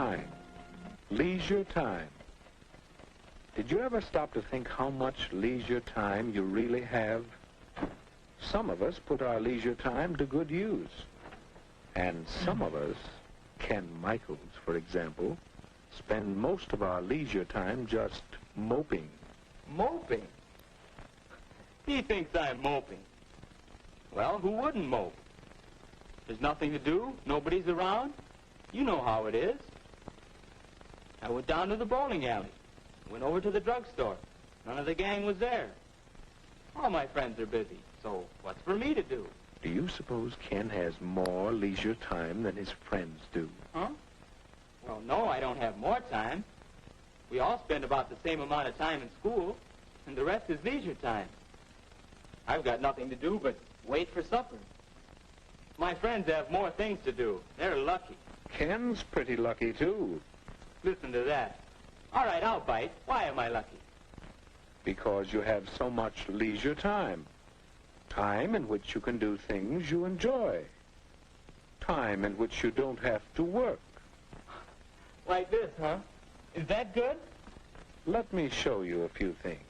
time. Leisure time. Did you ever stop to think how much leisure time you really have? Some of us put our leisure time to good use. And some of us, Ken Michaels, for example, spend most of our leisure time just moping. Moping? He thinks I'm moping. Well, who wouldn't mope? There's nothing to do, nobody's around. You know how it is. I went down to the bowling alley, went over to the drugstore. None of the gang was there. All my friends are busy, so what's for me to do? Do you suppose Ken has more leisure time than his friends do? Huh? Well, no, I don't have more time. We all spend about the same amount of time in school, and the rest is leisure time. I've got nothing to do but wait for supper. My friends have more things to do. They're lucky. Ken's pretty lucky, too. Listen to that. All right, I'll bite. Why am I lucky? Because you have so much leisure time. Time in which you can do things you enjoy. Time in which you don't have to work. Like this, huh? Is that good? Let me show you a few things.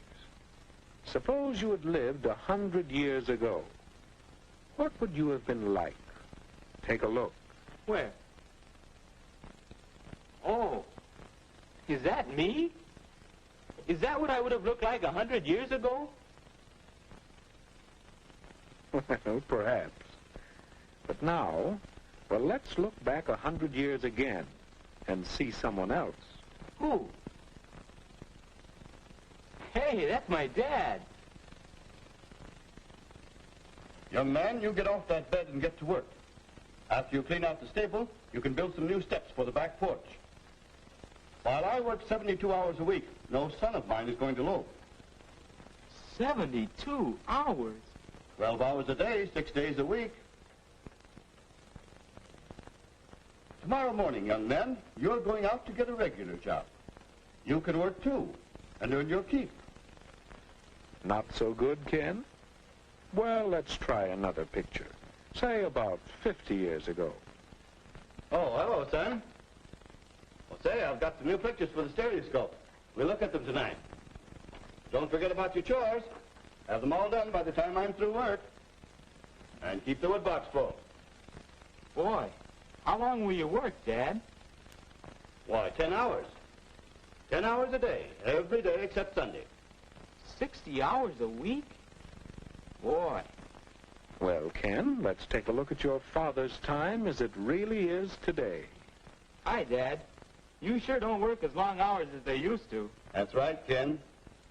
Suppose you had lived 100 years ago. What would you have been like? Take a look. Where? Oh, is that me? Is that what I would have looked like 100 years ago? Well, perhaps. But now, well, let's look back 100 years again and see someone else. Who? Hey, that's my dad. Young man, you get off that bed and get to work. After you clean out the stable, you can build some new steps for the back porch. While I work 72 hours a week, no son of mine is going to loaf. 72 hours? 12 hours a day, 6 days a week. Tomorrow morning, young man, you're going out to get a regular job. You can work too, and earn your keep. Not so good, Ken? Well, let's try another picture. Say about 50 years ago. Oh, hello, son. Well, say, I've got some new pictures for the stereoscope. We'll look at them tonight. Don't forget about your chores. Have them all done by the time I'm through work. And keep the wood box full. Boy, how long will you work, Dad? Why, 10 hours. 10 hours a day, every day except Sunday. 60 hours a week? Boy. Well, Ken, let's take a look at your father's time as it really is today. Hi, Dad. You sure don't work as long hours as they used to. That's right, Ken.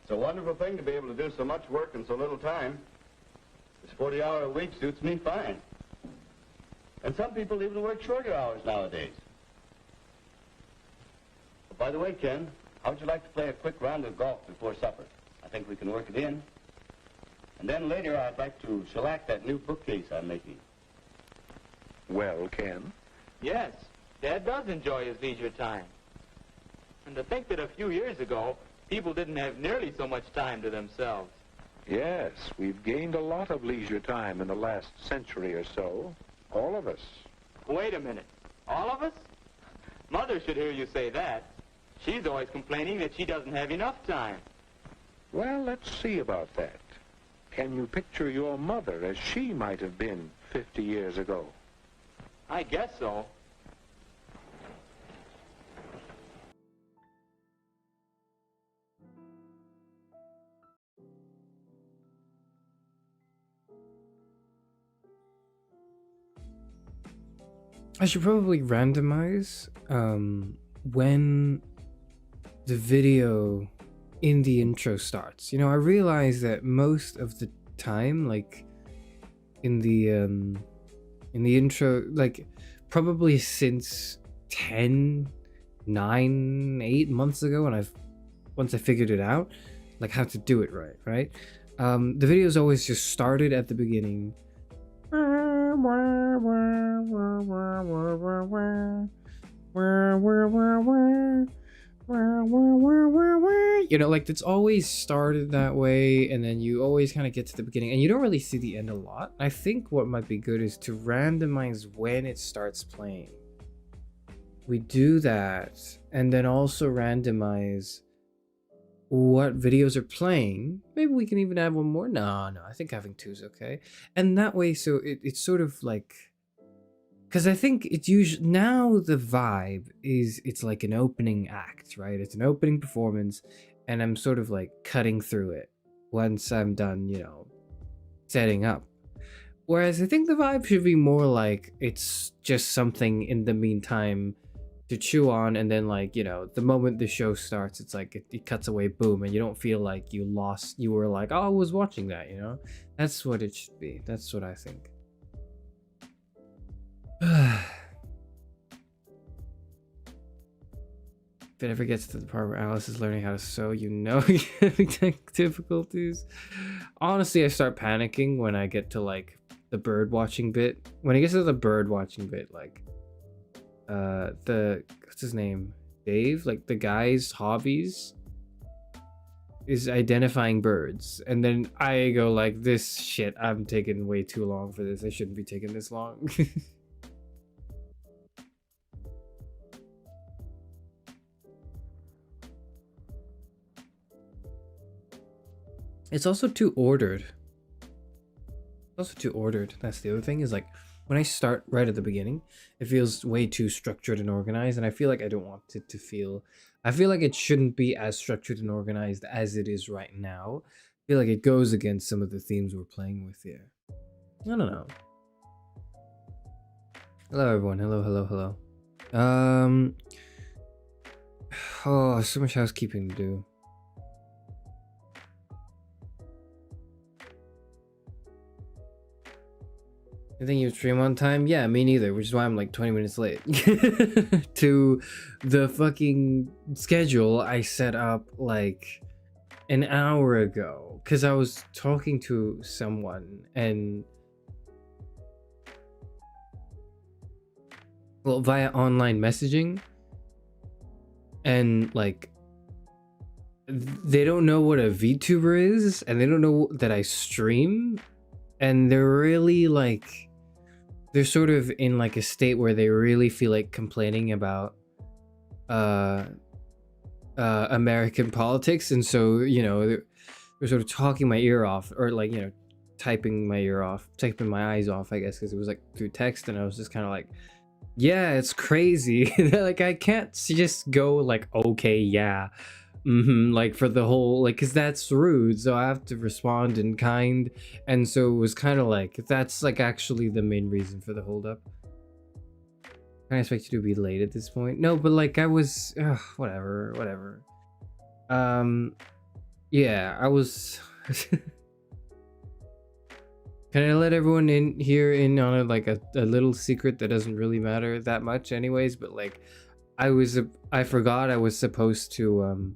It's a wonderful thing to be able to do so much work in so little time. This 40-hour week suits me fine. And some people even work shorter hours nowadays. But by the way, Ken, how would you like to play a quick round of golf before supper? I think we can work it in. And then later I'd like to shellac that new bookcase I'm making. Well, Ken? Yes, Dad does enjoy his leisure time. And to think that a few years ago, people didn't have nearly so much time to themselves. Yes, we've gained a lot of leisure time in the last century or so. All of us. Wait a minute. All of us? Mother should hear you say that. She's always complaining that she doesn't have enough time. Well, let's see about that. Can you picture your mother as she might have been 50 years ago? I guess so. I should probably randomize when the video in the intro starts. You know, I realize that most of the time, like in the intro, like probably since 10, 9, 8 months ago, when once I figured it out, like how to do it right? The videos always just started at the beginning. You know, like it's always started that way, and then you always kind of get to the beginning and you don't really see the end a lot. I think what might be good is to randomize when it starts playing. we do that, and then also randomize what videos are playing. Maybe we can even add one more. No, I think having 2 is okay. And that way, so it's sort of like, because I think it's usually now the vibe is it's like an opening act, right? It's an opening performance, and I'm sort of like cutting through it once I'm done, you know, setting up. Whereas I think the vibe should be more like it's just something in the meantime to chew on, and then, like, you know, the moment the show starts, it's like it cuts away, boom, and you don't feel like you were like, oh, I was watching that, you know? That's what it should be. That's what I think. If it ever gets to the part where Alice is learning how to sew, you know you're having tech difficulties. Honestly, I start panicking when I get to, like, the bird watching bit. When it gets to the bird watching bit, like, what's his name? Dave? Like, the guy's hobbies is identifying birds. And then I go like, this shit, I'm taking way too long for this. I shouldn't be taking this long. It's also too ordered. That's the other thing, is like when I start right at the beginning, it feels way too structured and organized, and I feel like I don't want it to feel. I feel like it shouldn't be as structured and organized as it is right now. I feel like it goes against some of the themes we're playing with here. I don't know. Hello everyone. Hello. Oh, so much housekeeping to do. You think you stream on time? Yeah, me neither, which is why I'm like 20 minutes late to the fucking schedule I set up like an hour ago, because I was talking to someone and, well, via online messaging, and like they don't know what a VTuber is, and they don't know that I stream, and they're really like, they're sort of in like a state where they really feel like complaining about American politics, and so, you know, they're sort of talking my ear off, or like, you know, typing my eyes off, I guess, because it was like through text, and I was just kind of like, yeah, it's crazy. Like, I can't just go like, okay, yeah, like for the whole, like, because that's rude, so I have to respond in kind. And so it was kind of like, that's like actually the main reason for the holdup. I expect you to be late at this point. No, but like I was, whatever. Yeah, I was. Can I let everyone in here in on a, like a little secret that doesn't really matter that much anyways, but like I forgot I was supposed to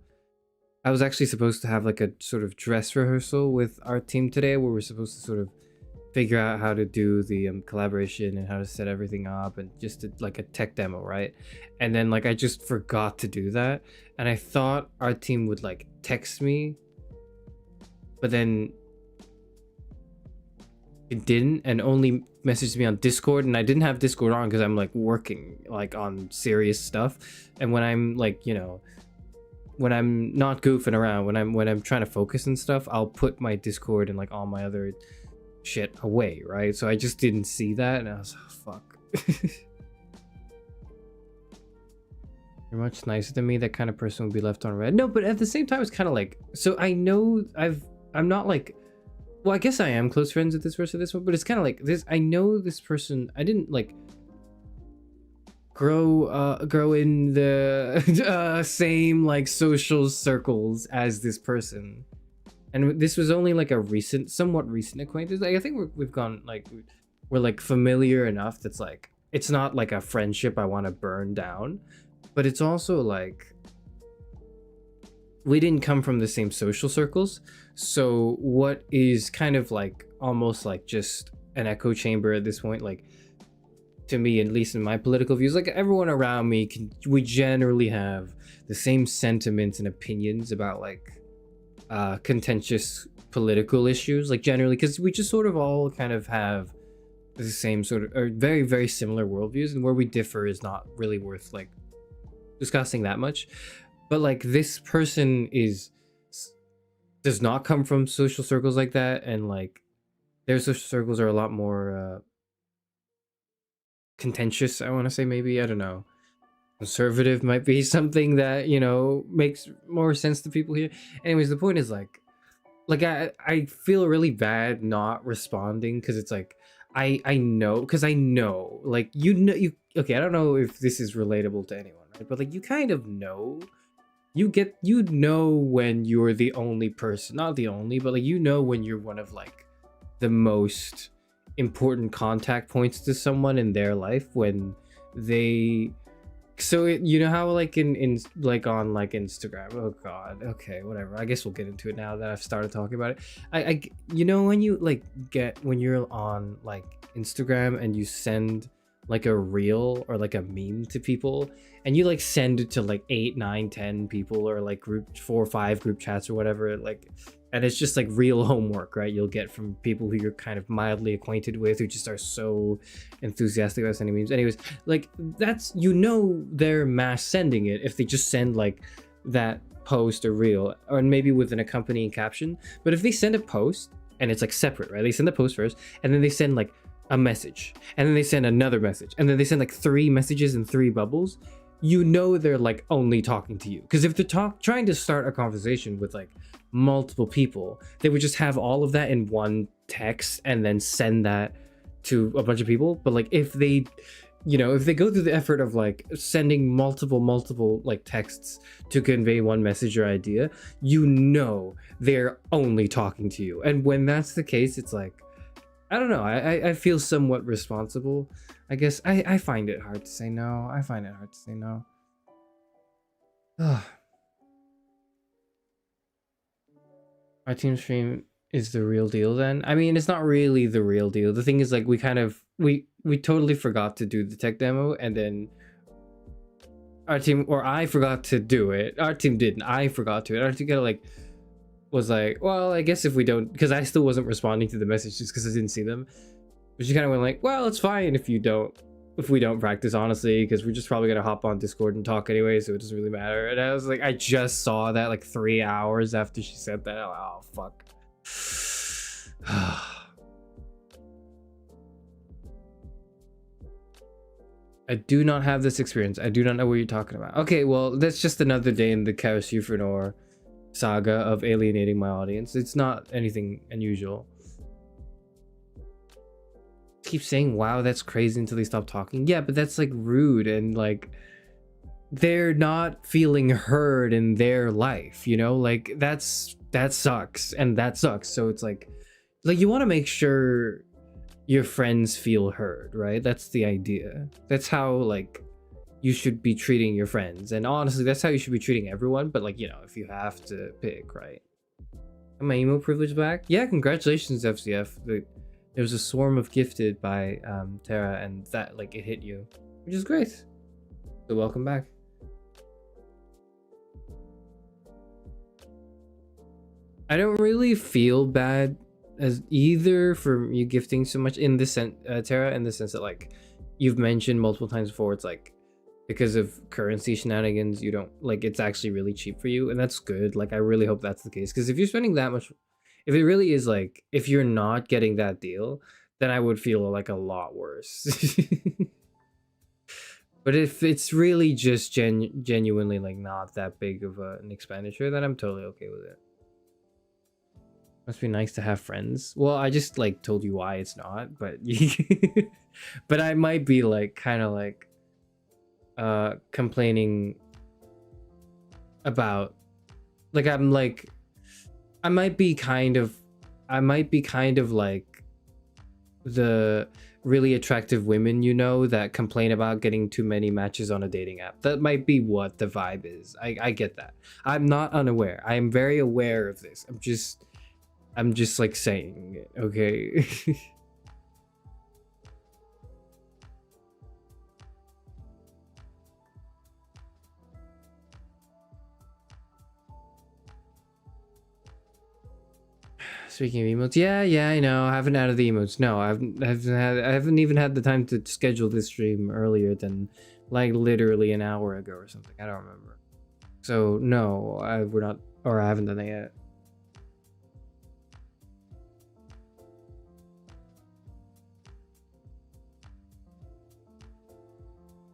I was actually supposed to have like a sort of dress rehearsal with our team today, where we're supposed to sort of figure out how to do the collaboration and how to set everything up, and just like a tech demo, right? And then like I just forgot to do that, and I thought our team would like text me, but then it didn't, and only messaged me on Discord, and I didn't have Discord on because I'm like working like on serious stuff, and when I'm like, you know, when I'm not goofing around, when I'm trying to focus and stuff, I'll put my Discord and like all my other shit away, right? So I just didn't see that, and I was like, oh, fuck. You're much nicer than me. That kind of person would be left on red. No, but at the same time, it's kind of like, so I know I'm not like, well, I guess I am close friends with this person, but it's kind of like this. I know this person. I didn't like grow in the same like social circles as this person, and this was only like a somewhat recent acquaintance. Like, I think we've gone like, we're like familiar enough that's like, it's not like a friendship I want to burn down, but it's also like we didn't come from the same social circles. So what is kind of like almost like just an echo chamber at this point, like, to me, at least in my political views, like everyone around me we generally have the same sentiments and opinions about like contentious political issues, like generally, because we just sort of all kind of have the same sort of, or very, very similar worldviews, and where we differ is not really worth like discussing that much. But like this person does not come from social circles like that, and like their social circles are a lot more contentious, I want to say. Maybe, I don't know, conservative might be something that, you know, makes more sense to people here. Anyways, the point is like I feel really bad not responding, because it's like I know, because I know, like, you know, you okay, I don't know if this is relatable to anyone, right? But like you kind of know, you know when you're the only person, not the only, but like, you know when you're one of like the most important contact points to someone in their life, when they, so you know how like in like on like Instagram, oh god, okay, whatever, I guess we'll get into it now that I've started talking about it. I you know when you like when you're on like Instagram and you send like a reel or like a meme to people, and you like send it to like 8, 9, 10 people, or like 4 or 5 group chats or whatever, like, and it's just like real homework, right? You'll get from people who you're kind of mildly acquainted with, who just are so enthusiastic about sending memes. Anyways, like that's, you know, they're mass sending it if they just send like that post or reel, or maybe with an accompanying caption. But if they send a post and it's like separate, right? They send the post first, and then they send like a message, and then they send another message, and then they send like 3 messages in 3 bubbles. You know they're like only talking to you, because if they're trying to start a conversation with like multiple people, they would just have all of that in one text and then send that to a bunch of people. But like if they, you know, if they go through the effort of like sending multiple like texts to convey one message or idea, you know they're only talking to you. And when that's the case, it's like, I don't know, I feel somewhat responsible, I guess. I find it hard to say no. I find it hard to say no. Our team stream is the real deal then? I mean, it's not really the real deal. The thing is, like, we kind of, we totally forgot to do the tech demo, and then our team, or I forgot to do it. Our team didn't. I forgot to. Our team kind of like was like, well, I guess if we don't, because I still wasn't responding to the messages because I didn't see them. But she kind of went like, well, it's fine if we don't practice, honestly, because we're just probably gonna hop on Discord and talk anyway, so it doesn't really matter. And I was like, I just saw that like 3 hours after she said that. Oh fuck. I do not have this experience. I do not know what you're talking about. Okay, well, that's just another day in the Charis Euphranors saga of alienating my audience. It's not anything unusual. Keep saying wow, that's crazy, until they stop talking. Yeah, but that's like rude, and like they're not feeling heard in their life, you know, like that sucks, and that sucks. So it's like you want to make sure your friends feel heard, right? That's the idea. That's how like you should be treating your friends, and honestly that's how you should be treating everyone. But like, you know, if you have to pick, right? Am my emo privilege back? Yeah, congratulations, FCF. There was a swarm of gifted by Tara, and that like it hit you, which is great. So welcome back. I don't really feel bad as either for you gifting so much in the sense, Tara, in the sense that like you've mentioned multiple times before, it's like because of currency shenanigans, you don't like, it's actually really cheap for you, and that's good. Like I really hope that's the case, because if you're spending that much, if it really is like, if you're not getting that deal, then I would feel like a lot worse. But if it's really just genuinely like not that big of an expenditure, then I'm totally okay with it. Must be nice to have friends. Well, I just like told you why it's not, but but I might be like kind of like complaining about, like, I'm like, I might be kind of like the really attractive women, you know, that complain about getting too many matches on a dating app. That might be what the vibe is. I get that. I'm not unaware. I am very aware of this. I'm just like saying it, okay? Speaking of emotes, yeah, I know. I haven't added the emotes. No, I haven't even had the time to schedule this stream earlier than like literally an hour ago or something. I don't remember. So no, we're not, or I haven't done that yet.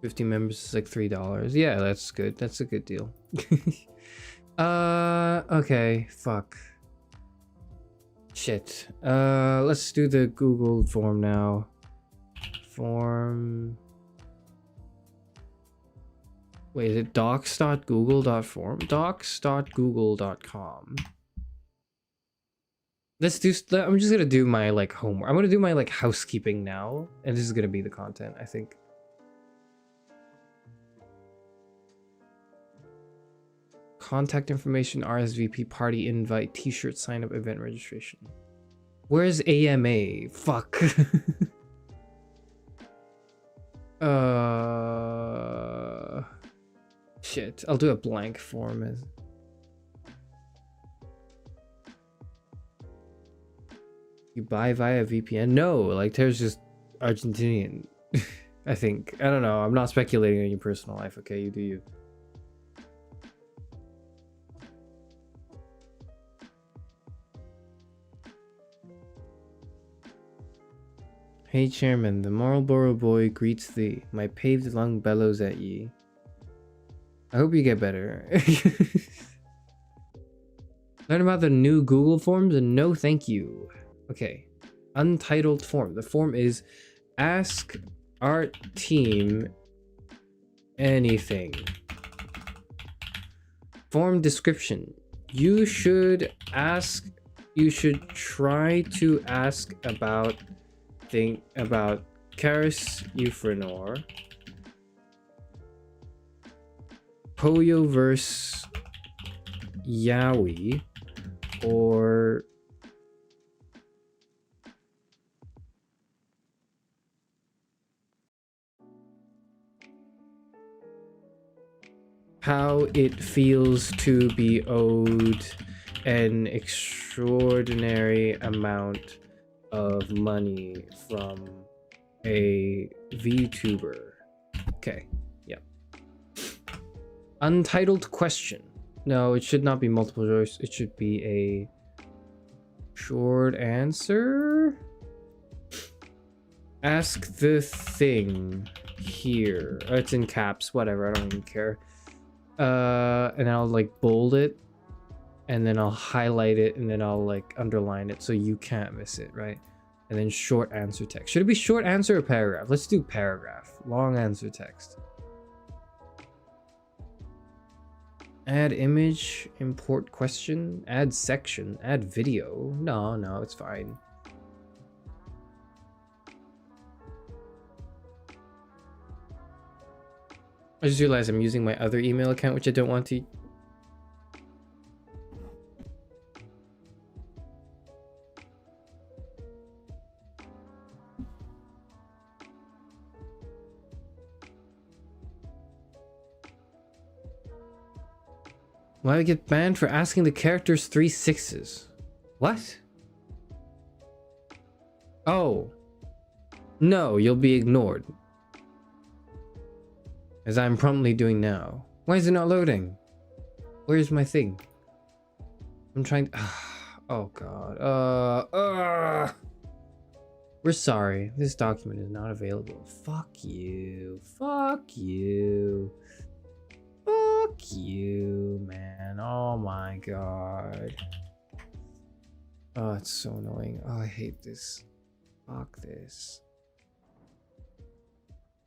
$50 members is like $3. Yeah, that's good. That's a good deal. Okay, fuck. Shit. Let's do the Google form now. Form. Wait, is it docs.google.form? Docs.google.com. Let's do. I'm just gonna do my like homework. I'm gonna do my like housekeeping now, and this is gonna be the content, I think. Contact information, RSVP, party invite, t-shirt, sign up, event registration. Where's AMA? Fuck. Shit. I'll do a blank form as. You buy via VPN? No, like Tara's just Argentinian. I think. I don't know. I'm not speculating on your personal life. Okay, you do you. Hey chairman, the Marlborough boy greets thee. My paved lung bellows at ye. I hope you get better. Learn about the new Google Forms and no thank you. Okay. Untitled form. The form is ask art team anything. Form description. You should try to ask about Charis Euphranors, Poyo vs. Yowie, or how it feels to be owed an extraordinary amount of money from a VTuber. Okay, yeah. Untitled question. No, it should not be multiple choice. It should be a short answer. Ask the thing here. It's in caps, whatever, I don't even care. And I'll like bold it, and then I'll highlight it, and then I'll like underline it so you can't miss it, right? And then short answer text. Should it be short answer or paragraph? Let's do paragraph. Long answer text. Add image, import question, add section, add video. No, it's fine. I just realized I'm using my other email account, which I don't want to. Why do I get banned for asking the characters 3 6s? What? Oh. No, you'll be ignored. As I'm promptly doing now. Why is it not loading? Where's my thing? I'm trying to... Oh god. We're sorry. This document is not available. Fuck you. Fuck you. Fuck you, man. Oh my god. Oh, it's so annoying. Oh, I hate this. Fuck this.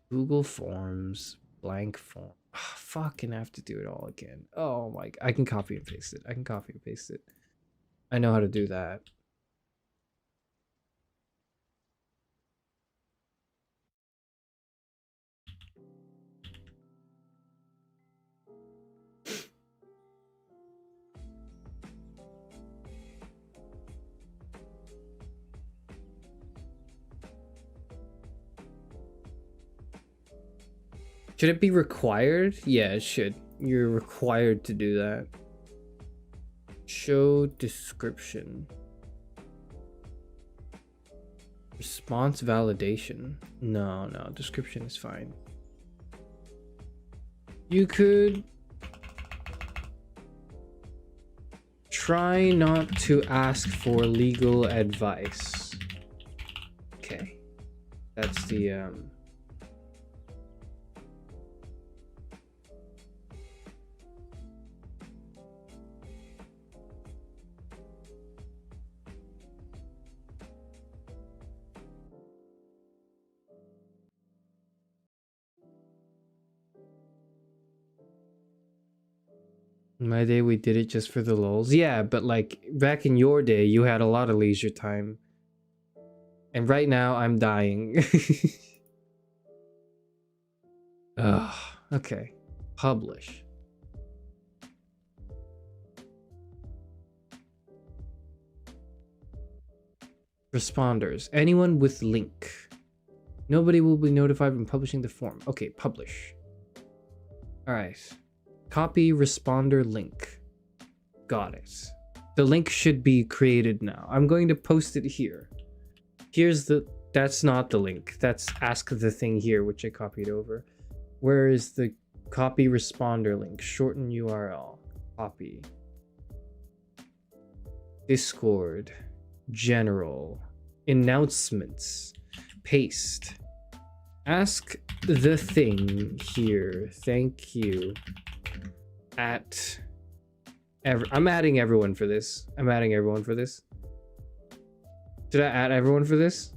Google Forms. Blank form. Oh, fucking have to do it all again. Oh my god. I can copy and paste it. I know how to do that. Should it be required? Yeah, it should. You're required to do that. Show description. Response validation. No, description is fine. You could try not to ask for legal advice. Okay. That's the In my day, we did it just for the lulz. Yeah, but like back in your day, you had a lot of leisure time. And right now, I'm dying. Ugh, okay. Publish. Responders. Anyone with link. Nobody will be notified when publishing the form. Okay, publish. Alright. Copy responder link. Got it. The link should be created now. I'm going to post it here. Here's the... That's not the link. That's ask the thing here, which I copied over. Where is the copy responder link? Shorten URL. Copy. Discord. General. Announcements. Paste. Ask the thing here. Thank you. I'm adding everyone for this. I'm adding everyone for this. Did I add everyone for this?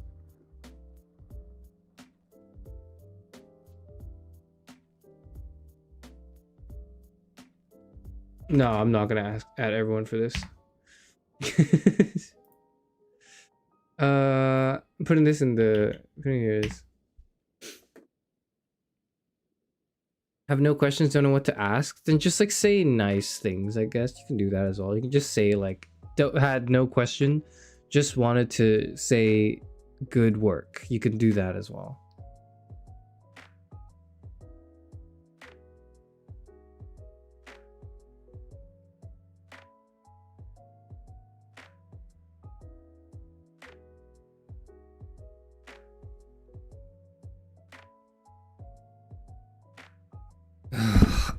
No, I'm not gonna add everyone for this. I'm putting this in the... Here it is. Have no questions, don't know what to ask, then just like say nice things. I guess you can do that as well. You can just say like had no question, just wanted to say good work. You can do that as well.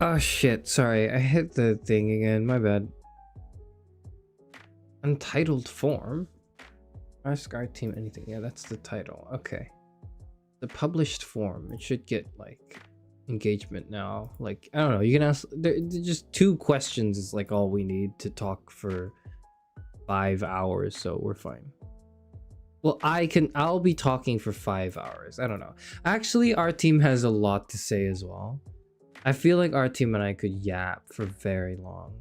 Oh shit, sorry, I hit the thing again, my bad. Untitled form? Ask our team anything. Yeah, that's the title. Okay. The published form, it should get like engagement now. Like, I don't know, you can ask, just 2 questions is like all we need to talk for 5 hours, so we're fine. Well, I'll be talking for 5 hours. I don't know. Actually, our team has a lot to say as well. I feel like our team and I could yap for very long.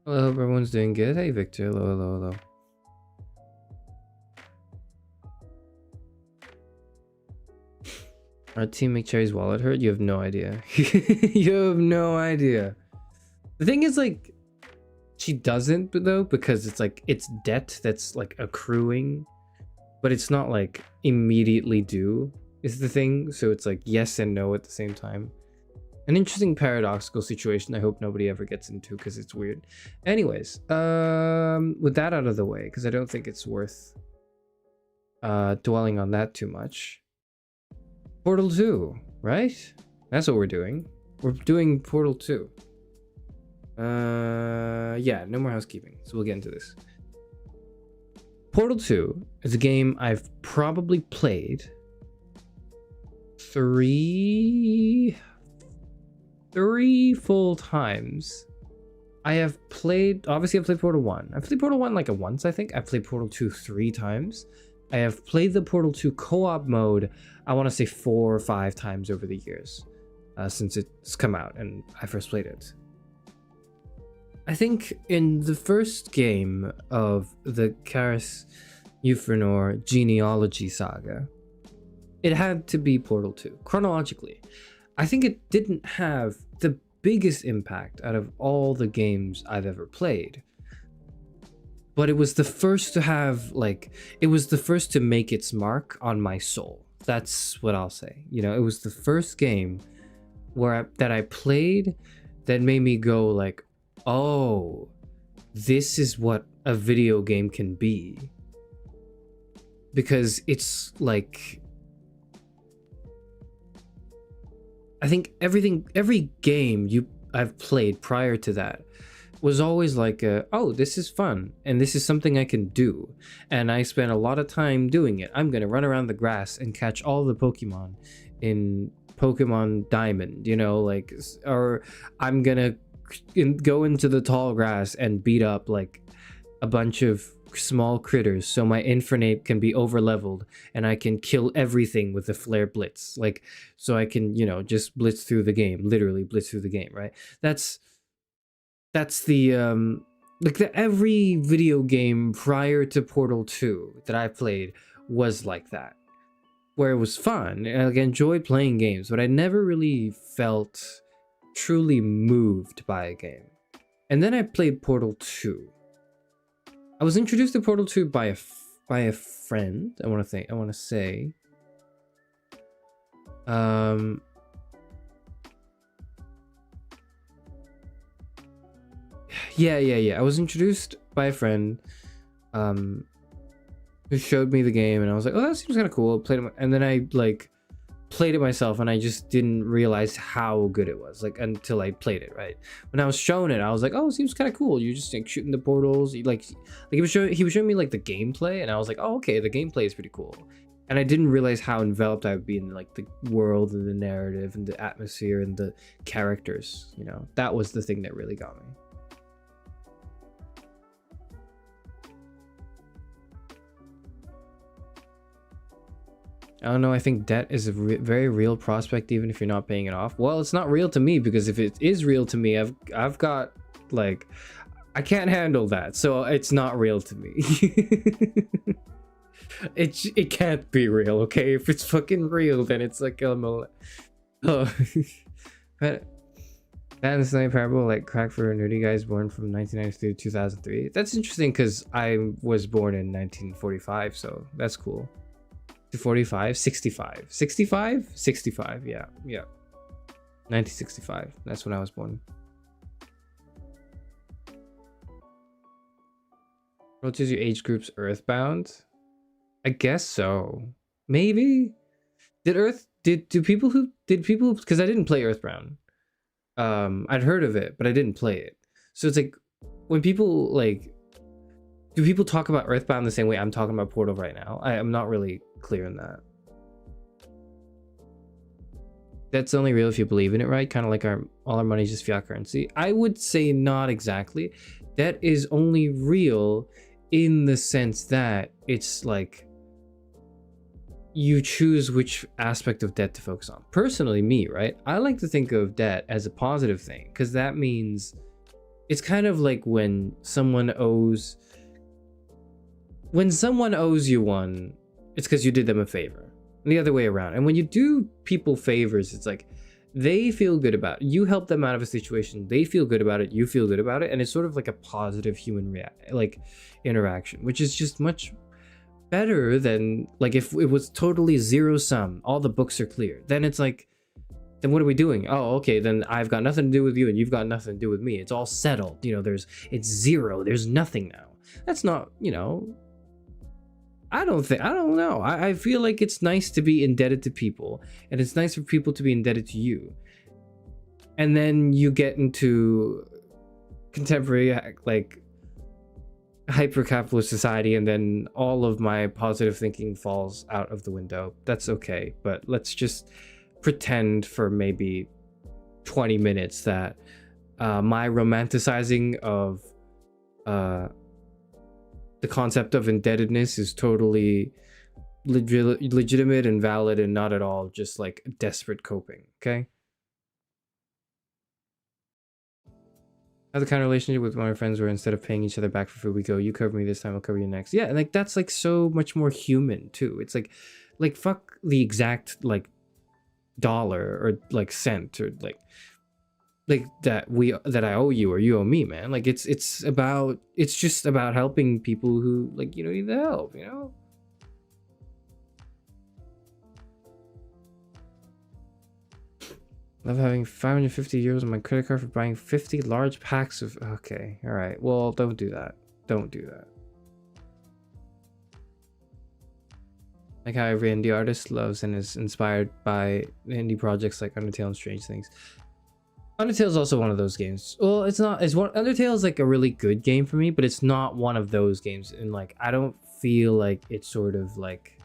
Well, I hope everyone's doing good. Hey, Victor. Hello, hello, hello. Our team make Charis' wallet hurt? You have no idea. You have no idea. The thing is, like, she doesn't, though, because it's like, it's debt that's like accruing, but it's not like immediately due. Is the thing, so it's like yes and no at the same time. An interesting paradoxical situation I hope nobody ever gets into because it's weird. Anyways, with that out of the way, because I don't think it's worth dwelling on that too much. Portal 2, right? That's what we're doing. We're doing Portal 2. Yeah, no more housekeeping, so we'll get into this. Portal 2 is a game I've probably played 3 full times. I have played, obviously I've played Portal 1. I've played Portal 1 like once, I think. I've played Portal 2 3 times. I have played the Portal 2 co-op mode, I want to say 4 or 5 times over the years, since it's come out and I first played it. I think in the first game of the Charis Euphranors genealogy saga, it had to be Portal 2, chronologically. I think it didn't have the biggest impact out of all the games I've ever played. But it was the first to have, like, it was the first to make its mark on my soul. That's what I'll say. You know, it was the first game that I played that made me go like, oh, this is what a video game can be. because it's like, I think every game I've played prior to that was always like, oh, this is fun and this is something I can do, and I spent a lot of time doing it. I'm gonna run around the grass and catch all the Pokemon in Pokemon Diamond, you know, like, or I'm gonna go into the tall grass and beat up like a bunch of small critters so my Infernape can be over leveled and I can kill everything with the Flare Blitz, like, so I can, you know, just blitz through the game, literally blitz through the game, right? That's the like, every video game prior to Portal 2 that I played was like that, where it was fun and I enjoyed playing games, but I never really felt truly moved by a game. And then I played Portal 2. I was introduced to Portal 2 by a friend. I want to say. Yeah. I was introduced by a friend, who showed me the game, and I was like, oh, that seems kind of cool. Played it, and then I like played it myself, and I just didn't realize how good it was, like, until I played it, right? When I was shown it, I was like, oh, it seems kind of cool. You're just like shooting the portals. He was showing me like the gameplay, and I was like, oh, okay, the gameplay is pretty cool. And I didn't realize how enveloped I would be in like the world and the narrative and the atmosphere and the characters, you know. That was the thing that really got me. I don't know, I think debt is a very real prospect even if you're not paying it off. Well, it's not real to me, because if it is real to me, I've got, like, I can't handle that, so it's not real to me. It can't be real, okay? If it's fucking real, then it's like, oh. That is not parable, like crack for nerdy guys born from 1993 to 2003. That's interesting, because I was born in 1945, so that's cool. 45, 65, 65, yeah 1965, that's when I was born. What is your age group's Earthbound? I guess so, maybe. Did people because I didn't play Earthbound. I'd heard of it, but I didn't play it. So it's like, when people like, do people talk about Earthbound the same way I'm talking about Portal right now? I'm not really clear on that. That's only real if you believe in it, right? Kind of like all our money is just fiat currency. I would say not exactly. That is only real in the sense that it's like, you choose which aspect of debt to focus on. Personally, me, right? I like to think of debt as a positive thing, because that means it's kind of like when someone owes you one, it's because you did them a favor, and the other way around. And when you do people favors, it's like, they feel good about it. You help them out of a situation, they feel good about it, you feel good about it, and it's sort of like a positive human interaction, which is just much better than, like, if it was totally zero sum, all the books are clear, then it's like, then what are we doing? Oh, okay, then I've got nothing to do with you and you've got nothing to do with me. It's all settled, you know, it's zero, there's nothing now. That's not, you know, I don't know. I feel like it's nice to be indebted to people, and it's nice for people to be indebted to you. And then you get into contemporary, like, hyper-capitalist society, and then all of my positive thinking falls out of the window. That's okay, but let's just pretend for maybe 20 minutes that my romanticizing of the concept of indebtedness is totally legitimate and valid, and not at all just like desperate coping. Okay. I have the kind of relationship with one of my friends where instead of paying each other back for food, we go, you cover me this time, I'll cover you next. Yeah, like, that's like so much more human too. It's like fuck the exact like dollar or like cent or like that I owe you or you owe me, man. Like, it's just about helping people who, like, you know, need the help, you know. Love having 550 euros on my credit card for buying 50 large packs of... Okay, all right. Well, don't do that. Don't do that. Like how every indie artist loves and is inspired by indie projects like Undertale and Strange Things. Undertale is also one of those games. Well, it's not. It's one. Undertale is like a really good game for me, but it's not one of those games. And like, I don't feel like it's sort of like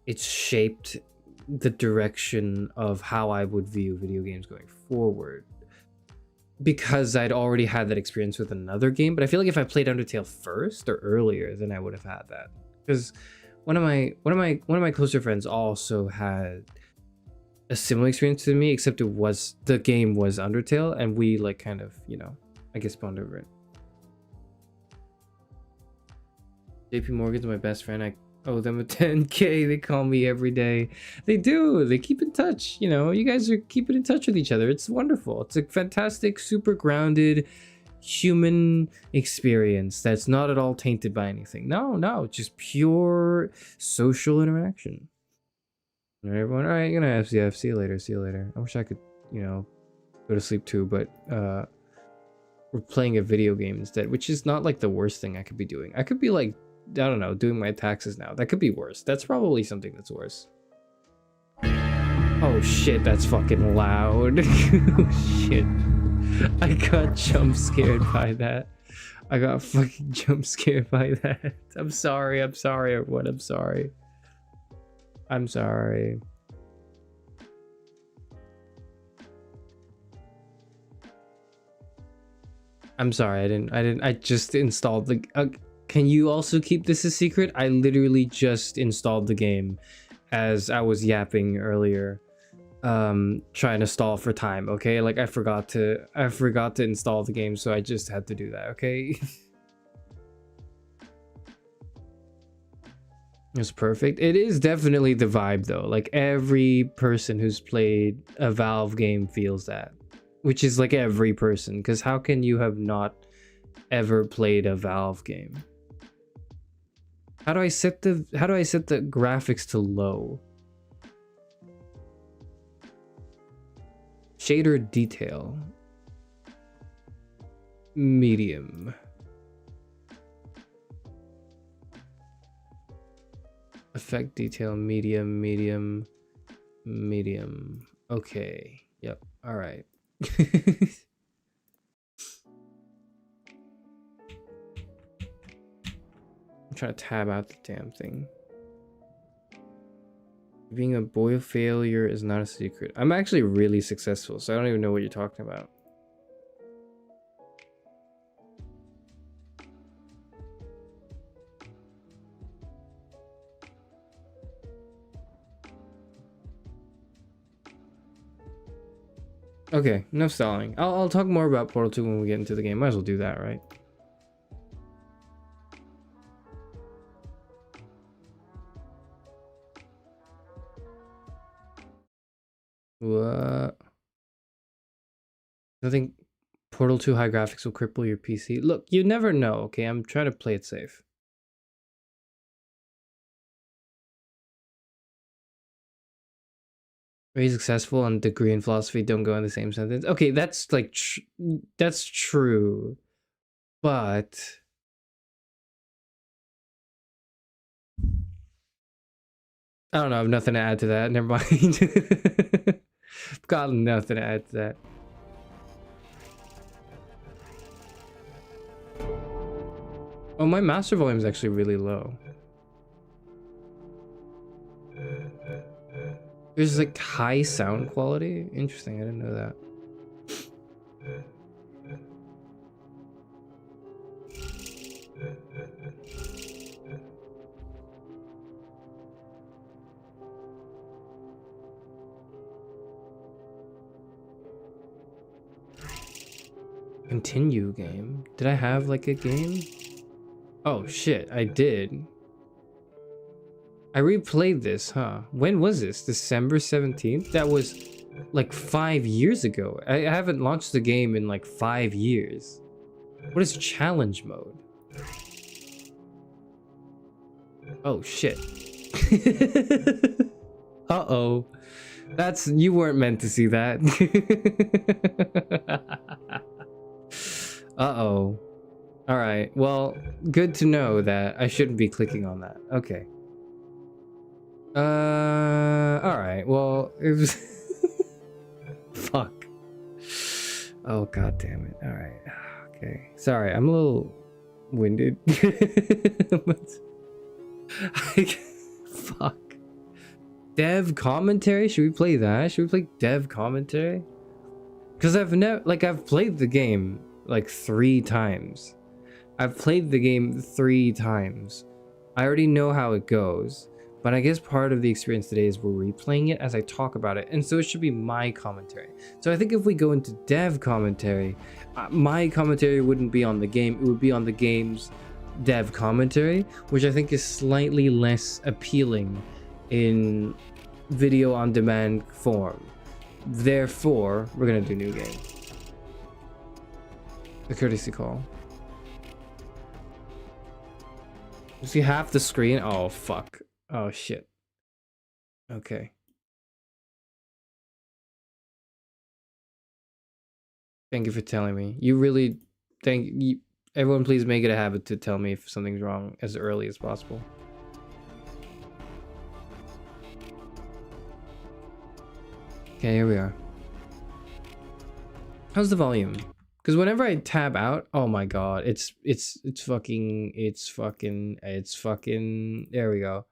it's shaped the direction of how I would view video games going forward, because I'd already had that experience with another game. But I feel like if I played Undertale first or earlier, then I would have had that. Because one of my closer friends also had a similar experience to me, except the game was Undertale, and we like kind of, you know, I guess bonded over it. JP Morgan's my best friend. I owe them a 10K. They call me every day. They do. They keep in touch. You know, you guys are keeping in touch with each other. It's wonderful. It's a fantastic, super grounded human experience that's not at all tainted by anything. No, just pure social interaction. All right, everyone. All right, you're gonna have see you later. See you later. I wish I could, you know, go to sleep too, but we're playing a video game instead, which is not like the worst thing I could be doing. I could be like, I don't know, doing my taxes now. That could be worse. That's probably something that's worse. Oh shit, that's fucking loud. Oh shit. I got jump scared by that. I got fucking jump scared by that. I'm sorry, everyone. I'm sorry. I'm sorry. I'm sorry, I just installed the... can you also keep this a secret? I literally just installed the game as I was yapping earlier. Trying to stall for time, okay? Like I forgot to install the game, so I just had to do that, okay? It's perfect. It is definitely the vibe though. Like every person who's played a Valve game feels that, which is like every person, because how can you have not ever played a Valve game? How do I set the graphics to low? Shader detail. Medium. Effect detail, medium. Okay. Yep. All right. I'm trying to tab out the damn thing. Being a boy failure is not a secret. I'm actually really successful, so I don't even know what you're talking about. Okay, enough stalling. I'll talk more about Portal 2 when we get into the game. Might as well do that, right? What? I think Portal 2 high graphics will cripple your PC. Look, you never know, okay? I'm trying to play it safe. Very successful and degree in philosophy don't go in the same sentence. Okay, that's like that's true, but I don't know. I have nothing to add to that. Never mind. Got nothing to add to that. Oh, my master volume is actually really low. There's like high sound quality. Interesting. I didn't know that. Continue game. Did I have like a game? Oh shit, I did. I replayed this, huh? When was this? December 17th? That was like 5 years ago. I haven't launched the game in like 5 years. What is challenge mode? Oh shit. Uh-oh. You weren't meant to see that. Uh-oh. Alright, well, good to know that I shouldn't be clicking on that. Okay. Alright, well, it was... Fuck. Oh, god damn it. Alright. Okay. Sorry, I'm a little winded. Fuck. Dev commentary? Should we play that? Should we play dev commentary? Because I've never... Like, I've played the game, like, 3 times. I've played the game 3 times. I already know how it goes. But I guess part of the experience today is we're replaying it as I talk about it. And so it should be my commentary. So I think if we go into dev commentary, my commentary wouldn't be on the game. It would be on the game's dev commentary, which I think is slightly less appealing in video on demand form. Therefore, we're going to do new game. The courtesy call. You see half the screen? Oh, fuck. Oh, shit. Okay. Thank you for telling me. You really... Thank you. Everyone please make it a habit to tell me if something's wrong as early as possible. Okay, here we are. How's the volume? Because whenever I tab out, oh my god, it's fucking, there we go.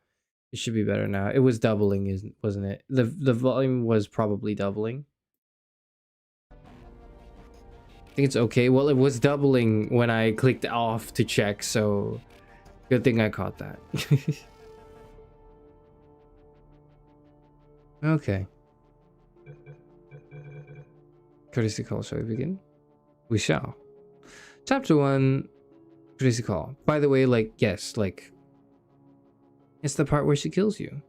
It should be better now. It was doubling, wasn't it? The volume was probably doubling. I think it's okay. Well, it was doubling when I clicked off to check, so good thing I caught that. Okay. Courtesy call, shall we begin? We shall. Chapter 1, courtesy call. By the way, like, yes, like, it's the part where she kills you.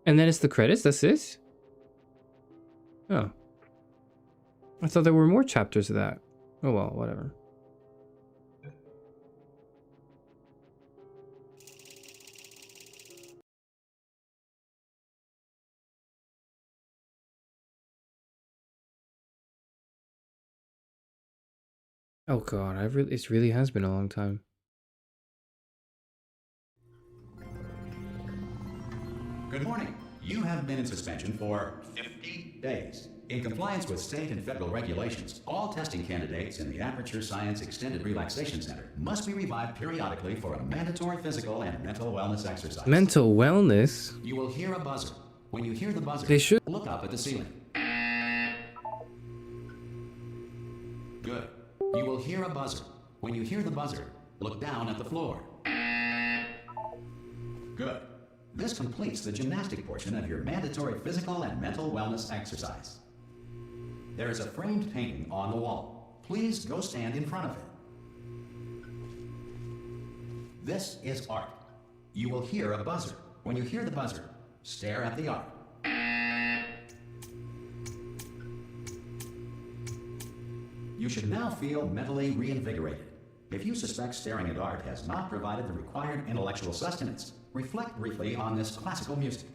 And then it's the credits, that's it? Oh. I thought there were more chapters of that. Oh well, whatever. Oh god, it really has been a long time. Good morning. You have been in suspension for 50 days. In compliance with state and federal regulations, all testing candidates in the Aperture Science Extended Relaxation Center must be revived periodically for a mandatory physical and mental wellness exercise. Mental wellness? You will hear a buzzer. When you hear the buzzer, they should look up at the ceiling. Good. You will hear a buzzer. When you hear the buzzer, look down at the floor. Good. This completes the gymnastic portion of your mandatory physical and mental wellness exercise. There is a framed painting on the wall. Please go stand in front of it. This is art. You will hear a buzzer. When you hear the buzzer, stare at the art. You should now feel mentally reinvigorated. If you suspect staring at art has not provided the required intellectual sustenance, reflect briefly on this classical music.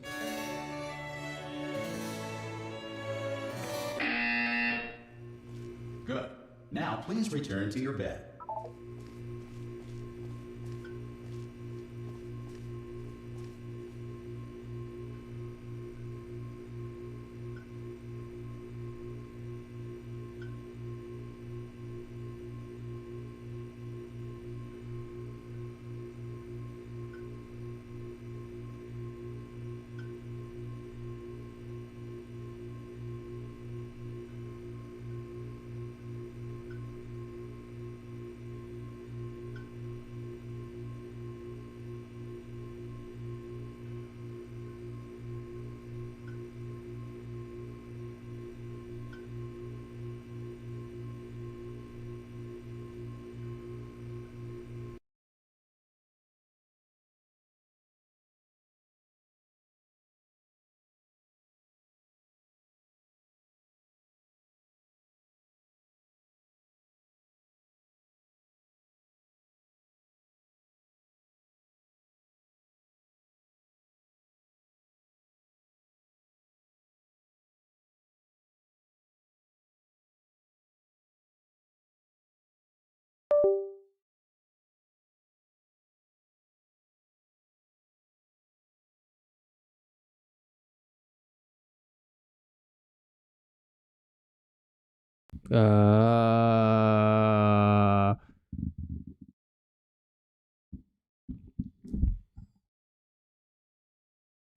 Good. Now please return to your bed.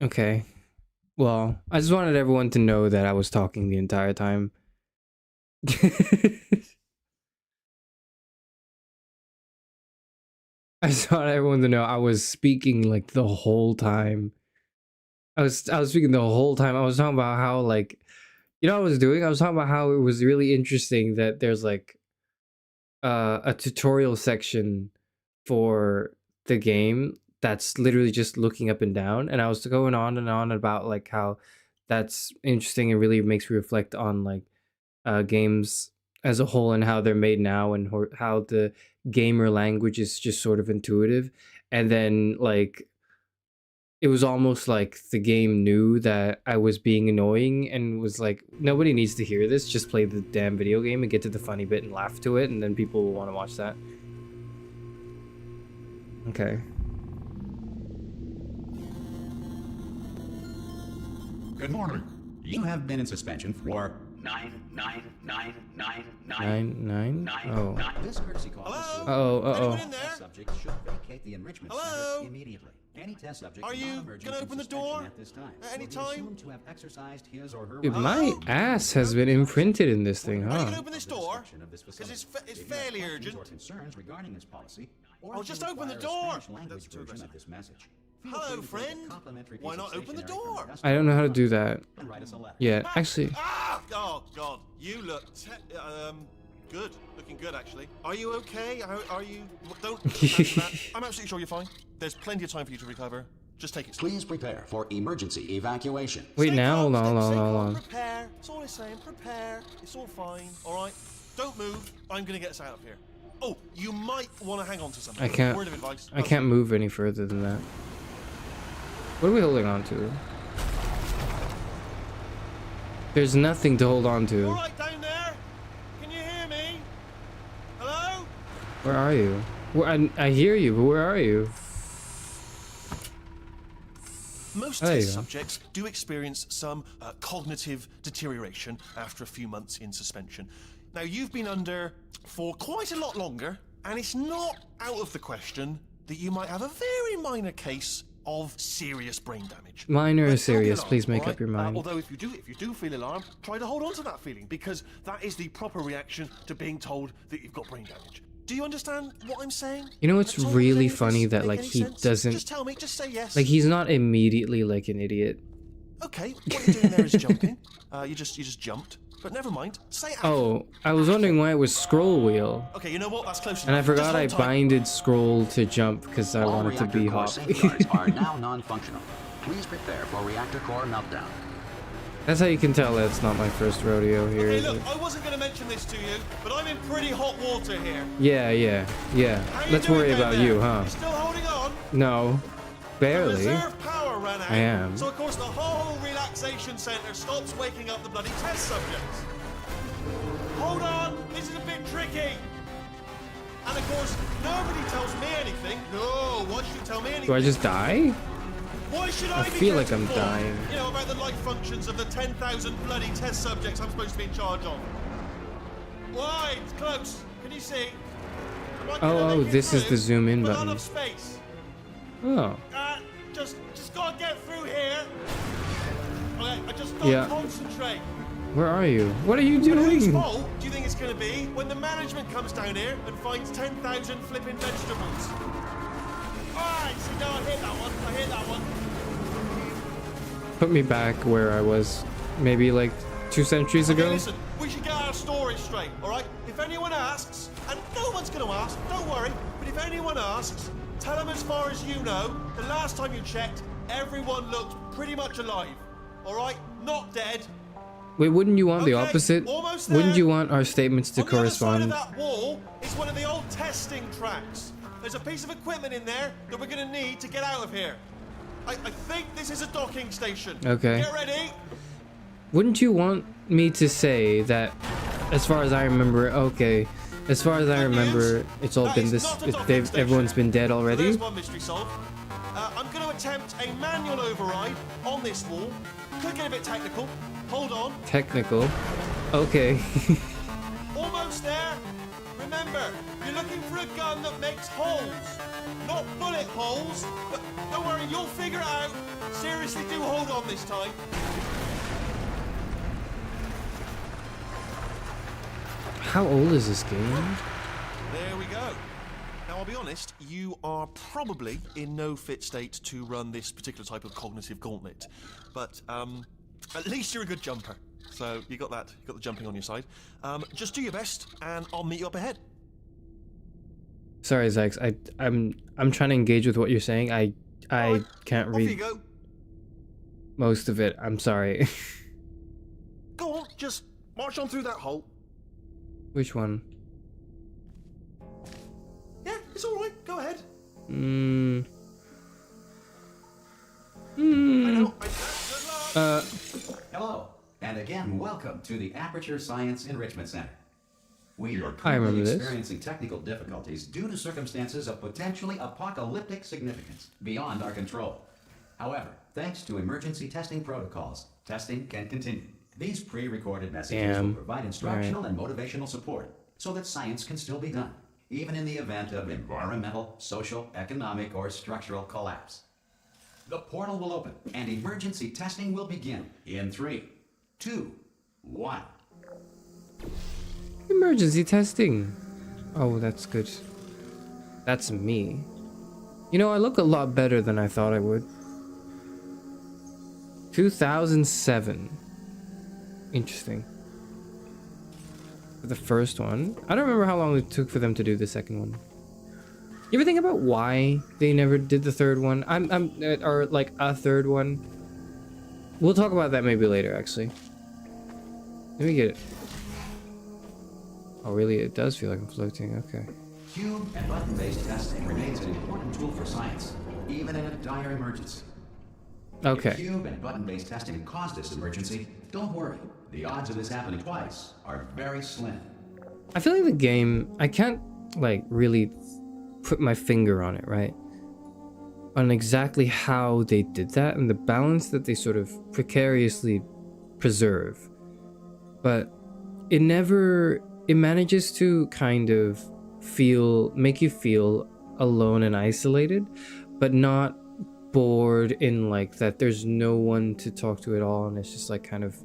Okay. Well, I just wanted everyone to know that I was talking the entire time. I just wanted everyone to know I was speaking like the whole time. I was speaking the whole time. I was talking about how, like, you know what I was doing? I was talking about how it was really interesting that there's like a tutorial section for the game that's literally just looking up and down, and I was going on and on about like how that's interesting and really makes me reflect on like games as a whole and how they're made now, and how the gamer language is just sort of intuitive. And then like it was almost like the game knew that I was being annoying and was like, nobody needs to hear this, just play the damn video game and get to the funny bit and laugh to it, and then people will want to watch that. Okay. Good morning. You have been in suspension for 9. Oh. This courtesy call. Oh. Test subject should vacate the enrichment center immediately. Any test subject Are you gonna open the door at this time at any will be time? assumed to have exercised his or her Dude, right my ass has been imprinted in this thing, Are you huh? gonna open this door? of this Because facility. it's If you have fairly questions urgent. or concerns regarding this policy, or Oh, if just you open the require a door. Spanish language That's too version aggressive. of this message, feel Hello, free to take a friend. complimentary Why piece not of open the stationery from door? the I don't know how to do that. and write us a letter. Yeah, actually. Ah! Oh God, you look good. Looking good, actually. Are you okay? Are you? Don't. I'm absolutely sure you're fine. There's plenty of time for you to recover. Just take it slow. Please prepare for emergency evacuation. Wait, Stay now, calm, hold on, stay hold calm, on. Prepare. That's all I'm saying. Prepare. It's all fine. All right. Don't move. I'm gonna get us out of here. Oh, you might want to hang on to something. I can't. Word of advice. I can't move any further than that. What are we holding on to? There's nothing to hold on All to. right, down there. Can you hear me? Hello? Where are you? I hear you, but where are you? Most There you test go. subjects do experience some cognitive deterioration after a few months in suspension. Now, you've been under for quite a lot longer, and it's not out of the question that you might have a very minor case of serious brain damage. Minor or But don't be serious? alarmed, Please make all up your right? mind. Although if you do feel alarmed, try to hold on to that feeling, because that is the proper reaction to being told that you've got brain damage. Do you understand what I'm saying? You know what's At all? really Does any of funny this that make like any he sense? doesn't, Just tell me. Just say yes. like he's not immediately like an idiot. Okay, what you're doing there is jumping. You just jumped. But never mind. Say it. Oh, I was wondering why it was scroll wheel. Okay, you know what? That's close And I enough. forgot I Just hold tight. binded scroll to jump because I All wanted to reactor be core hot. safeguards are now non-functional. Please prepare for reactor core meltdown. That's how you can tell that it's not my first rodeo here. Hey, Is look, it? I wasn't going to mention this to you, but I'm in pretty hot water here. Yeah. How you Let's doing worry down about there? you, huh? You still holding on? No, The barely. reserve power ran out. I am. So of course the whole relaxation center stops waking up the bloody test subjects. Hold on, this is a bit tricky. And of course, nobody tells me anything. No, why should you tell me anything? Do I just die? Why should I be feel like I'm accountable? dying. You know, about the life functions of the 10,000 bloody test subjects I'm supposed to be in charge of. Why? It's close. Can you see? Am I gonna Oh, make it this is through the zoom in with button. enough space? Oh, Just gotta get through here. Okay, I just gotta Yeah. concentrate. where are you? What are you And whose doing? fault do you think it's gonna be when the management comes down here and finds 10,000 flipping vegetables? Alright, see, no, I hit that one. Put me back where I was maybe like 2 centuries Okay, ago. listen, we should get our story straight, alright? If anyone asks, and no one's gonna ask, don't worry, but if anyone asks, tell them as far as you know, the last time you checked, everyone looked pretty much alive. Alright? Not dead. Wait, wouldn't you want the Okay, opposite? almost Wouldn't there. you want our statements to On the other side correspond? of that wall is one of the old testing tracks. There's a piece of equipment in there that we're gonna need to get out of here. I think this is a docking station. Okay. Get ready. Wouldn't you want me to say that, as far as I remember, okay, as far as I remember, it's all That been is this, not a docking station. everyone's been dead So already? there's one mystery solved. I'm going to attempt a manual override on this wall. Could get a bit technical. Hold on. Technical. Okay. Remember, you're looking for a gun that makes holes, not bullet holes. But don't worry, you'll figure it out. Seriously, do hold on this time. How old is this game? There we go. Now, I'll be honest, you are probably in no fit state to run this particular type of cognitive gauntlet. But at least you're a good jumper. So you got that, you got the jumping on your side. Just do your best, and I'll meet you up ahead. Sorry, Zyx. I'm trying to engage with what you're saying. I Right, can't off you read go. most of it. I'm sorry. Go on, just march on through that hole. Which one? Yeah, it's all right. Go ahead. I Hmm. know. Good luck. Hello, and again, welcome to the Aperture Science Enrichment Center. We are I remember currently this. experiencing technical difficulties due to circumstances of potentially apocalyptic significance beyond our control. However, thanks to emergency testing protocols, testing can continue. These pre-recorded messages will provide instructional and motivational support so that science can still be done, even in the event of environmental, social, economic, or structural collapse. The portal will open, and emergency testing will begin in 3, 2, 1. Emergency testing. Oh, that's good. That's me. You know, I look a lot better than I thought I would. 2007. Interesting. For the first one. I don't remember how long it took for them to do the second one. You ever think about why they never did the third one? Or like a third one? We'll talk about that maybe later, actually. Let me get it. Oh, really? It does feel like I'm floating. Okay. Cube and button-based testing remains an important tool for science, even in a dire emergency. Okay. If cube and button-based testing caused this emergency, don't worry. The odds of this happening twice are very slim. I feel like the game, I can't like really put my finger on it, right? On exactly how they did that and the balance that they sort of precariously preserve. But it manages to kind of make you feel alone and isolated, but not bored in like that there's no one to talk to at all, and it's just like kind of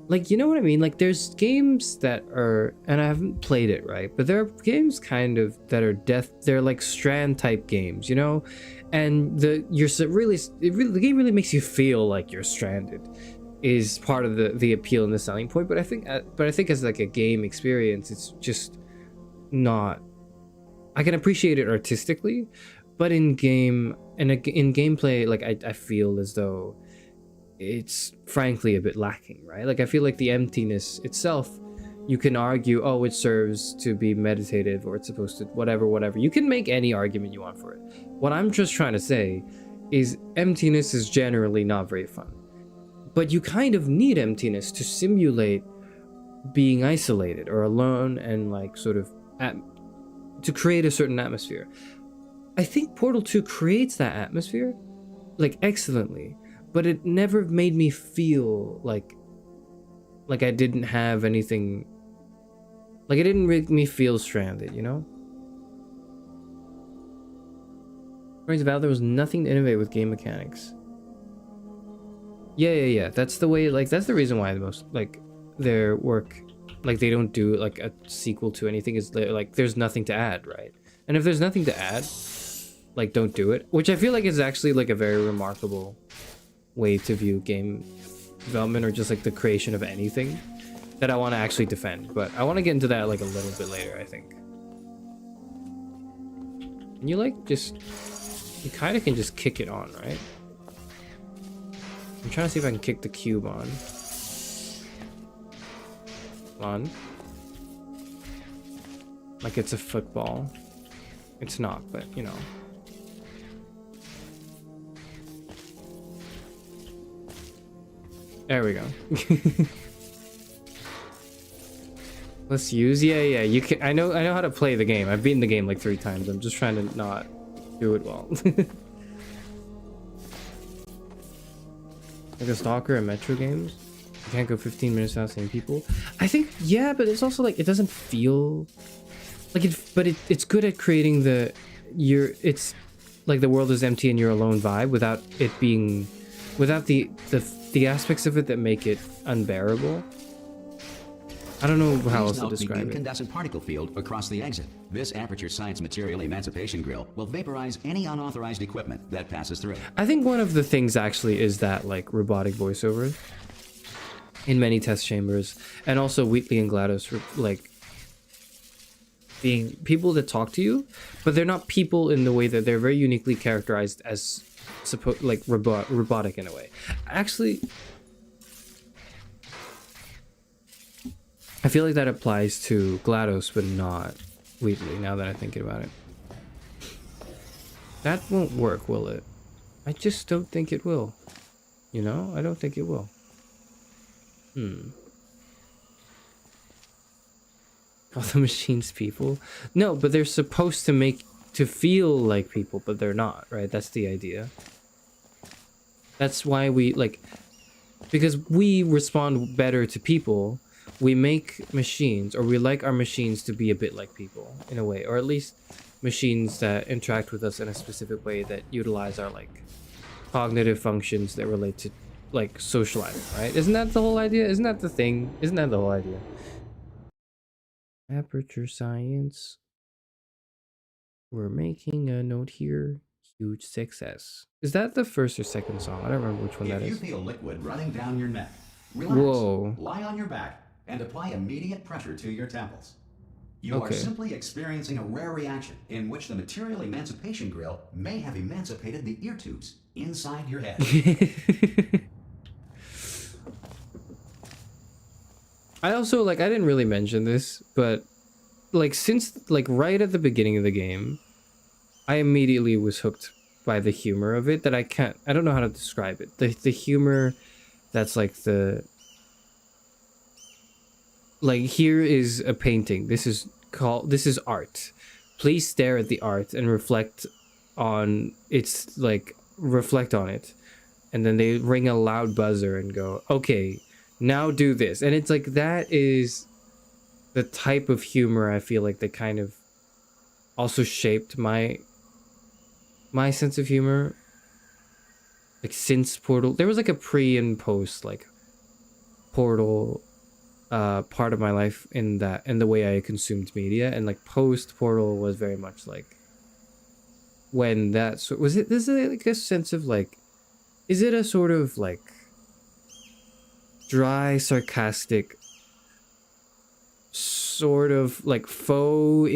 like, you know what I mean? Like there's games that are, and I haven't played it, right? But there are games kind of that are they're like Strand type games, you know? And the game really makes you feel like you're stranded is part of the appeal and the selling point. But I think as like a game experience, it's just not, I can appreciate it artistically, but in gameplay, like I feel as though it's frankly a bit lacking, right? Like I feel like the emptiness itself, you can argue, oh, it serves to be meditative, or it's supposed to whatever. You can make any argument you want for it. What I'm just trying to say is emptiness is generally not very fun. But you kind of need emptiness to simulate being isolated or alone and like sort of to create a certain atmosphere. I think Portal 2 creates that atmosphere like excellently, but it never made me feel like I didn't have anything, like it didn't make me feel stranded, you know? According to Valve, there was nothing to innovate with game mechanics. Yeah. That's the way, like, that's the reason why the most, like, their work, like, they don't do, like, a sequel to anything, is, like, there's nothing to add, right? And if there's nothing to add, like, don't do it. Which I feel like is actually, like, a very remarkable way to view game development, or just, like, the creation of anything that I want to actually defend. But I want to get into that, like, a little bit later, I think. And you, like, just, you kind of can just kick it on, right? I'm trying to see if I can kick the cube on. On. Like it's a football. It's not, but you know. There we go. Let's use, yeah. You can. I know how to play the game. I've beaten the game like 3 times. I'm just trying to not do it well. Like a Stalker and Metro games, you can't go 15 minutes without seeing people. I think, yeah, but it's also like it doesn't feel like it's good at creating it's like the world is empty and you're alone vibe without it being, without the aspects of it that make it unbearable. I don't know how else to describe it. Incandescent particle field across the exit. This Aperture Science Material Emancipation Grill will vaporize any unauthorized equipment that passes through. I think one of the things actually is that like robotic voiceover in many test chambers, and also Wheatley and GLaDOS like being people that talk to you, but they're not people in the way that they're very uniquely characterized as like robotic in a way. Actually, I feel like that applies to GLaDOS, but not Wheatley, now that I'm thinking about it. That won't work, will it? I just don't think it will. You know? I don't think it will. All the machines people? No, but they're supposed to feel like people, but they're not, right? That's the idea. That's why we, like, because we respond better to people, we make machines, or we like our machines to be a bit like people, in a way, or at least machines that interact with us in a specific way that utilize our, like, cognitive functions that relate to, like, socializing, right? Isn't that the whole idea? Isn't that the thing? Isn't that the whole idea? Aperture Science. We're making a note here. Huge success. Is that the first or second song? I don't remember which one that is. If you feel liquid running down your neck, relax, whoa, lie on your back, and apply immediate pressure to your temples. You are simply experiencing a rare reaction in which the material emancipation grill may have emancipated the ear tubes inside your head. I also, like, I didn't really mention this, but, like, since, like, right at the beginning of the game, I immediately was hooked by the humor of it that I don't know how to describe it. The humor that's, like, like, here is a painting. This is art. Please stare at the art and reflect on it. And then they ring a loud buzzer and go, okay, now do this. And it's like, that is the type of humor I feel like that kind of also shaped my sense of humor. Like, since Portal, there was like a pre and post, like, Portal part of my life in the way I consumed media, and like post Portal was very much like when that, so was it, is it like a sense of like, is it a sort of like dry, sarcastic, sort of like faux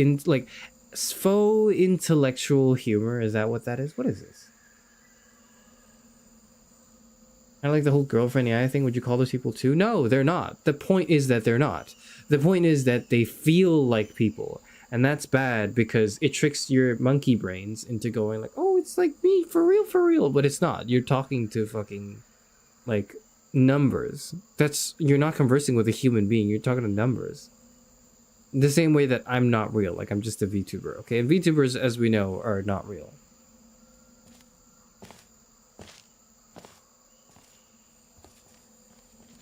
intellectual humor? Is that what that is? What is this? Kind of like the whole girlfriend AI thing. Would you call those people too? No, they're not. The point is that they're not. The point is that they feel like people. And that's bad because it tricks your monkey brains into going like, oh, it's like me, for real. But it's not. You're talking to fucking, like, numbers. You're not conversing with a human being. You're talking to numbers. The same way that I'm not real. Like, I'm just a VTuber, okay? And VTubers, as we know, are not real.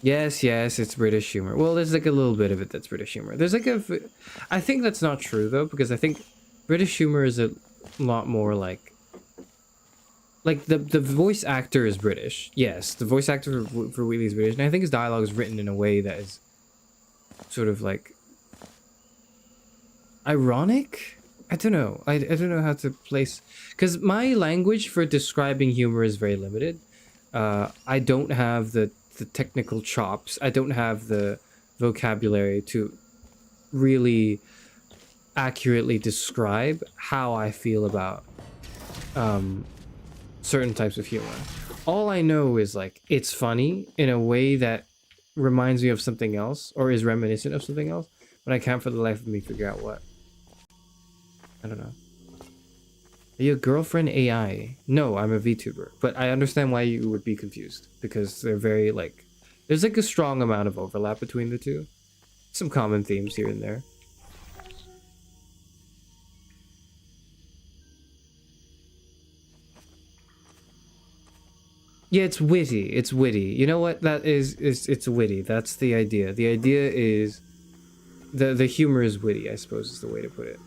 Yes, it's British humor. Well, there's like a little bit of it that's British humor. There's like I think that's not true though, because I think British humor is a lot more like the voice actor is British. Yes, the voice actor for Wheatley is British, and I think his dialogue is written in a way that is sort of like ironic. I don't know. I don't know how to place, because my language for describing humor is very limited. I don't have the technical chops. I don't have the vocabulary to really accurately describe how I feel about certain types of humor. All I know is like it's funny in a way that reminds me of something else or is reminiscent of something else, but I can't for the life of me figure out what. I don't know. Are you a girlfriend AI? No, I'm a VTuber. But I understand why you would be confused. Because they're very, like... There's, like, a strong amount of overlap between the two. Some common themes here and there. Yeah, it's witty. It's witty. You know what that is? It's witty. That's the idea. The idea is the humor is witty, I suppose is the way to put it.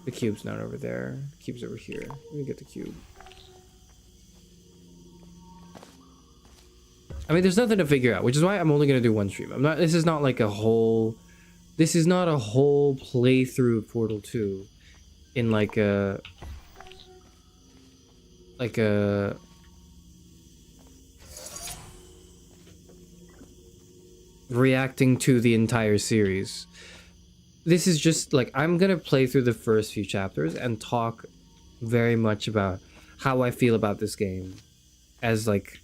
The cube's not over there. The cube's over here. Let me get the cube. I mean, there's nothing to figure out, which is why I'm only gonna do one stream. I'm not. This is not like a whole. This is not a whole playthrough of Portal 2, in like a. Reacting to the entire series. This is just like, I'm gonna play through the first few chapters and talk very much about how I feel about this game. As like,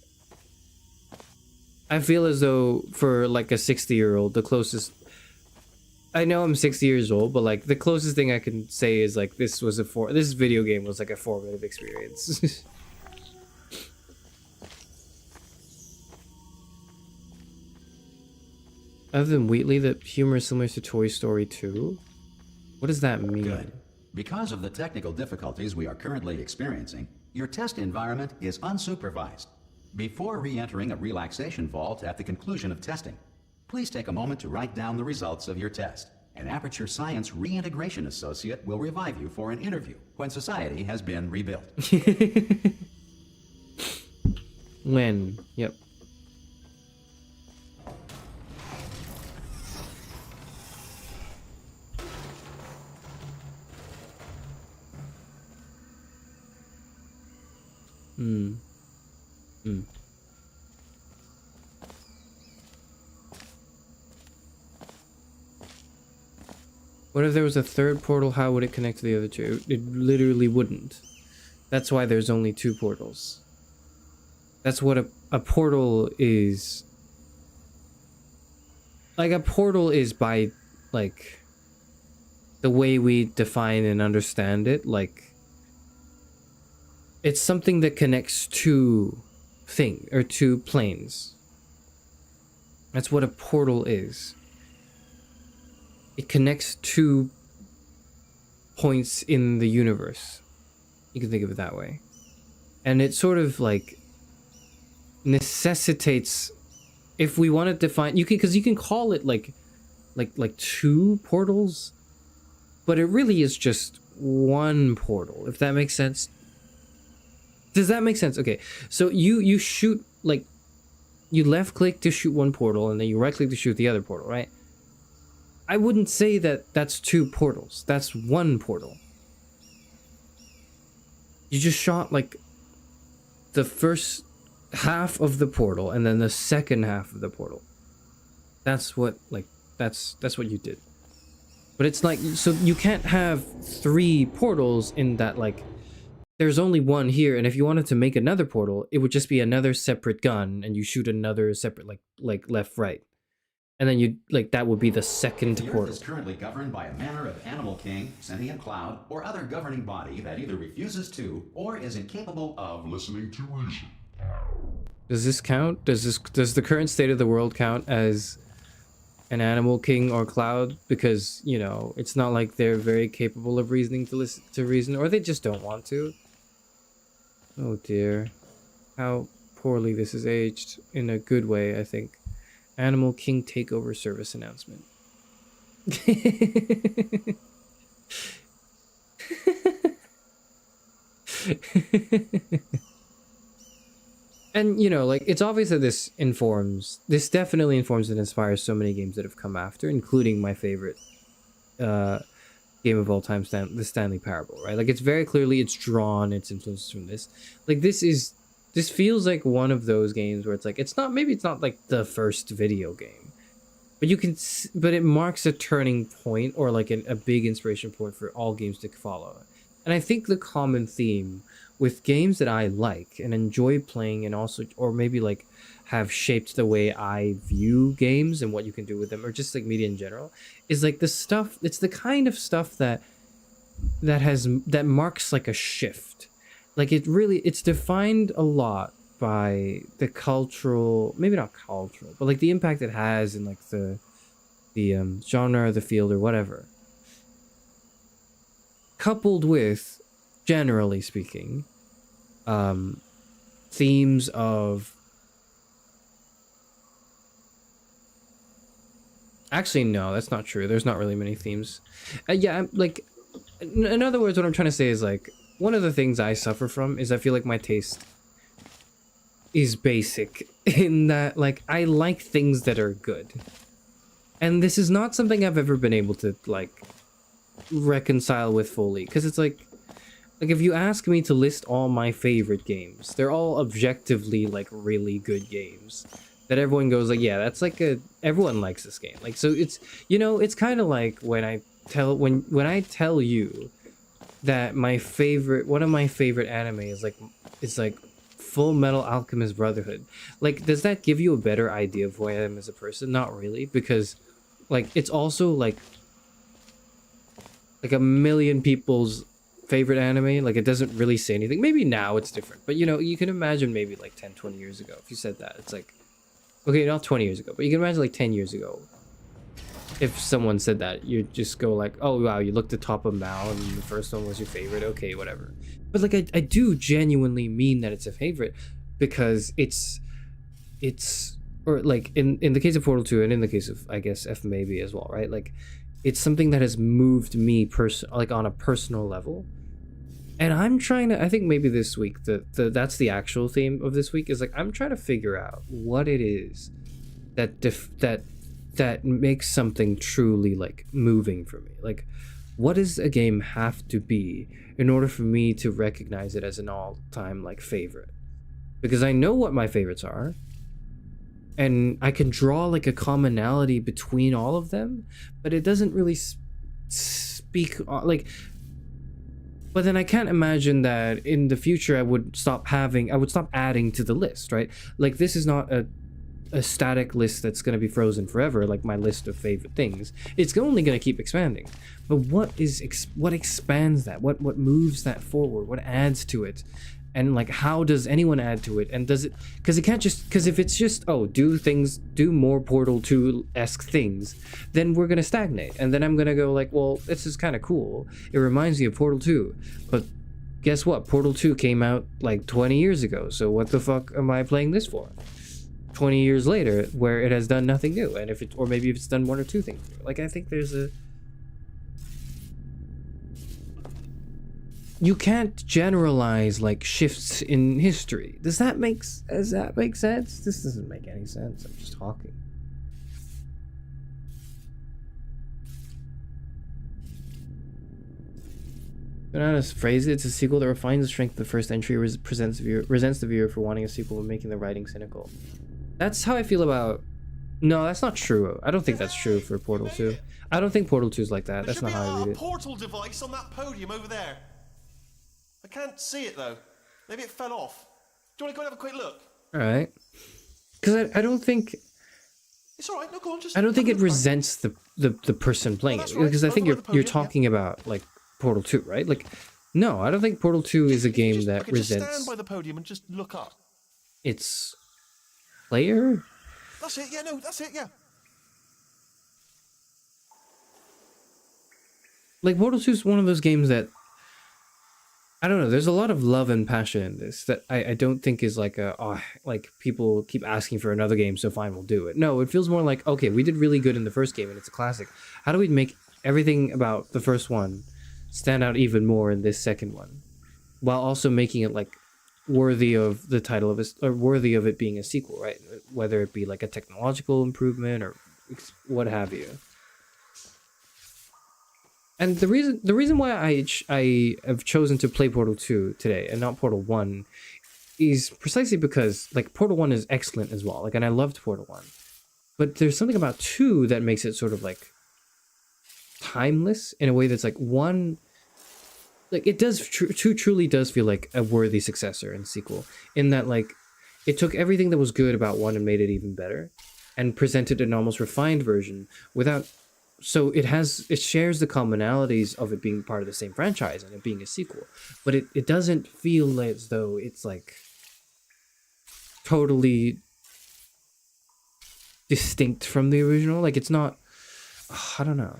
I feel as though for like a 60-year-old, the closest, I know I'm 60 years old, but like the closest thing I can say is like this video game was like a formative experience. Other than Wheatley, the humor is similar to Toy Story 2? What does that mean? Good. Because of the technical difficulties we are currently experiencing, your test environment is unsupervised. Before re-entering a relaxation vault at the conclusion of testing, please take a moment to write down the results of your test. An Aperture Science reintegration associate will revive you for an interview when society has been rebuilt. When? Yep. What if there was a third portal? How would it connect to the other two? It literally wouldn't. That's why there's only 2 portals. That's what a portal is. Like, a portal is by, like, the way we define and understand it, like, it's something that connects two planes. That's what a portal is. It connects 2 points in the universe. You can think of it that way. And it sort of like necessitates, if we want to define, because you can call it like 2 portals, but it really is just 1 portal, if that makes sense. Does that make sense? Okay, so you shoot, like, you left click to shoot 1 portal and then you right click to shoot the other portal, right? I wouldn't say that that's 2 portals. That's 1 portal. You just shot like the first half of the portal and then the second half of the portal. That's what, like, that's what you did. But it's like, so you can't have 3 portals in that, like, there's only 1 here, and if you wanted to make another portal, it would just be another separate gun, and you shoot another separate, like left, right. And then you, like, that would be the second portal. The Earth is currently governed by a manner of animal king, sentient cloud, or other governing body that either refuses to, or is incapable of listening to reason. Does this count? Does the current state of the world count as an animal king or cloud? Because, you know, it's not like they're very capable of reasoning to reason, or they just don't want to. Oh dear. How poorly this is aged. In a good way, I think. Animal King Takeover Service announcement. And, you know, like, it's obvious that this definitely informs and inspires so many games that have come after, including my favorite game of all time, the Stanley Parable, right? Like, it's very clearly, it's drawn its influences from this. Like, this feels like one of those games where it's like, maybe it's not like the first video game, but it marks a turning point, or like a big inspiration point for all games to follow. And I think the common theme with games that I like and enjoy playing, and also, or maybe like have shaped the way I view games and what you can do with them, or just like media in general, is like it's the kind of stuff that marks like a shift. Like, it's defined a lot by the cultural, maybe not cultural, but like the impact it has in like the genre, the field, or whatever. Coupled with, generally speaking, themes of Actually, no, that's not true. There's not really many themes. Yeah, like, in other words, what I'm trying to say is, like, one of the things I suffer from is I feel like my taste is basic in that, like, I like things that are good. And this is not something I've ever been able to, like, reconcile with fully. Because it's like, if you ask me to list all my favorite games, they're all objectively, like, really good games. That everyone goes like, yeah, that's like everyone likes this game. Like, so it's, you know, it's kind of like when I tell you that one of my favorite anime is like Full Metal Alchemist Brotherhood. Like, does that give you a better idea of who I am as a person? Not really, because like it's also like a million people's favorite anime. Like, it doesn't really say anything. Maybe now it's different, but you know, you can imagine maybe like 10, 20 years ago if you said that, it's like, okay, not 20 years ago, but you can imagine like 10 years ago. If someone said that, you'd just go like, oh wow, you looked at top of Mao and the first one was your favorite, okay, whatever. But like, I do genuinely mean that it's a favorite, because it's, or like in the case of Portal 2 and in the case of, I guess, F maybe as well, right? Like, it's something that has moved me like on a personal level. And I'm trying to, I think maybe this week, that's the actual theme of this week, is like, I'm trying to figure out what it is that makes something truly like moving for me. Like, what does a game have to be in order for me to recognize it as an all-time like favorite? Because I know what my favorites are, and I can draw like a commonality between all of them, but it doesn't really speak like. But then I can't imagine that in the future I would stop adding to the list, right? Like, this is not a static list that's going to be frozen forever, like my list of favorite things. It's only going to keep expanding. But what expands that? What moves that forward? What adds to it? And like, how does anyone add to it? And does it, because it can't just, because if it's just, oh, do more Portal 2-esque things, then we're going to stagnate. And then I'm going to go like, well, this is kind of cool. It reminds me of Portal 2. But guess what? Portal 2 came out like 20 years ago. So what the fuck am I playing this for? 20 years later, where it has done nothing new. And maybe if it's done one or two things new. Like, I think there's you can't generalize like shifts in history. Does that make sense? This doesn't make any sense. I'm just talking. Don't know how to phrase it. It's a sequel that refines the strength of the first entry, resents the viewer for wanting a sequel and making the writing cynical. That's how I feel about. No, that's not true. I don't think that's true for Portal 2. I don't think Portal 2 is like that. That's not how I read it. There should be a portal device on that podium over there. I can't see it though. Maybe it fell off. Do you want to go and have a quick look? All right. Because I don't think. It's all right. No, go on. Just. I don't think it resents the person playing it, because I think you're talking about like Portal 2, right? Like, no, I don't think Portal 2 is a game that resents. Just stand by the podium and just look up. Its player. That's it. Yeah. No. That's it. Yeah. Like, Portal 2 is one of those games that, I don't know, there's a lot of love and passion in this that I don't think is like like people keep asking for another game, so fine, we'll do it. No, it feels more like, okay, we did really good in the first game and it's a classic. How do we make everything about the first one stand out even more in this second one, while also making it like worthy of the title of it, or worthy of it being a sequel, right? Whether it be like a technological improvement or what have you. And the reason why I have chosen to play Portal 2 today and not Portal 1 is precisely because like Portal 1 is excellent as well. Like, and I loved Portal 1. But there's something about 2 that makes it sort of like timeless in a way that's like one, like it does 2 truly does feel like a worthy successor and sequel, in that like it took everything that was good about 1 and made it even better and presented an almost refined version without. So it shares the commonalities of it being part of the same franchise and it being a sequel, but it doesn't feel as though it's like totally distinct from the original. Like, it's not, I don't know.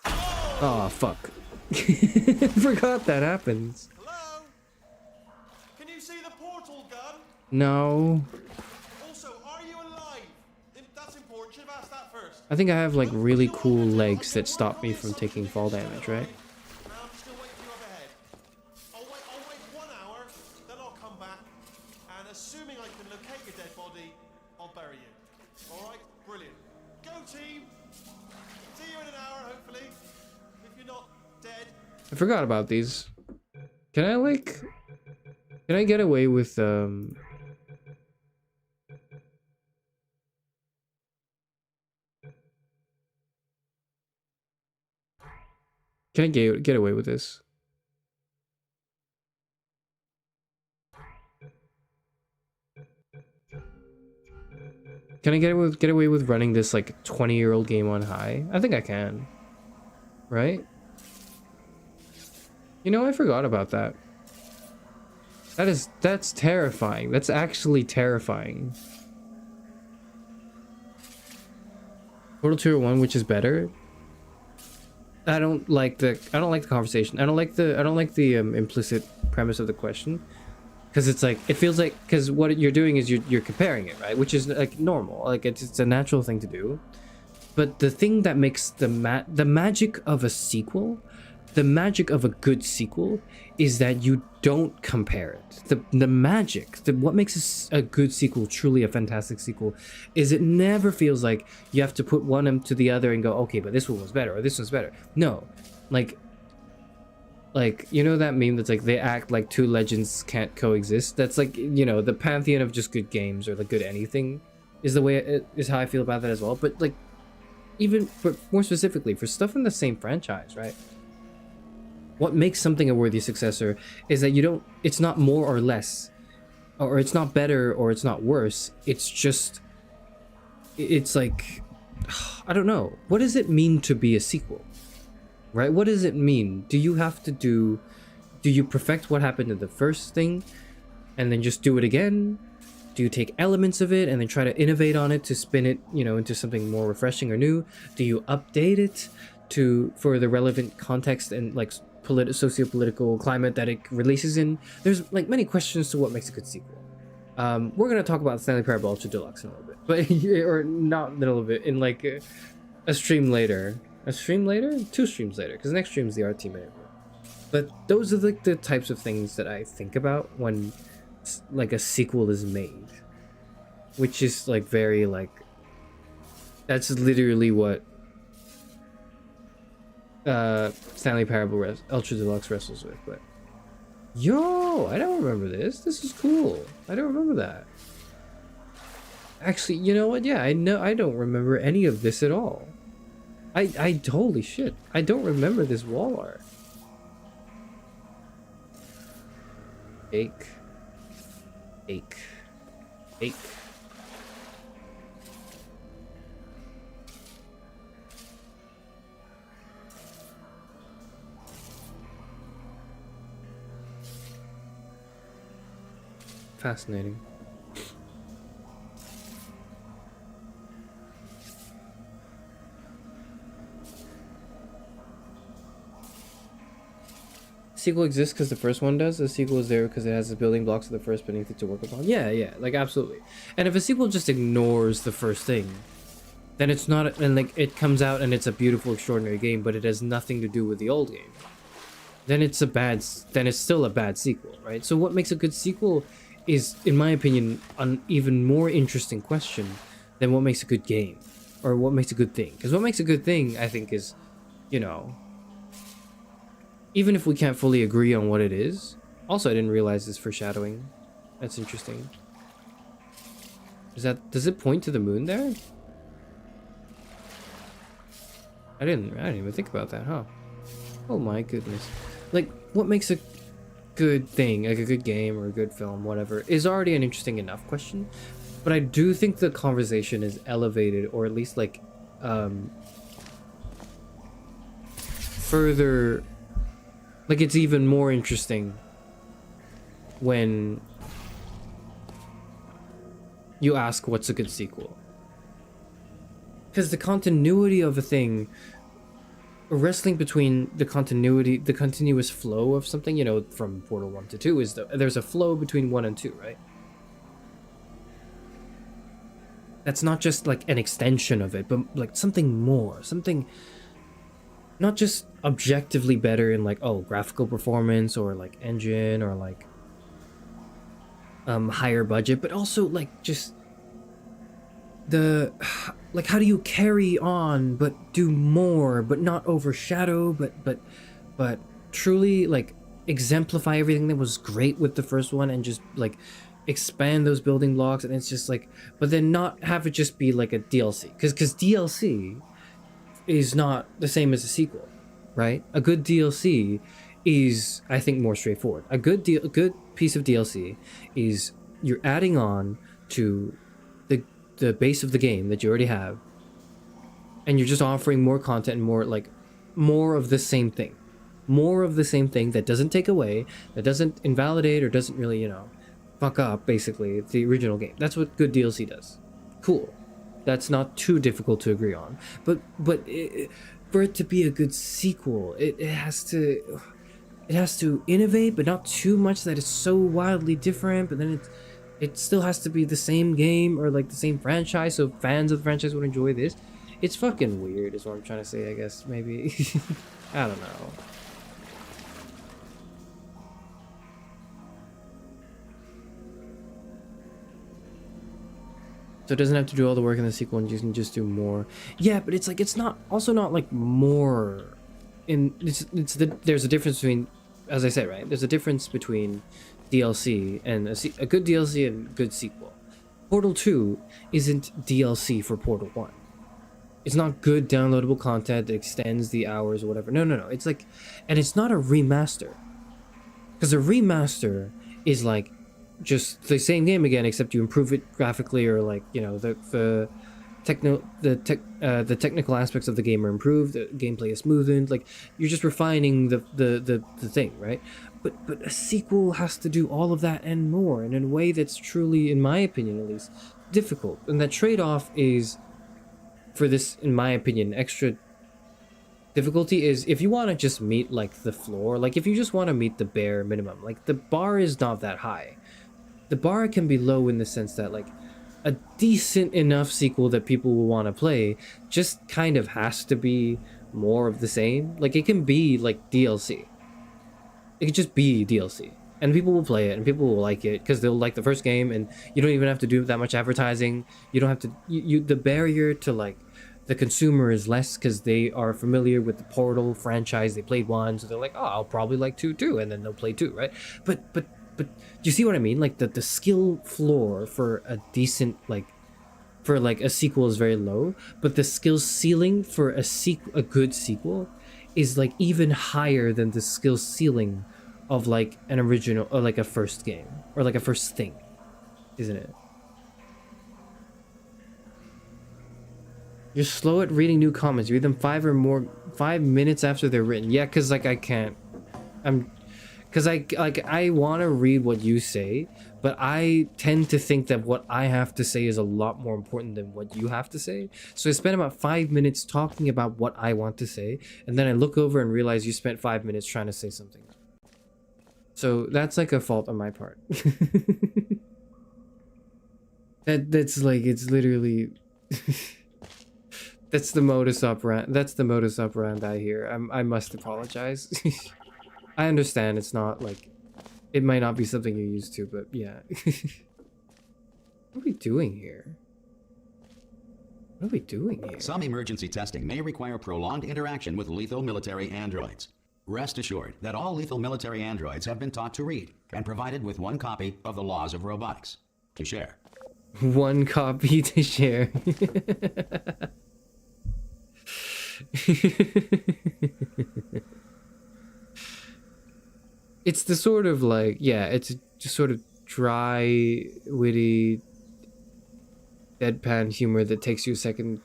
Oh, fuck. Forgot that happens. Hello? Can you see the portal gun? No. Also, are you alive? That's important. Should have asked that first. I think I have like really cool legs that stop me from taking fall damage, right? Now I'm still waiting for you up ahead. I'll wait 1 hour, then I'll come back, and assuming I can locate your dead body, I'll bury you. Alright? Brilliant. Go team! See you in an hour, hopefully. If you're not dead. I forgot about these. Can I get away with Can I get away with this? Can I get away with running this like 20-year-old game on high? I think I can. Right? You know, I forgot about that. That's terrifying. That's actually terrifying. Portal 2 or 1, which is better? I don't like the conversation. I don't like the implicit premise of the question, because it's like, it feels like, because what you're doing is you're comparing it, right? Which is like normal, like it's a natural thing to do. But the thing that makes the magic of a sequel, the magic of a good sequel, is that you don't compare it. The magic, what makes a good sequel truly a fantastic sequel, is it never feels like you have to put one to the other and go, okay, but this one was better or this one's better. No, like you know that meme that's like, they act like two legends can't coexist. That's like, you know, the pantheon of just good games or like good anything is the way is how I feel about that as well. But like, even more specifically for stuff in the same franchise, right? What makes something a worthy successor is that it's not more or less, or it's not better or it's not worse. It's just, it's like, I don't know. What does it mean to be a sequel? Right? What does it mean? Do you perfect what happened in the first thing and then just do it again? Do you take elements of it and then try to innovate on it to spin it, you know, into something more refreshing or new? Do you update it for the relevant context and like socio-political climate that it releases in? There's like many questions to what makes a good sequel. We're gonna talk about Stanley Parable Ultra Deluxe in a little bit, but or not in a little bit, in like a stream later. A stream later? 2 streams later, because next stream is the art team interview. But those are like the types of things that I think about when like a sequel is made, which is like very like, that's literally what Stanley Parable Ultra Deluxe wrestles with. But yo, I don't remember this. This is cool. I don't remember that. Actually, you know what? Yeah, I don't remember any of this at all. I holy shit. I don't remember this wall art. Ache. Fascinating. Sequel exists because the first one does. The sequel is there because it has the building blocks of the first beneath it to work upon. Yeah, like absolutely. And if a sequel just ignores the first thing, then it's not, and like it comes out and it's a beautiful, extraordinary game, but it has nothing to do with the old game. Then it's still a bad sequel, right? So what makes a good sequel is, in my opinion, an even more interesting question than what makes a good game or what makes a good thing. Because what makes a good thing, I think, is, you know, even if we can't fully agree on what it is. Also, I didn't realize this foreshadowing. That's interesting. Does it point to the moon there? I didn't even think about that, huh? Oh my goodness. Like, what makes a good thing, like a good game or a good film, whatever, is already an interesting enough question. But I do think the conversation is elevated, or at least like further, like it's even more interesting when you ask what's a good sequel. Because the continuity of a thing, wrestling between the continuous flow of something, you know, from Portal 1 to 2, there's a flow between 1 and 2, right? that's not just like an extension of it, but like something more, something not just objectively better in like, oh, graphical performance or like engine or like higher budget, but also like just the like how do you carry on but do more but not overshadow but truly like exemplify everything that was great with the first one and just like expand those building blocks. And it's just like, but then not have it just be like a DLC, because DLC is not the same as a sequel, right? A good DLC is, I think, more straightforward. A good piece of DLC is you're adding on to the base of the game that you already have, and you're just offering more content and more of the same thing. More of the same thing that doesn't take away, that doesn't invalidate or doesn't really, you know, fuck up basically the original game. That's what good DLC does. Cool. That's not too difficult to agree on. But for it to be a good sequel, it has to innovate, but not too much that it's so wildly different. But then it still has to be the same game or like the same franchise, so fans of the franchise would enjoy this. It's fucking weird is what I'm trying to say, I guess. Maybe. I don't know. So it doesn't have to do all the work in the sequel, and you can just do more. Yeah, but it's like, it's not like more in there's a difference between, as I said, right? There's a difference between DLC and a good DLC and a good sequel. Portal 2 isn't DLC for Portal 1. It's not good downloadable content that extends the hours or whatever. No. It's like, and it's not a remaster. Because a remaster is like just the same game again, except you improve it graphically, or like, you know, the technical aspects of the game are improved, the gameplay is smoothened, like you're just refining the thing, right? But a sequel has to do all of that and more, and in a way that's truly, in my opinion at least, difficult. And that trade-off is, for this, in my opinion, extra difficulty is if you want to just meet like the floor, like if you just want to meet the bare minimum, like the bar is not that high. The bar can be low in the sense that like a decent enough sequel that people will want to play just kind of has to be more of the same. Like it can be like DLC. It could just be DLC. And people will play it and people will like it because they'll like the first game, and you don't even have to do that much advertising. You don't have to, the barrier to like the consumer is less because they are familiar with the Portal franchise. They played 1, so they're like, oh, I'll probably like 2 too, and then they'll play 2, right? But do you see what I mean? Like the skill floor for a decent, like for like a sequel is very low, but the skill ceiling for a good sequel is like even higher than the skill ceiling of like an original, or like a first game, or like a first thing, isn't it? You're slow at reading new comments. You read them 5 minutes after they're written. Yeah, because like I can't. Because I want to read what you say, but I tend to think that what I have to say is a lot more important than what you have to say. So I spend about 5 minutes talking about what I want to say, and then I look over and realize you spent 5 minutes trying to say something. So that's like a fault on my part. That's like, it's literally that's the modus operandi here. I must apologize. I understand it's not like, it might not be something you're used to, but yeah. What are we doing here? What are we doing here? Some emergency testing may require prolonged interaction with lethal military androids. Rest assured that all lethal military androids have been taught to read and provided with 1 copy of the Laws of Robotics to share. 1 copy to share. It's the sort of like, yeah, it's just sort of dry, witty, deadpan humor that takes you a second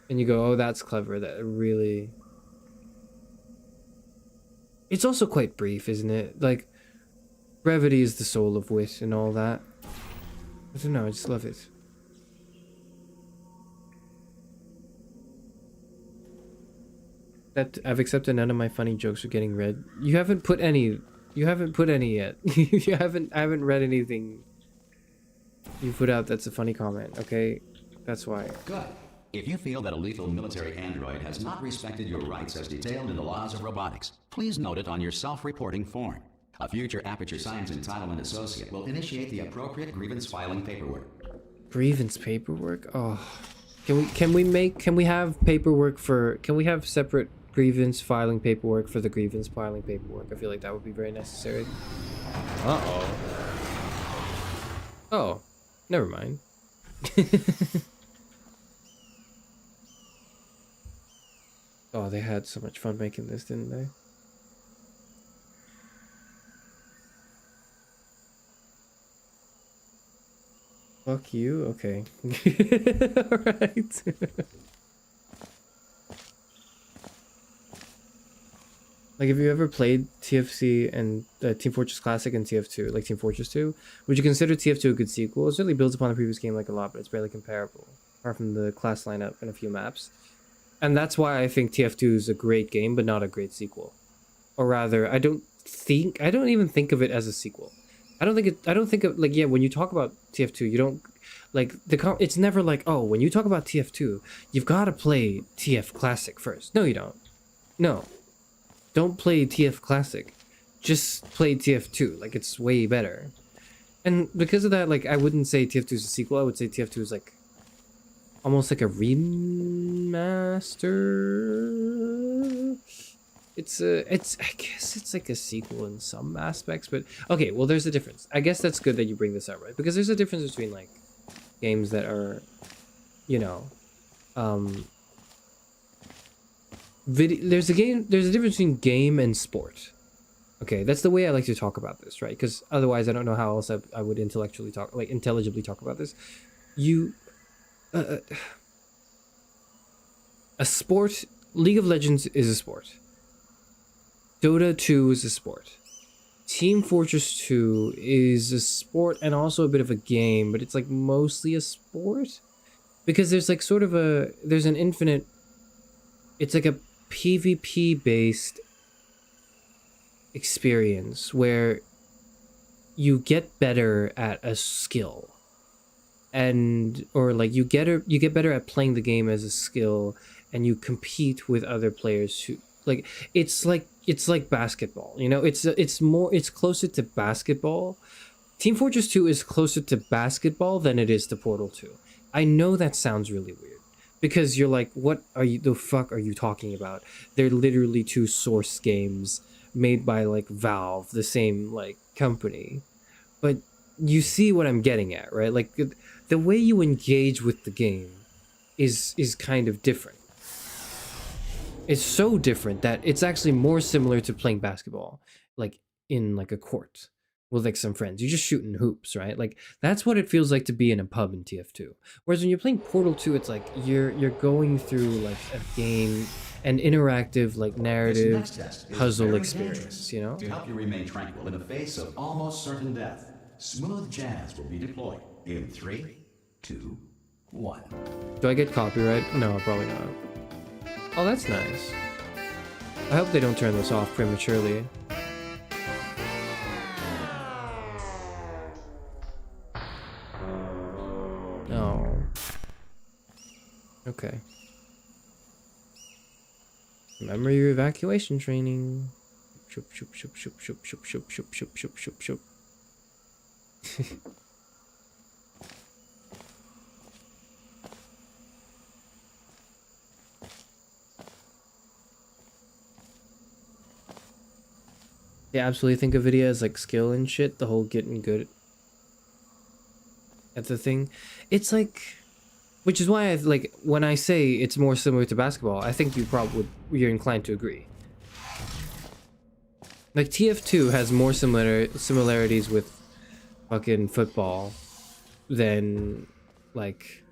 and you go, oh, that's clever. That really... It's also quite brief, isn't it? Like, brevity is the soul of wit and all that. I don't know, I just love it. That I've accepted none of my funny jokes are getting read. You haven't put any yet. I haven't read anything you put out that's a funny comment, okay? That's why. Good. If you feel that a lethal military android has not respected your rights as detailed in the laws of robotics, please note it on your self-reporting form. A future Aperture Science Entitlement Associate will initiate the appropriate grievance filing paperwork. Grievance paperwork? Oh. Can we have paperwork for, can we have separate grievance filing paperwork for the grievance filing paperwork? I feel like that would be very necessary. Uh-oh. Oh, never mind. Oh, they had so much fun making this, didn't they? Fuck you? Okay. Alright. Like, have you ever played TFC and Team Fortress Classic and TF2, like Team Fortress 2? Would you consider TF2 a good sequel? It certainly builds upon the previous game like a lot, but it's barely comparable, apart from the class lineup and a few maps. And that's why I think TF2 is a great game, but not a great sequel. Or rather, I don't even think of it as a sequel. I don't think of, like, yeah, when you talk about TF2, you don't, like, it's never like, oh, when you talk about TF2, you've got to play TF Classic first. No, you don't. No. Don't play TF Classic. Just play TF2. Like, it's way better. And because of that, like, I wouldn't say TF2 is a sequel. I would say TF2 is, like, almost like a remaster. I guess it's like a sequel in some aspects, but okay, well, there's a difference. I guess that's good that you bring this up, right? Because there's a difference between, like, games that are, you know, there's a difference between game and sport. Okay, that's the way I like to talk about this, right? Because otherwise I don't know how else I would intelligibly talk about this. A sport, League of Legends is a sport. Dota 2 is a sport. Team Fortress 2 is a sport and also a bit of a game, but it's like mostly a sport because there's like sort of there's an infinite, it's like a PvP based experience where you get better at a skill or like you get better at playing the game as a skill, and you compete with other players who, like, it's like basketball, you know. It's closer to basketball. Team Fortress 2 is closer to basketball than it is to Portal 2. I know that sounds really weird because you're like, what the fuck are you talking about? They're literally two source games made by like Valve, the same like company. But you see what I'm getting at, right? Like the way you engage with the game is kind of different. It's so different that it's actually more similar to playing basketball, like in like a court with like some friends. You're just shooting hoops, right? Like that's what it feels like to be in a pub in TF2. Whereas when you're playing Portal 2, it's like you're going through like a game, an interactive like narrative puzzle experience, you know? To help you remain tranquil in the face of almost certain death, smooth jazz will be deployed in 3, 2, 1. Do I get copyright? No, probably not. Oh, that's nice. I hope they don't turn this off prematurely. No. Okay. Remember your evacuation training. Shoop, shoop, shoop, shoop, shoop, shoop, shoop, shoop, shoop, shoop, shoop, shoop. Yeah, absolutely think of it as like skill and shit, the whole getting good at the thing. It's like, which is why I like when I say it's more similar to basketball, I think you're inclined to agree. Like TF2 has more similarities with fucking football than like,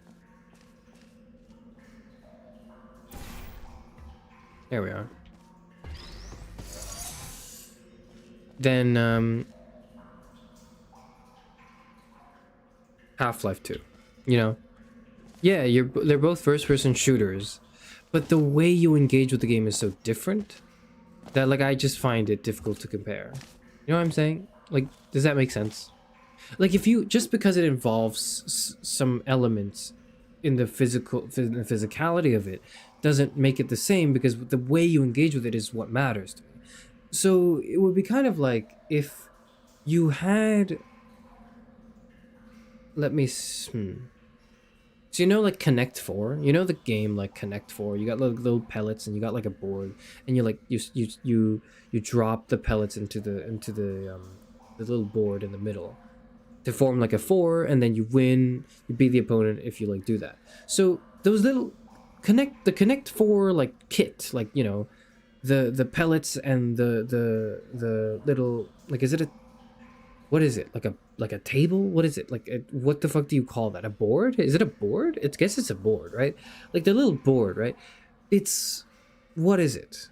there we are. Then Half-Life 2, you know? Yeah, they're both first-person shooters, but the way you engage with the game is so different that like I just find it difficult to compare. You know what I'm saying? Like, does that make sense? Like if you, just because it involves some elements in the physicality of it doesn't make it the same, because the way you engage with it is what matters to me. So it would be kind of like if you had, so you know, like Connect 4, you know the game like Connect 4, you got little pellets and you got like a board, and you like you drop the pellets into the little board in the middle to form like a 4, and then you win, you beat the opponent if you like do that. So those little Connect 4 like kit, like, you know, the pellets and the little, like, is it a, what is it, like a table? What is it, like what the fuck do you call that? A board? Is it a board? I guess it's a board, right? Like the little board, right? It's, what is it?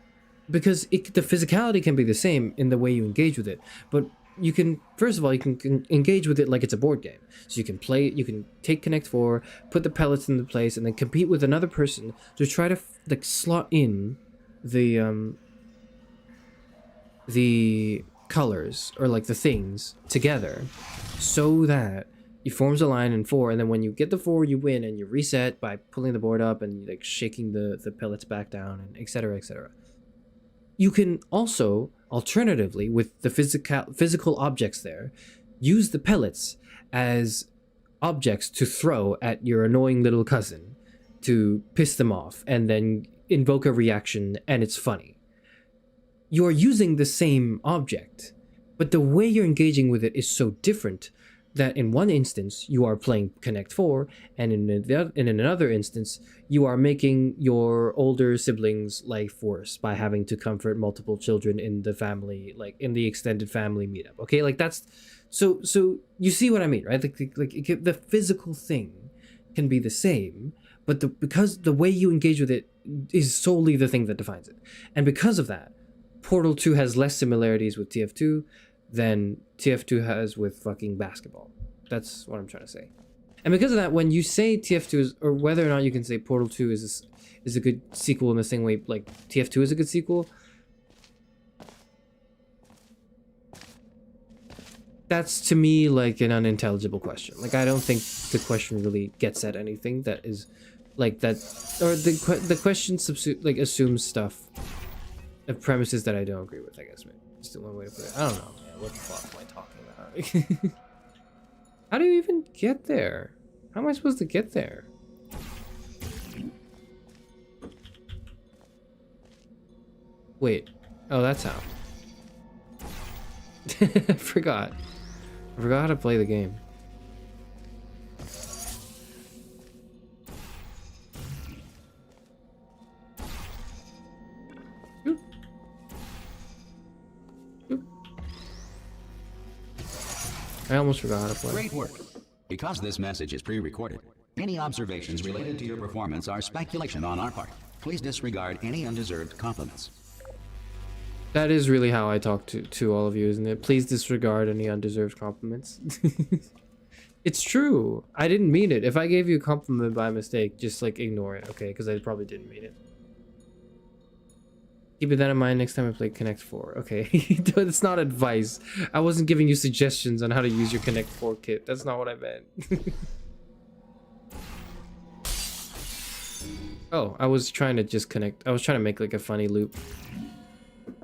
Because the physicality can be the same in the way you engage with it, but you can, first of all, you can engage with it like it's a board game. So you can play, you can take Connect 4, put the pellets into place, and then compete with another person to try to like slot in the colors, or like the things together, so that it forms a line in 4, and then when you get the 4, you win, and you reset by pulling the board up and like shaking the pellets back down, and etc, etc. You can also, alternatively, with the physical objects there, use the pellets as objects to throw at your annoying little cousin to piss them off, and then invoke a reaction, and it's funny. You're using the same object, but the way you're engaging with it is so different that in one instance you are playing Connect 4, and in another instance you are making your older siblings' life worse by having to comfort multiple children in the family, like in the extended family meetup. Okay, like that's so you see what I mean, right? Like the physical thing can be the same, but because the way you engage with it is solely the thing that defines it, and because of that, Portal 2 has less similarities with TF2 than TF2 has with fucking basketball. That's what I'm trying to say. And because of that, when you say TF2 is, or whether or not you can say Portal 2 is a good sequel in the same way like TF2 is a good sequel, that's to me like an unintelligible question. Like, I don't think the question really gets at anything that is like that, or the question assumes stuff, premises that I don't agree with, I guess. Maybe it's the one way to put it. I don't know, man. What the fuck am I talking about? How do you even get there? How am I supposed to get there? Wait. Oh, that's how. I forgot how to play the game. I almost forgot how to play. Great work. Because this message is pre-recorded, any observations related to your performance are speculation on our part. Please disregard any undeserved compliments. That is really how I talk to all of you, isn't it? Please disregard any undeserved compliments. It's true. I didn't mean it. If I gave you a compliment by mistake, just like ignore it, okay? Because I probably didn't mean it. Keep that in mind next time I play Connect 4. Okay, it's not advice. I wasn't giving you suggestions on how to use your Connect 4 kit. That's not what I meant. Oh, I was trying to just connect. I was trying to make like a funny loop.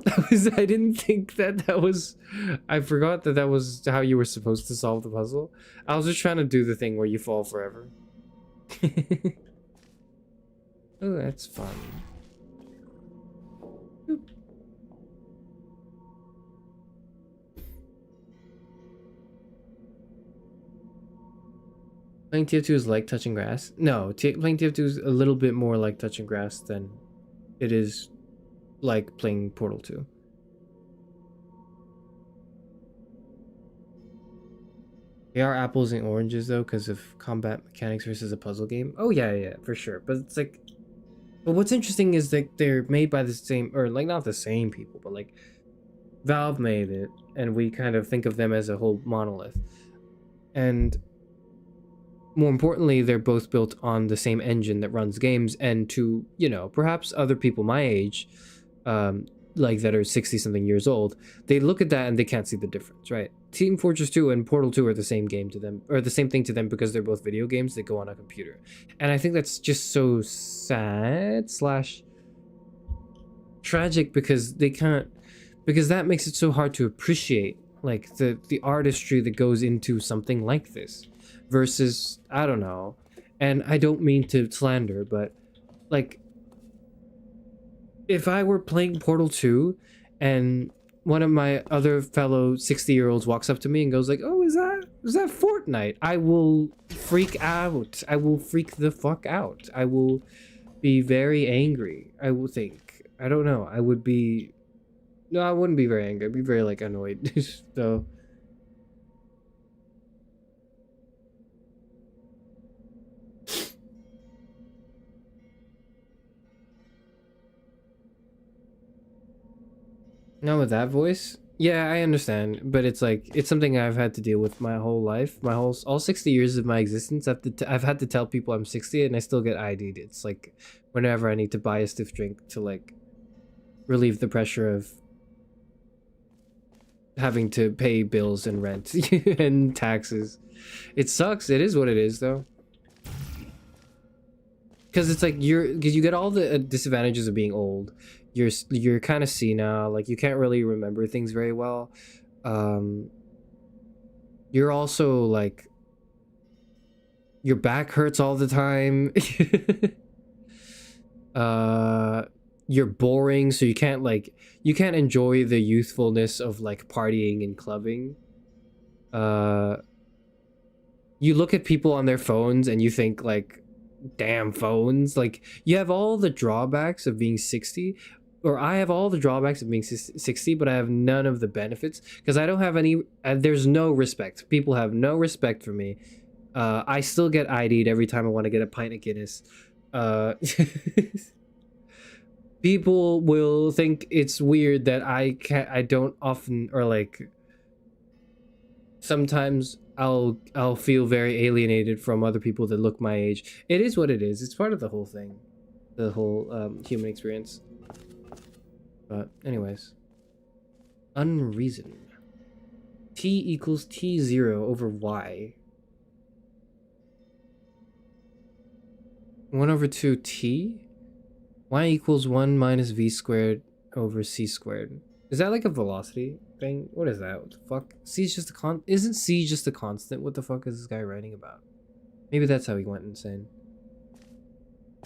I didn't think that was... I forgot that was how you were supposed to solve the puzzle. I was just trying to do the thing where you fall forever. Oh, that's fun. Playing TF2 is like touching grass? No, playing TF2 is a little bit more like touching grass than it is like playing Portal 2. They are apples and oranges though, because of combat mechanics versus a puzzle game. Oh yeah, for sure. But it's like, but what's interesting is that they're made by the same, or like not the same people, but like Valve made it, and we kind of think of them as a whole monolith. And more importantly, they're both built on the same engine that runs games, and to, you know, perhaps other people my age, like that are 60 something years old, they look at that and they can't see the difference, right? Team Fortress 2 and Portal 2 are the same game to them, or the same thing to them, because they're both video games that go on a computer. And I think that's just so sad slash tragic, because they can't, because that makes it so hard to appreciate like the artistry that goes into something like this versus, I don't know, and I don't mean to slander, but like if I were playing Portal 2 and one of my other fellow 60-year-olds walks up to me and goes like, oh, is that Fortnite? I will freak out. I will freak the fuck out. I will be very angry. I will think, I don't know, I would be, no, I wouldn't be very angry. I'd be very like annoyed. So not with that voice. Yeah, I understand, but it's like, it's something I've had to deal with my whole life, all 60 years of my existence. I've had to tell people I'm 60 and I still get ID'd. It's like whenever I need to buy a stiff drink to like relieve the pressure of having to pay bills and rent and taxes. It sucks. It is what it is, though. Because it's like because you get all the disadvantages of being old. You're kind of senile. Like you can't really remember things very well. You're also like, your back hurts all the time. You're boring, so you can't enjoy the youthfulness of like partying and clubbing. You look at people on their phones and you think like, damn phones. Like you have all the drawbacks of being 60, or I have all the drawbacks of being 60, but I have none of the benefits because I don't have any, there's no respect. People have no respect for me. I still get ID'd every time I want to get a pint of Guinness. People will think it's weird that I don't often, or like sometimes I'll feel very alienated from other people that look my age. It is what it is. It's part of the whole thing, the whole human experience. But anyways, unreason. T equals T0 over Y. 1 over 2 T? Y equals 1 minus V squared over C squared. Is that like a velocity thing? What is that? What the fuck? C is just a isn't C just a constant? What the fuck is this guy writing about? Maybe that's how he went insane.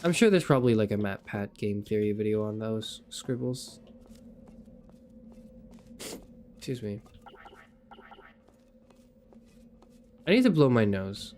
I'm sure there's probably like a MatPat game theory video on those scribbles. Excuse me. I need to blow my nose.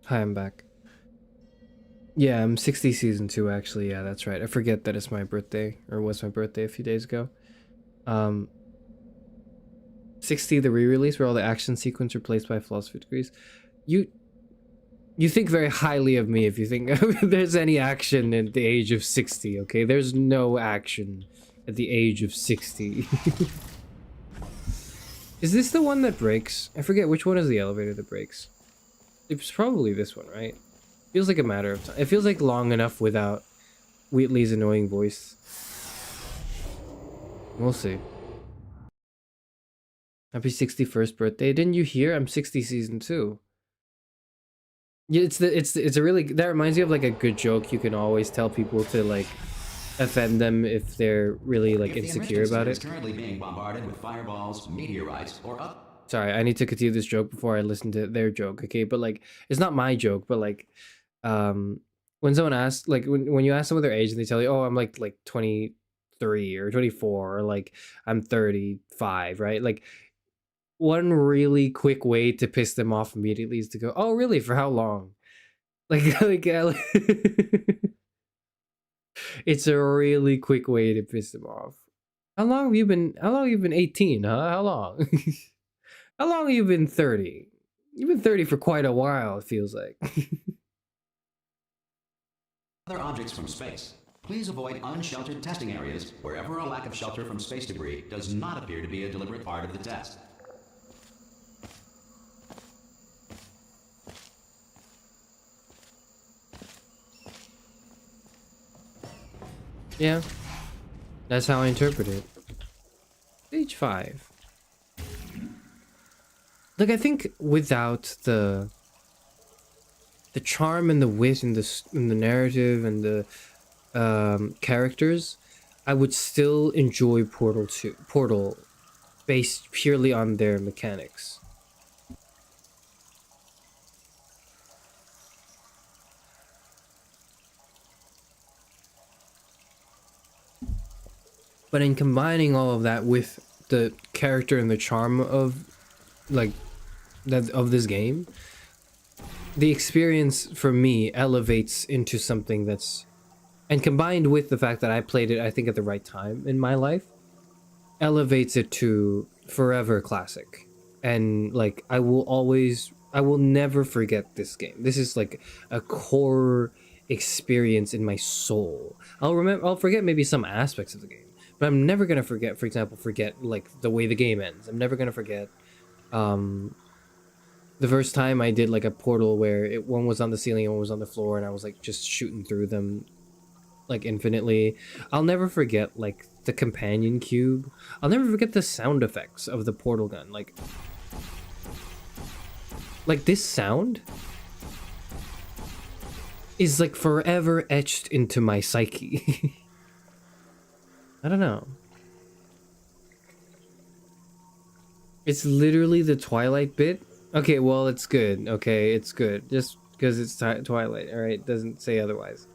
Hi, I'm back. Yeah, I'm 60 season 2 actually. Yeah, that's right. I forget that it's my birthday, or was my birthday a few days ago. 60, the re-release where all the action sequence replaced by philosophy degrees. You think very highly of me if you think there's any action at the age of 60, okay? There's no action at the age of 60. Is this the one that breaks? I forget which one is the elevator that breaks. It's probably this one, right? Feels like a matter of time. It feels like long enough without Wheatley's annoying voice. We'll see. Happy 61st birthday. Didn't you hear? I'm 60 season 2. Yeah, it's a really, that reminds me of like a good joke you can always tell people to like offend them if they're really like insecure about it. Currently being bombarded with fireballs, meteorites, or Sorry, I need to continue this joke before I listen to their joke, okay? But like, it's not my joke, but like, when someone asks, like when you ask someone their age and they tell you, oh, I'm like 23 23 or 24, or like I'm 35, right? Like one really quick way to piss them off immediately is to go, "Oh, really? For how long?" Like it's a really quick way to piss them off. How long have you been? How long have you been 18? Huh? How long? How long have you been 30? You've been 30 for quite a while. It feels like. Other objects from space. Please avoid unsheltered testing areas wherever a lack of shelter from space debris does not appear to be a deliberate part of the test. Yeah, that's how I interpret it. Stage 5. Look, I think without the charm and the wit and the narrative and the characters, I would still enjoy Portal 2. Portal, based purely on their mechanics. But in combining all of that with the character and the charm of this game, the experience for me elevates into something that's, and combined with the fact that I played it, I think, at the right time in my life, elevates it to forever classic. And like I will never forget this game. This is like a core experience in my soul. I'll forget maybe some aspects of the game, but I'm never gonna forget, for example, like the way the game ends. I'm never gonna forget the first time I did like a portal where one was on the ceiling and one was on the floor, and I was like just shooting through them like infinitely. I'll never forget like the companion cube. I'll never forget the sound effects of the portal gun. Like this sound is like forever etched into my psyche. I don't know. It's literally the Twilight bit. Okay, well, it's good. Okay, it's good. Just because it's Twilight, alright? Doesn't say otherwise.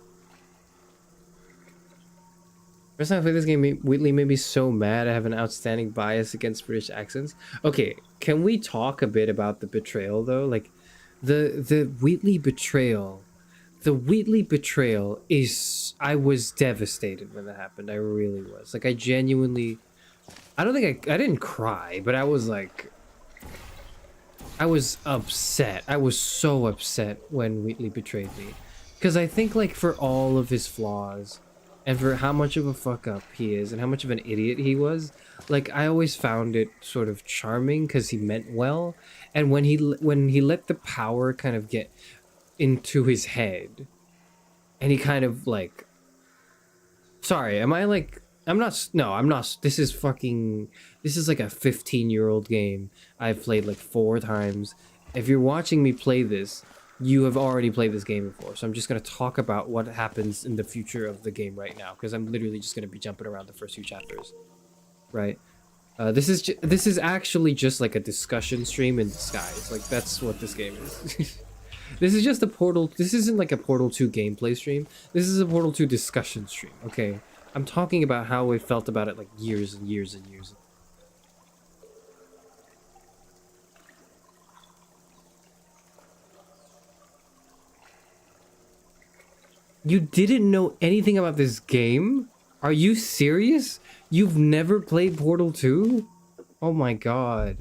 First time I played this game, Wheatley made me so mad. I have an outstanding bias against British accents. Okay, can we talk a bit about the betrayal, though? Like, the Wheatley betrayal. The Wheatley betrayal is... I was devastated when that happened. I really was. Like, I genuinely... I don't think I didn't cry, but I was like... I was upset. I was so upset when Wheatley betrayed me. Because I think, like, for all of his flaws, and for how much of a fuck up he is, and how much of an idiot he was, like, I always found it sort of charming because he meant well. And when he let the power kind of get into his head, and he kind of, like... Sorry, am I, like... I'm not. This is like a 15-year-old game I've played like 4 times. If you're watching me play this, you have already played this game before. So I'm just going to talk about what happens in the future of the game right now, because I'm literally just going to be jumping around the first few chapters. Right? This is actually just like a discussion stream in disguise. Like, that's what this game is. This is just a Portal... This isn't like a Portal 2 gameplay stream. This is a Portal 2 discussion stream, okay? I'm talking about how I felt about it like years and years and years. You didn't know anything about this game? Are you serious? You've never played Portal 2? Oh my god.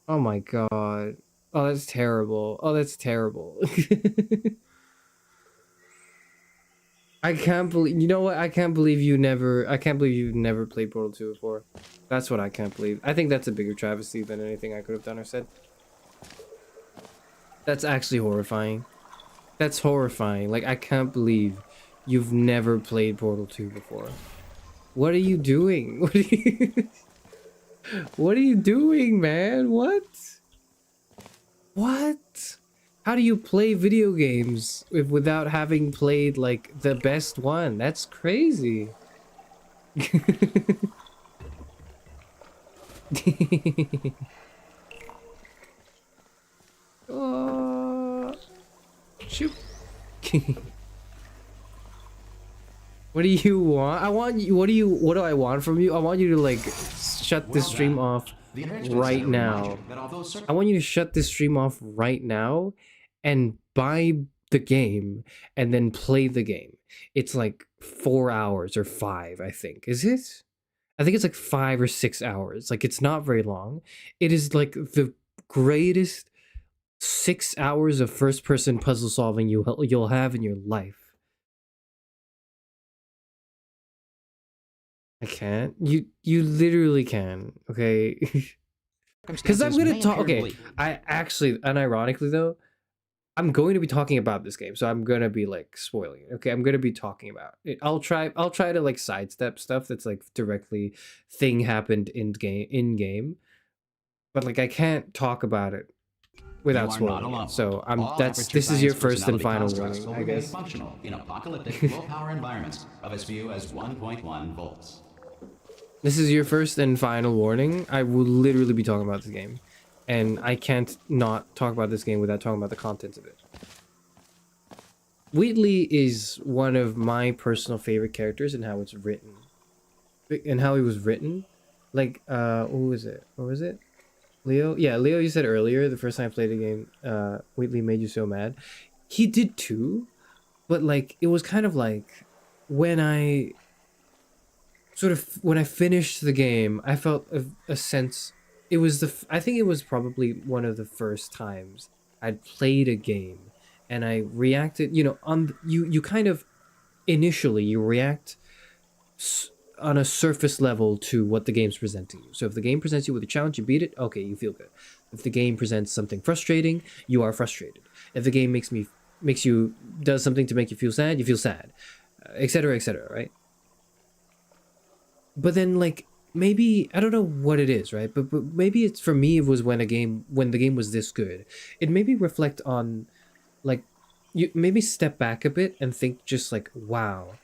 Oh my god. Oh, that's terrible. Oh, that's terrible. I can't believe, you know what? I can't believe you've never played Portal 2 before. That's what I can't believe. I think that's a bigger travesty than anything I could have done or said. That's actually horrifying. That's horrifying. Like, I can't believe you've never played Portal 2 before. What are you doing? What are you doing, man? What? What? How do you play video games without having played, like, the best one? That's crazy. Oh, shoot. What do you want? I want you. What do I want from you? I want you to like shut this stream off right now. I want you to shut this stream off right now and buy the game and then play the game. It's like 4 hours or 5, I think. Is it? I think it's like 5 or 6 hours. Like, it's not very long. It is like the greatest 6 hours of first-person puzzle solving you'll have in your life. I can't. You literally can. Okay. Because I'm gonna talk. Okay, I actually, unironically though, I'm going to be talking about this game, so I'm gonna be like spoiling it. Okay, I'm gonna be talking about it. I'll try to like sidestep stuff that's like directly thing happened in game, but like I can't talk about it without spoiling it. So this is your first and final warning, I guess. Functional in apocalyptic low power environments of as few as 1.1 volts. This is your first and final warning. I will literally be talking about this game. And I can't not talk about this game without talking about the contents of it. Wheatley is one of my personal favorite characters and how it's written. And how he was written. Like, who was it? What was it? Leo? Yeah, Leo, you said earlier, the first time I played the game, Wheatley made you so mad. He did too. But, like, it was kind of like, when I finished the game, I felt a sense. It was I think it was probably one of the first times I'd played a game, and I reacted. You know, you kind of initially you react on a surface level to what the game's presenting you. So if the game presents you with a challenge, you beat it. Okay, you feel good. If the game presents something frustrating, you are frustrated. If the game does something to make you feel sad, etc., etc. Right? But then, like, maybe, I don't know what it is, right? But maybe it's, for me, it was when the game was this good. It made me reflect on, like, you maybe step back a bit and think just like, wow,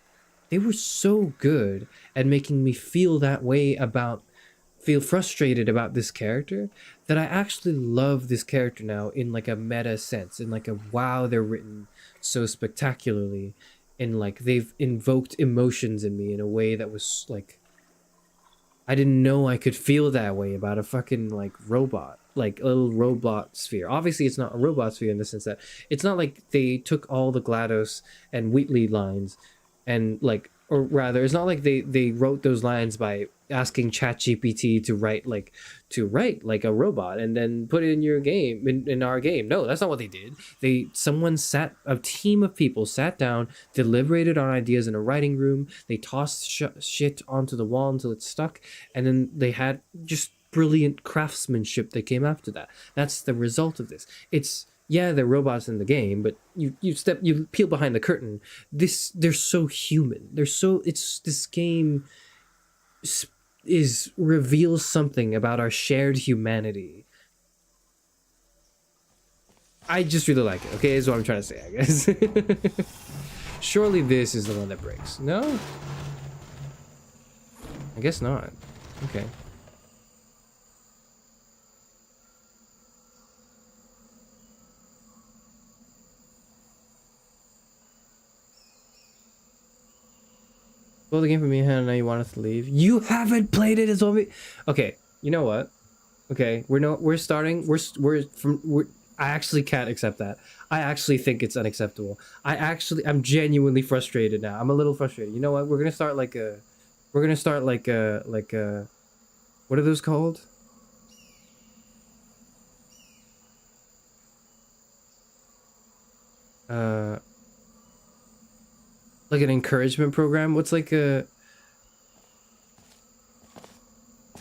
they were so good at making me feel frustrated about this character, that I actually love this character now in, like, a meta sense, in, like, a, wow, they're written so spectacularly, and, like, they've invoked emotions in me in a way that was, like, I didn't know I could feel that way about a fucking, like, robot, like a little robot sphere. Obviously, it's not a robot sphere in the sense that it's not like they took all the GLaDOS and Wheatley lines and, like, or rather, it's not like they wrote those lines by asking ChatGPT to write like a robot and then put it in your game, in our game. No, that's not what they did. A team of people sat down, deliberated on ideas in a writing room. They tossed shit onto the wall until it stuck, and then they had just brilliant craftsmanship that came after that. That's the result of this. It's, yeah, they're robots in the game, but you peel behind the curtain. They're so human. This game reveals something about our shared humanity. I just really like it. Okay, is what I'm trying to say, I guess. Surely this is the one that breaks. No? I guess not. Okay. Well, the game for me, Hannah, now you want us to leave. You haven't played it as well. Okay, you know what? Okay, I actually can't accept that. I actually think it's unacceptable. I'm genuinely frustrated now. I'm a little frustrated. You know what? We're gonna start like a, what are those called? Like an encouragement program. What's like a,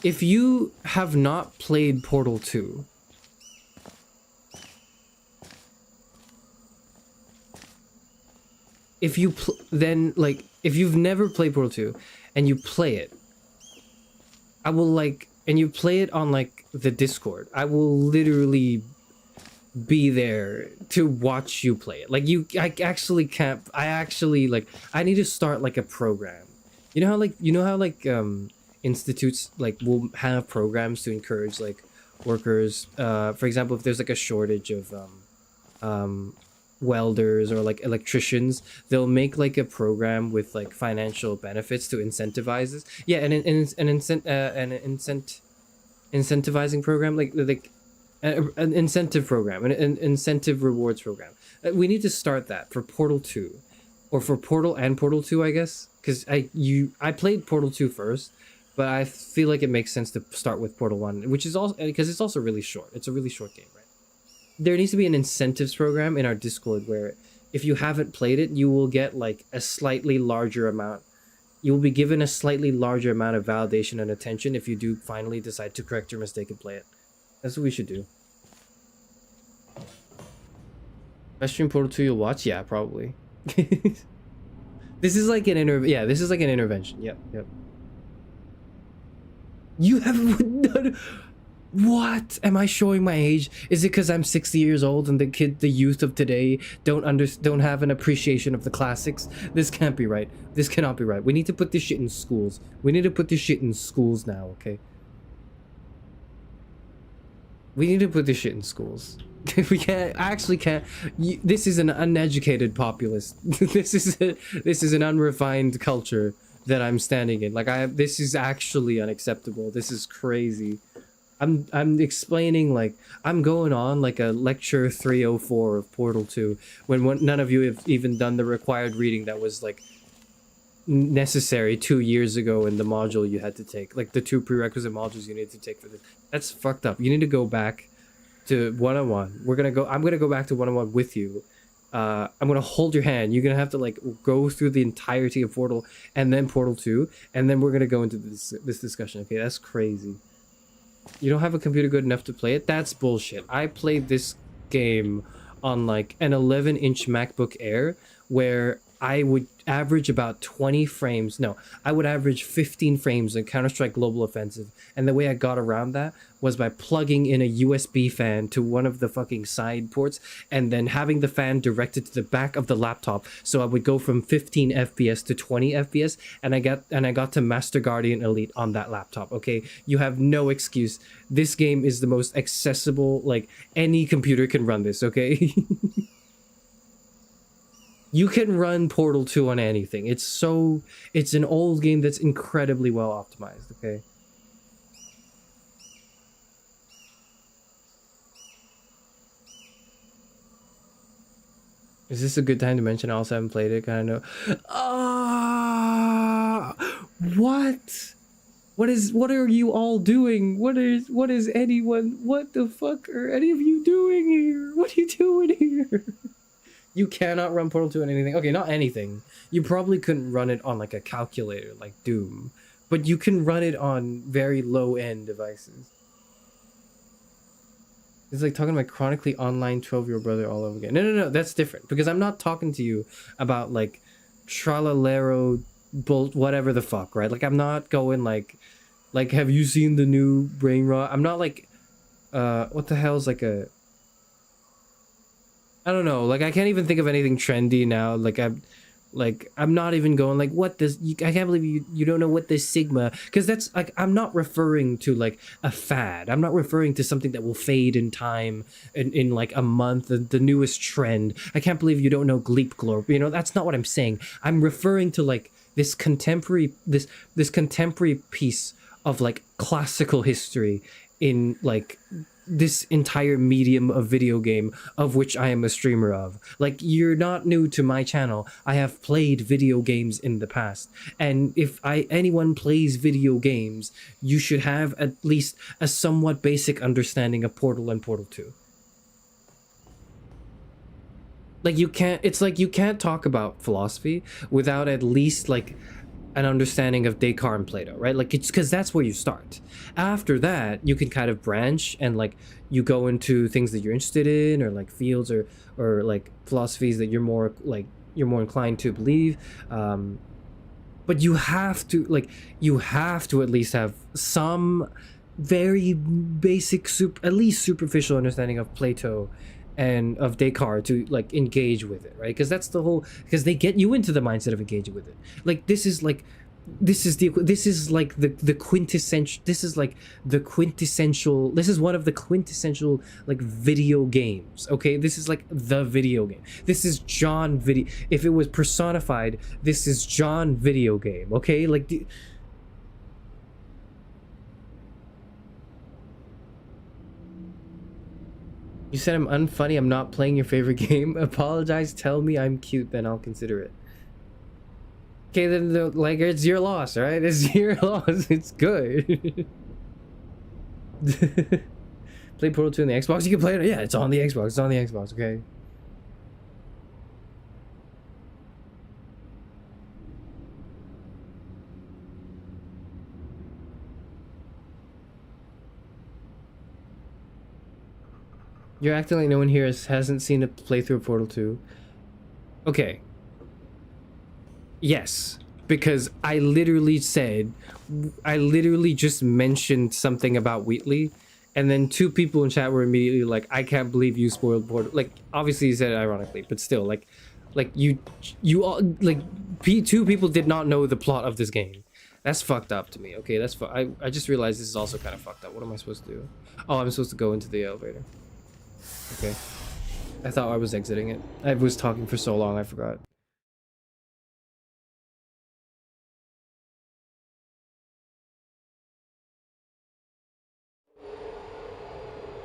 if you have not played Portal 2, if you've never played Portal 2 and you play it, I will, like, and you play it on, like, the Discord, I will literally be there to watch you play it. Like, I actually can't, I need to start, like, a program. You know how institutes, like, will have programs to encourage, like, workers, for example, if there's, like, a shortage of welders or like electricians, they'll make like a program with like financial benefits to incentivize this. Yeah, incentivizing program, like an incentive program, an incentive rewards program. We need to start that for Portal 2, or for Portal and Portal 2, I guess, because I played Portal 2 first, but I feel like it makes sense to start with Portal 1, which is also because it's also really short. It's a really short game, right? There needs to be an incentives program in our Discord where if you haven't played it, you will get like a slightly larger amount. You will be given a slightly larger amount of validation and attention if you do finally decide to correct your mistake and play it. That's what we should do. Best stream Portal 2 you'll watch? Yeah, probably. This is like an this is like an intervention. Yep. You have what? Am I showing my age? Is it because I'm 60 years old and the youth of today don't have an appreciation of the classics? This can't be right. This cannot be right. We need to put this shit in schools. We need to put this shit in schools now, okay? We need to put this shit in schools. We can't. This is an uneducated populace. This is an unrefined culture that I'm standing in. Like this is actually unacceptable. This is crazy. I'm explaining, like, I'm going on like a lecture 304 of Portal 2 when none of you have even done the required reading that was like necessary 2 years ago in the module you had to take, like the 2 prerequisite modules you need to take for this. That's fucked up. You need to go back to 101. I'm gonna go back to 101 with you. I'm gonna hold your hand. You're gonna have to like go through the entirety of Portal and then Portal 2, and then we're gonna go into this discussion. Okay, that's crazy. You don't have a computer good enough to play it? That's bullshit. I played this game on like an 11-inch MacBook Air where I would average about 20 frames. No, I would average 15 frames in Counter-Strike Global Offensive. And the way I got around that was by plugging in a USB fan to one of the fucking side ports and then having the fan directed to the back of the laptop. So I would go from 15 FPS to 20 FPS, and I got to Master Guardian Elite on that laptop. Okay, you have no excuse. This game is the most accessible, like any computer can run this, okay? You can run Portal 2 on anything. It's an old game that's incredibly well optimized, okay? Is this a good time to mention I also haven't played it? Kind of know. What? What are you all doing? What the fuck are any of you doing here? What are you doing here? You cannot run Portal 2 on anything. Okay, not anything. You probably couldn't run it on like a calculator like Doom, but you can run it on very low-end devices. It's like talking to my chronically online 12-year-old brother all over again. No, that's different. Because I'm not talking to you about like tralalero whatever the fuck, right? Like I'm not going like have you seen the new brain rot? I'm not like what the hell is like a, I don't know, like I can't even think of anything trendy now. I'm not even going like what this, I can't believe you don't know what this Sigma, because that's like, I'm not referring to like a fad. I'm not referring to something that will fade in time in like a month, the newest trend. I can't believe you don't know Gleep Glorp. You know, that's not what I'm saying. I'm referring to like this contemporary piece of like classical history in like this entire medium of video game of which I am a streamer of. Like, you're not new to my channel. I have played video games in the past, and if anyone plays video games, you should have at least a somewhat basic understanding of Portal and Portal 2. Like, you can't talk about philosophy without at least like an understanding of Descartes and Plato, right? Like, it's because that's where you start. After that, you can kind of branch and like you go into things that you're interested in, or like fields or like philosophies that you're more inclined to believe. But you have to at least have some very basic, at least superficial understanding of Plato and of Descartes to like engage with it, right? Because that's the whole, because they get you into the mindset of engaging with it. Like, this is like, this is like the quintessential, this is like the quintessential, this is one of the quintessential like video games, okay? This is like the video game. This is John video. If it was personified, this is John video game, okay? Like you said I'm unfunny, I'm not playing your favorite game. Apologize, tell me I'm cute, then I'll consider it. Okay, then like it's your loss, right? It's your loss. It's good. Play Portal 2 on the Xbox. You can play it. Yeah, it's on the Xbox. It's on the Xbox. Okay. You're acting like no one here hasn't seen a playthrough of Portal 2. Okay. Yes, because I literally just mentioned something about Wheatley, and then 2 people in chat were immediately like, I can't believe you spoiled Portal. Like, obviously you said it ironically, but still, like you all, like, 2 people did not know the plot of this game. That's fucked up to me. Okay, that's I just realized this is also kind of fucked up. What am I supposed to do? Oh, I'm supposed to go into the elevator. Okay. I thought I was exiting it. I was talking for so long, I forgot.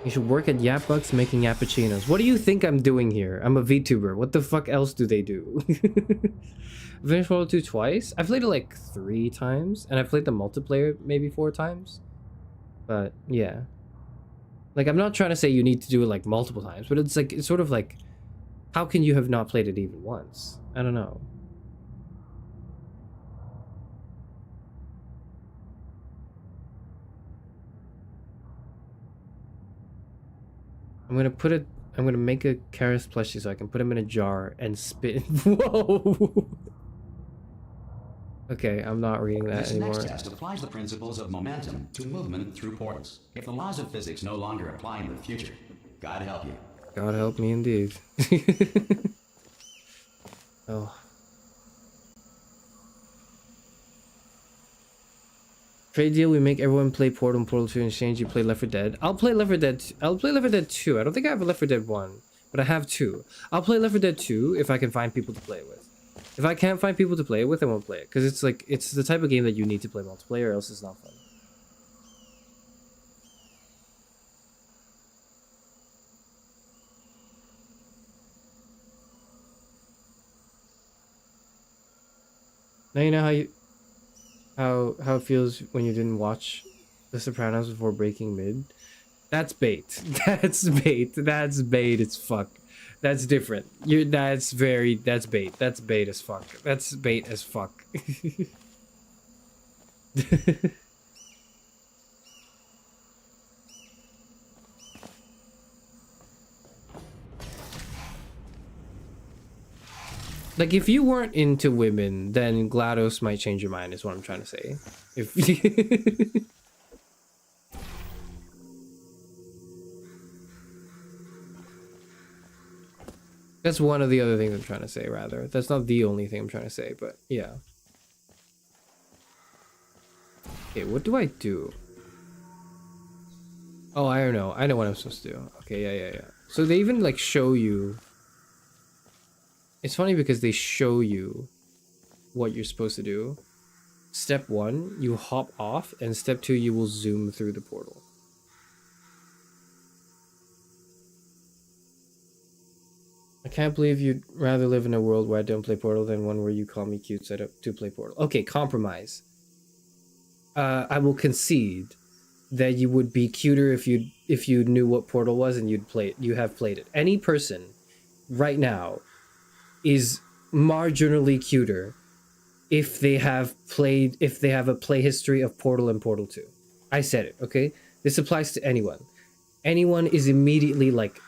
You should work at Yapbucks making yappuccinos. What do you think I'm doing here? I'm a VTuber. What the fuck else do they do? I've finished Portal 2 twice. I've played it like 3 times, and I've played the multiplayer maybe 4 times. But yeah. Like, I'm not trying to say you need to do it like multiple times, but it's like, it's sort of like, how can you have not played it even once? I don't know. I'm gonna make a Charis plushie so I can put him in a jar and spit. Whoa! Okay, I'm not reading that anymore. This next test applies the principles of momentum to movement through portals. If the laws of physics no longer apply in the future, God help you. God help me indeed. Oh. Trade deal, we make everyone play Portal and Portal 2 in exchange you play Left 4 Dead. I'll play Left 4 Dead. I'll play Left 4 Dead 2. I don't think I have a Left 4 Dead 1, but I have 2. I'll play Left 4 Dead 2 if I can find people to play it with. If I can't find people to play it with, I won't play it. Because it's like, it's the type of game that you need to play multiplayer or else it's not fun. Now you know how it feels when you didn't watch The Sopranos before breaking mid. That's bait. That's bait. That's bait as fuck. That's different. That's bait. That's bait as fuck. That's bait as fuck. Like, if you weren't into women, then GLaDOS might change your mind, is what I'm trying to say. If that's one of the other things I'm trying to say, rather. That's not the only thing I'm trying to say, but yeah. Okay, what do I do? Oh, I don't know. I know what I'm supposed to do. Okay, yeah. So they even, like, show you... It's funny because they show you what you're supposed to do. Step 1, you hop off, and step 2, you will zoom through the portal. I can't believe you'd rather live in a world where I don't play Portal than one where you call me cute so I do play Portal. Okay, compromise. I will concede that you would be cuter if you knew what Portal was and you have played it. Any person right now is marginally cuter if they have a play history of Portal and Portal 2. I said it, okay? This applies to anyone. Anyone is immediately like,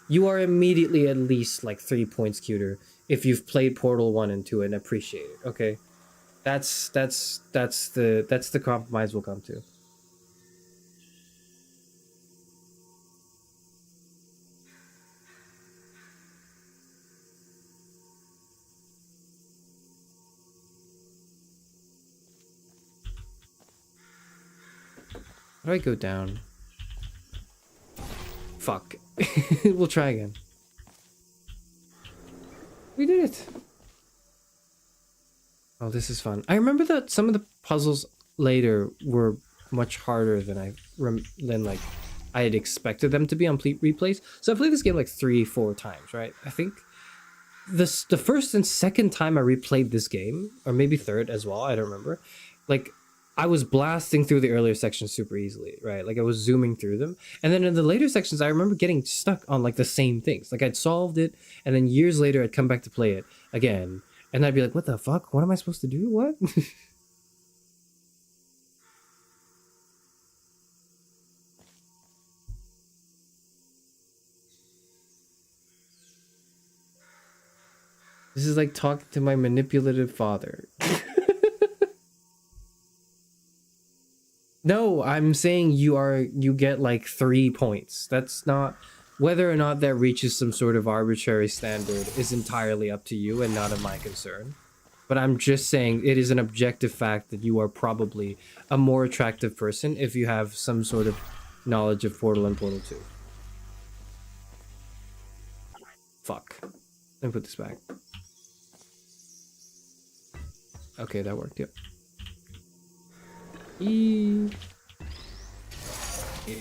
you are immediately at least like 3 points cuter if you've played Portal 1 and 2 and appreciate it, okay? That's the compromise we'll come to. How do I go down? Fuck. We'll try again. We did it. Oh, this is fun. I remember that some of the puzzles later were much harder than like I had expected them to be on replays. So I played this game like 3-4 times, right? I think the first and second time I replayed this game, or maybe third as well, I don't remember. Like, I was blasting through the earlier sections super easily, right? Like, I was zooming through them. And then in the later sections, I remember getting stuck on, like, the same things. Like, I'd solved it, and then years later, I'd come back to play it again. And I'd be like, what the fuck? What am I supposed to do? What? This is like talking to my manipulative father. No, I'm saying you get like 3 points. That's not, whether or not that reaches some sort of arbitrary standard is entirely up to you and not of my concern. But I'm just saying it is an objective fact that you are probably a more attractive person if you have some sort of knowledge of Portal and Portal 2. Fuck. Let me put this back. Okay, that worked, yep. If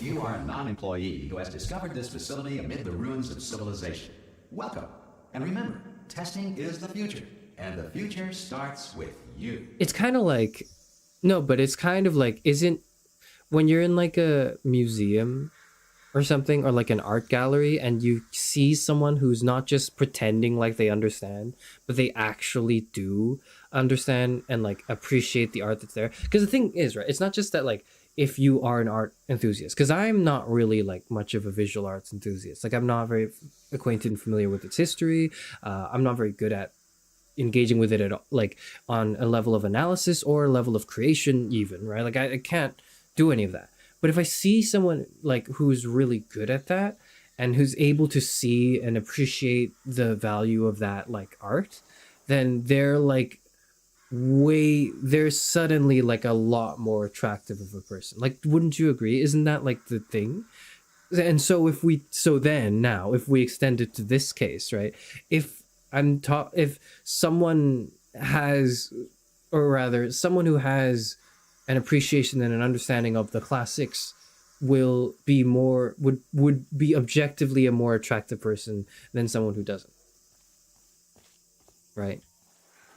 you are a non-employee who has discovered this facility amid the ruins of civilization, welcome. And remember, testing is the future, and the future starts with you. It's kind of like, no, but it's kind of like, when you're in like a museum or something, or like an art gallery, and you see someone who's not just pretending like they understand, but they actually do understand and like appreciate the art that's there. Because the thing is, right, it's not just that like if you are an art enthusiast, because I'm not really like much of a visual arts enthusiast. Like, I'm not very acquainted and familiar with its history. I'm not very good at engaging with it at all, like on a level of analysis or a level of creation even, right? Like, I can't do any of that. But if I see someone like who's really good at that and who's able to see and appreciate the value of that like art, then they're like they're suddenly like a lot more attractive of a person. Like, wouldn't you agree? Isn't that like the thing? And so if we extend it to this case, right? If someone has, or rather someone who has an appreciation and an understanding of the classics will be would be objectively a more attractive person than someone who doesn't. Right?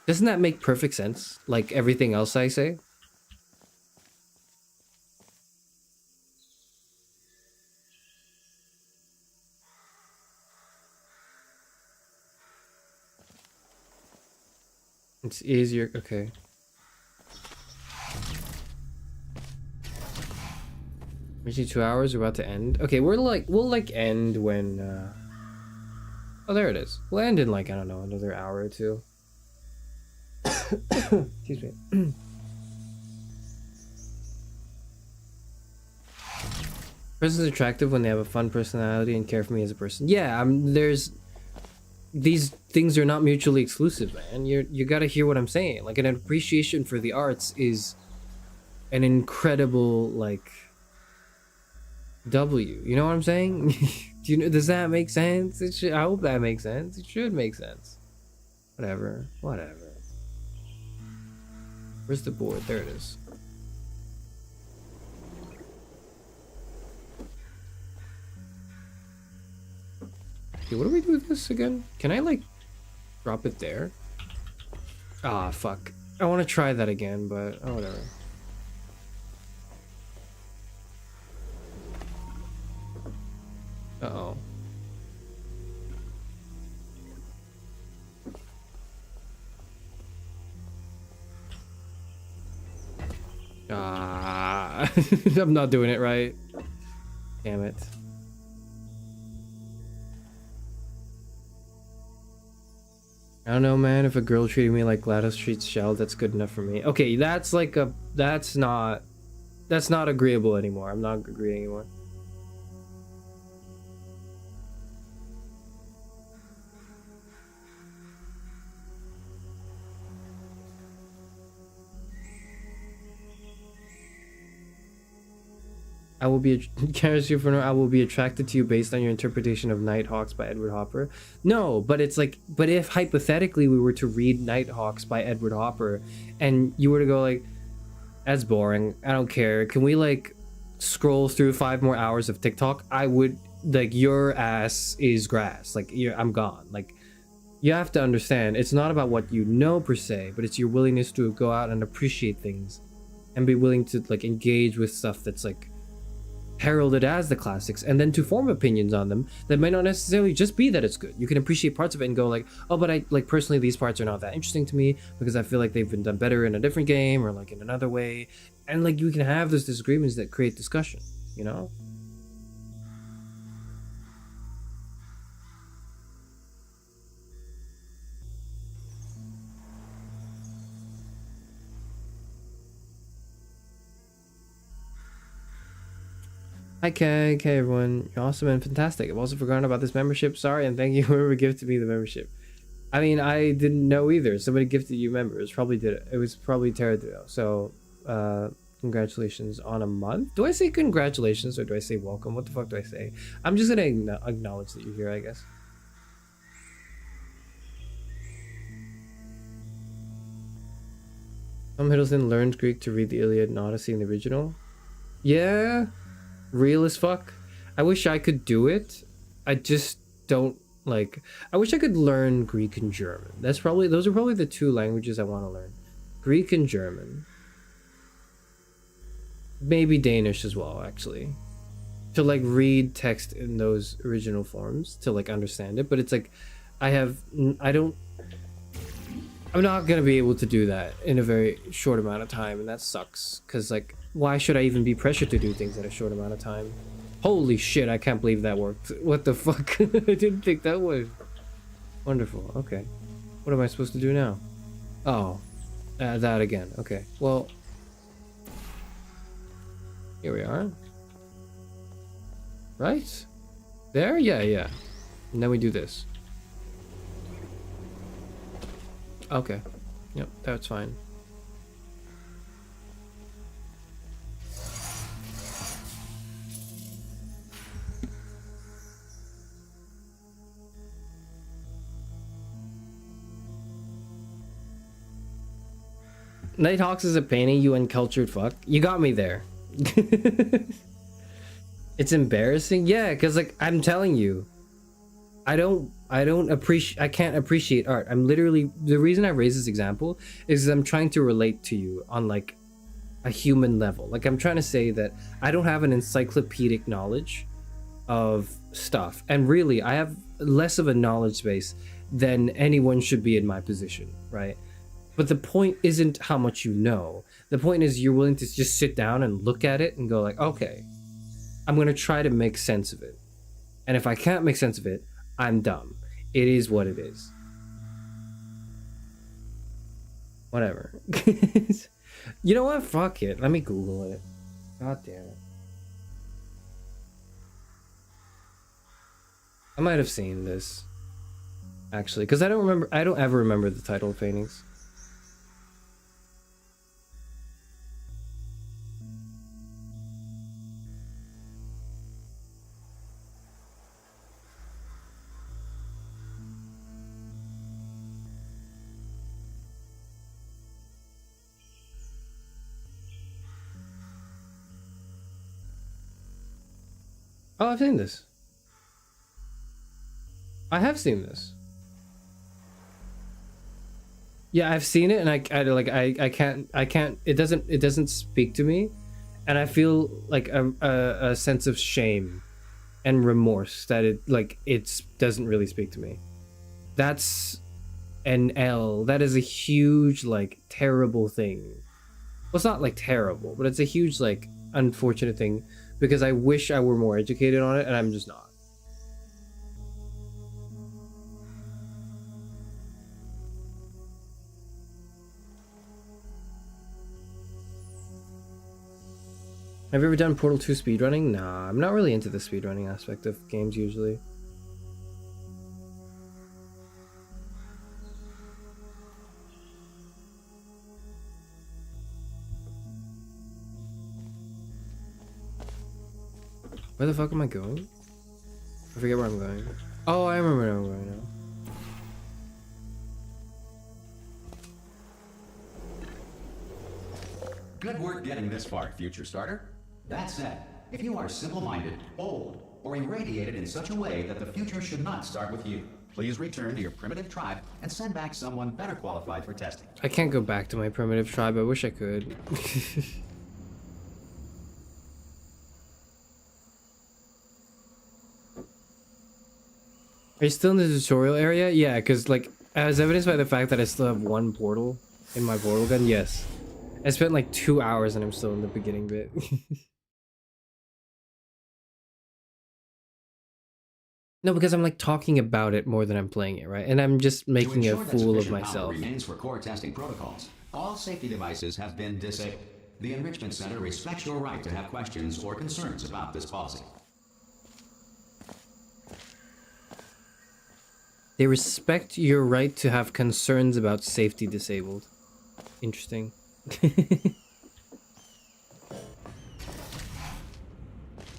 Doesn't that make perfect sense? Like everything else I say? It's easier, okay. Reaching 2 hours, we're about to end. Okay, we'll like end when oh, there it is. We'll end in like, I don't know, another hour or two. Excuse me. Person's attractive when they have a fun personality and care for me as a person. Yeah, there's these things are not mutually exclusive, man. You gotta hear what I'm saying. Like, an appreciation for the arts is an incredible like W. You know what I'm saying? Does that make sense? I hope that makes sense. It should make sense. Whatever. Where's the board? There it is. Okay, what do we do with this again? Can I like drop it there? Ah, fuck. I want to try that again, but oh, whatever. Uh-oh. Ah, I'm not doing it right. Damn it. I don't know, man. If a girl treated me like GLaDOS treats Shell, that's good enough for me. Okay, that's not agreeable anymore. I'm not agreeing anymore. I will be Charis Euphranors, I will be attracted to you based on your interpretation of Nighthawks by Edward Hopper. No, but it's like, but if hypothetically we were to read Nighthawks by Edward Hopper, and you were to go like, that's boring, I don't care, can we like scroll through 5 more hours of TikTok? I would, like, your ass is grass, like I'm gone. Like, you have to understand, it's not about what you know per se, but it's your willingness to go out and appreciate things and be willing to like engage with stuff that's like heralded as the classics, and then to form opinions on them that might not necessarily just be that it's good. You can appreciate parts of it and go like, oh, but I like personally these parts are not that interesting to me because I feel like they've been done better in a different game or like in another way, and like you can have those disagreements that create discussion, you know. Hi Kay, everyone. You're awesome and fantastic. I've also forgotten about this membership. Sorry, and thank you whoever gifted me the membership. I mean, I didn't know either. Somebody gifted you members. Probably did it. It was probably Terradrill. So, congratulations on a month. Do I say congratulations or do I say welcome? What the fuck do I say? I'm just gonna acknowledge that you're here, I guess. Tom Hiddleston learned Greek to read the Iliad and Odyssey in the original. Yeah. Real as fuck. I wish I could do it. I just don't like. I wish I could learn Greek and German. Those are probably the 2 languages I want to learn. Greek and German. Maybe Danish as well, actually. To like read text in those original forms to like understand it. But it's like I'm not gonna be able to do that in a very short amount of time, and that sucks. Cause like, why should I even be pressured to do things in a short amount of time? Holy shit, I can't believe that worked. What the fuck? I didn't think that would. Wonderful, okay. What am I supposed to do now? Oh, that again, okay. Well, here we are. Right? There? Yeah. And then we do this. Okay. Yep, that's fine. Nighthawks is a painting, you uncultured fuck. You got me there. It's embarrassing? Yeah, because like I'm telling you, I can't appreciate art. I'm literally, the reason I raise this example is I'm trying to relate to you on like a human level. Like I'm trying to say that I don't have an encyclopedic knowledge of stuff, and really I have less of a knowledge base than anyone should be in my position, right? But the point isn't how much you know. The point is you're willing to just sit down and look at it and go like, okay, I'm gonna try to make sense of it, and if I can't make sense of it, I'm dumb. It is what it is. Whatever. You know what? Fuck it. Let me Google it. God damn it. I might have seen this. Actually, because I don't ever remember the title of paintings. Oh, I've seen this. I have seen this. Yeah, I've seen it, and I can't. It doesn't speak to me, and I feel like a sense of shame and remorse that it doesn't really speak to me. That's an L. That is a huge like terrible thing. Well, it's not like terrible, but it's a huge like unfortunate thing. Because I wish I were more educated on it, and I'm just not. Have you ever done Portal 2 speedrunning? Nah, I'm not really into the speedrunning aspect of games usually. Where the fuck am I going? I forget where I'm going. Oh, I remember where I'm going now. Good work getting this far, future starter. That said, if you are simple-minded, bold, or irradiated in such a way that the future should not start with you, please return to your primitive tribe and send back someone better qualified for testing. I can't go back to my primitive tribe. I wish I could. Are you still in the tutorial area? Yeah, because, like, as evidenced by the fact that I still have one portal in my portal gun, yes. I spent like 2 hours and I'm still in the beginning bit. No, because I'm like talking about it more than I'm playing it, right? And I'm just making a fool of myself. Remains for core testing protocols. All safety devices have been disabled. The Enrichment Center respects your right to have questions or concerns about this policy. They respect your right to have concerns about safety disabled. Interesting.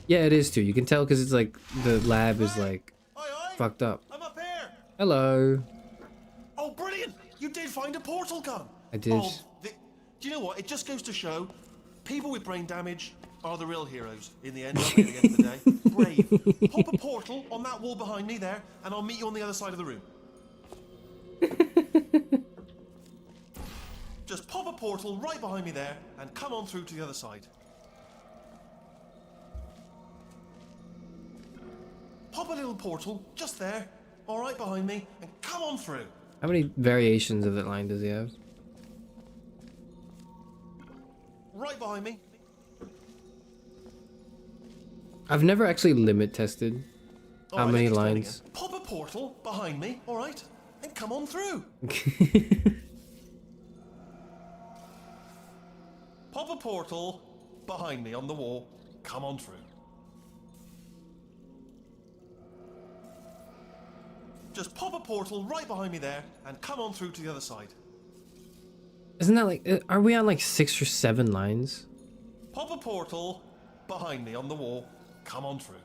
Yeah, it is too. You can tell because it's like the lab is like fucked up. I'm up here. Hello. Oh, brilliant! You did find a portal gun. I did. Oh, do you know what? It just goes to show, people with brain damage are the real heroes in the end, aren't they, at the end of the day? Brave. Pop a portal on that wall behind me there, and I'll meet you on the other side of the room. Just pop a portal right behind me there, and come on through to the other side. Pop a little portal just there, all right behind me, and come on through. How many variations of that line does he have? Right behind me. I've never actually limit tested how many lines. Pop a portal behind me, all right, and come on through. Pop a portal behind me on the wall. Come on through. Just pop a portal right behind me there and come on through to the other side. Isn't that like, are we on like 6 or 7 lines? Pop a portal behind me on the wall. Come on through.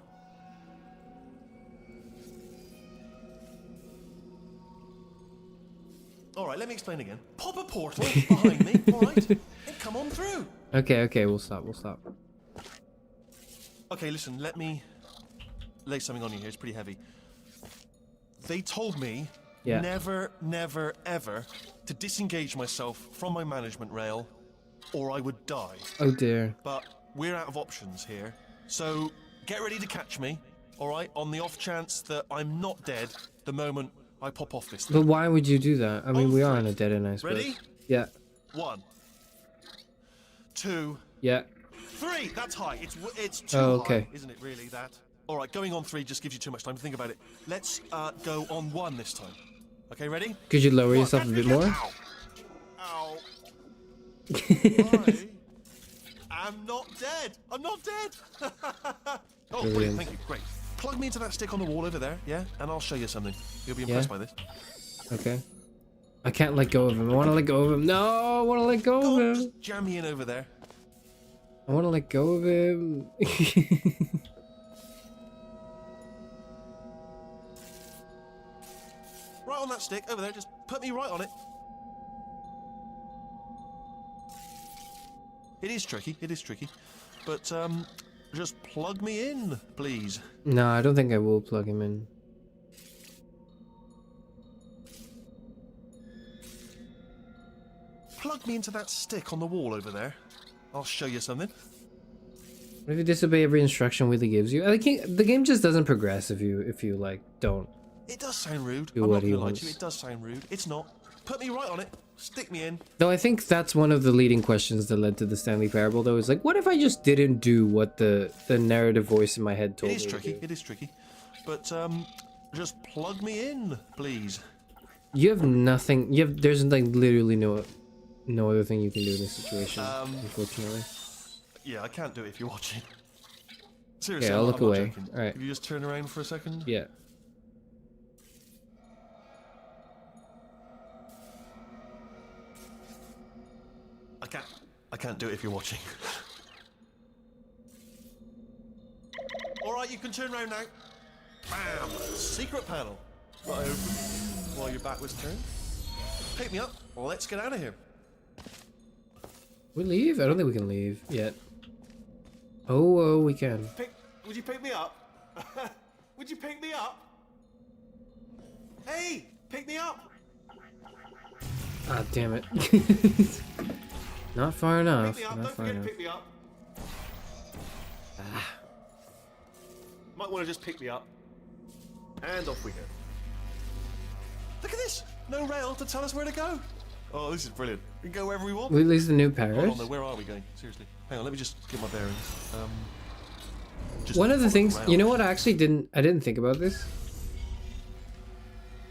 All right, let me explain again. Pop a portal behind me, all right, and come on through. Okay, we'll stop. Okay, listen, let me lay something on you here. It's pretty heavy. They told me never, never, ever to disengage myself from my management rail or I would die. Oh dear. But we're out of options here. So get ready to catch me, all right, on the off chance that I'm not dead the moment I pop off this thing. But why would you do that? I mean, we are on a dead end, I suppose. Ready? Yeah. 1, 2, Yeah. 3. That's high. It's too okay. high, isn't it? Really, that. All right, going on 3 just gives you too much time to think about it. Let's go on 1 this time. Okay, ready? Could you lower yourself a bit more? Ow. Ow. I'm not dead. I'm not dead. Oh, brilliant. Thank you. Great. Plug me into that stick on the wall over there, yeah? And I'll show you something. You'll be impressed by this. Okay. I can't let go of him. I want to let go of him. No, I want to let go of him. Just jam me in over there. I want to let go of him. Right on that stick, over there. Just put me right on it. It is tricky. But, just plug me in, please. No, I don't think I will plug him in. Plug me into that stick on the wall over there. I'll show you something. What if you disobey every instruction Willy gives you? I think the game just doesn't progress if you like don't. It does sound rude. Do I'm what not he gonna lie wants. to you. It does sound rude. It's not. Put me right on it. Stick me in. Though I think that's one of the leading questions that led to the Stanley Parable. Though is like, what if I just didn't do what the narrative voice in my head told me? It is tricky. But just plug me in, please. You have nothing. There's like literally no other thing you can do in this situation. Unfortunately. Yeah, I can't do it if you're watching. Seriously, Okay, I'll look I'm not away. joking. All right. Could you just turn around for a second? Yeah. I can't do it if you're watching. All right, you can turn around now. Bam! Secret panel. Not open while your back was turned. Pick me up. Well, let's get out of here. We leave? I don't think we can leave yet. Oh, we can. Would you pick me up? Would you pick me up? Hey, pick me up. Ah, damn it. Not far enough. Pick me up. Not Don't far forget enough. to pick me up. Might want to just pick me up. And off we go. Look at this. No rail to tell us where to go. Oh, this is brilliant. We can go wherever we want. We lose the new Hold Paris. on, though. Where are we going? Seriously. Hang on, let me just get my bearings. Just One of the follow things, around. you know what, I didn't think about this.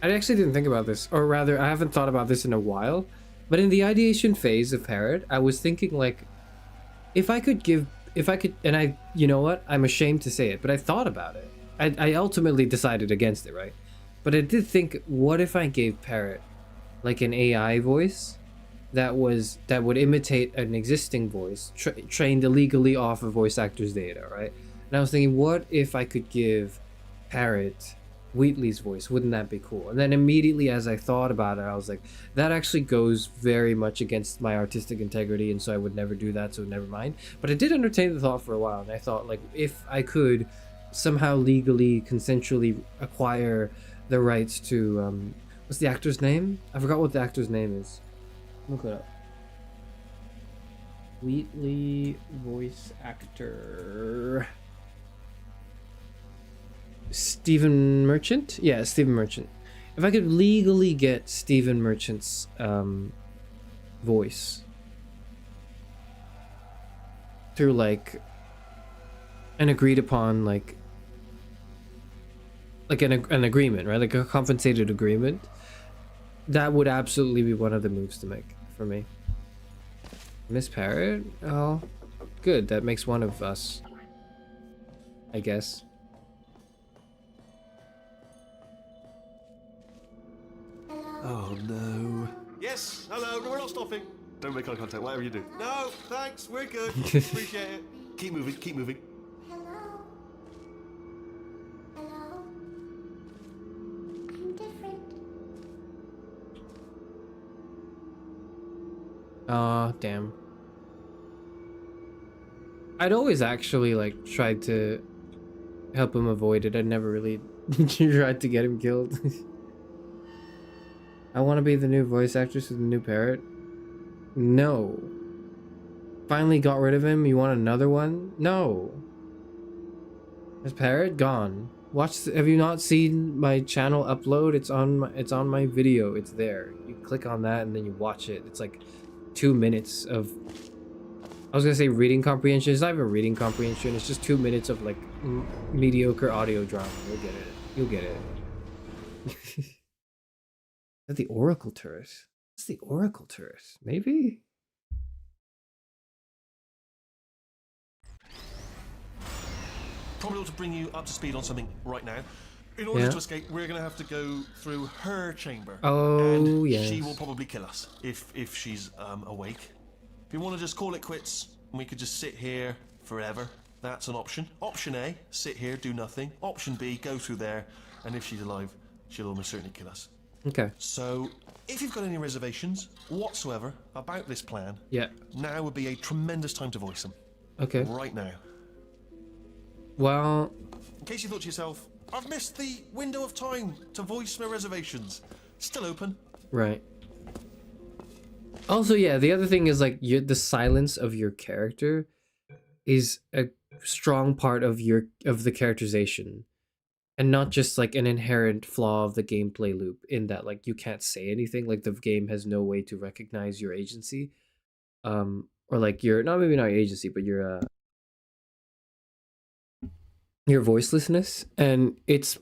I actually didn't think about this, or rather, I haven't thought about this in a while. But in the ideation phase of Parrot, I was thinking like, if I could, and I, you know what, I'm ashamed to say it, but I thought about it. I ultimately decided against it, right? But I did think, what if I gave Parrot like an AI voice that would imitate an existing voice trained illegally off of voice actors' data, right? And I was thinking, what if I could give Parrot Wheatley's voice? Wouldn't that be cool? And then immediately as I thought about it, I was like, that actually goes very much against my artistic integrity, and so I would never do that, so never mind. But I did entertain the thought for a while, and I thought, like, if I could somehow legally, consensually acquire the rights to what's the actor's name? I forgot what the actor's name is. Look it up. Wheatley voice actor. Stephen Merchant? Yeah, Stephen Merchant. If I could legally get Stephen Merchant's voice through like an agreed upon like an agreement, right? Like a compensated agreement, that would absolutely be one of the moves to make for me. Miss Parrot? Oh, good. That makes one of us, I guess. Oh no. Yes, hello, no, we're not stopping. Don't make eye contact, whatever you do. No, thanks, we're good. Appreciate it. Keep moving, keep moving. Hello? Hello? I'm different. Aw, damn. I'd always actually like tried to help him avoid it. I never really tried to get him killed. I want to be the new voice actress of the new Parrot. No. Finally got rid of him. You want another one? No. Is Parrot gone? Have you not seen my channel upload? It's on my video. It's there. You click on that and then you watch it. It's like 2 minutes of, I was gonna say reading comprehension. It's not even reading comprehension. It's just 2 minutes of like mediocre audio drama. You'll get it. You'll get it. Is that the Oracle turret? It's the Oracle turret. Maybe? Probably ought to bring you up to speed on something right now. In order to escape, we're going to have to go through her chamber. Oh, and yes. she will probably kill us if she's awake. If you want to just call it quits, and we could just sit here forever, that's an option. Option A, sit here, do nothing. Option B, go through there, and if she's alive, she'll almost certainly kill us. Okay. So, if you've got any reservations whatsoever about this plan, Yeah. now would be a tremendous time to voice them. Okay. Right now. Well, In case you thought to yourself, I've missed the window of time to voice my reservations. Still open. right. Also, yeah, the other thing is like the silence of your character is a strong part of the characterization, and not just like an inherent flaw of the gameplay loop in that like you can't say anything, like the game has no way to recognize your agency, or like maybe not your agency, but your voicelessness, and it's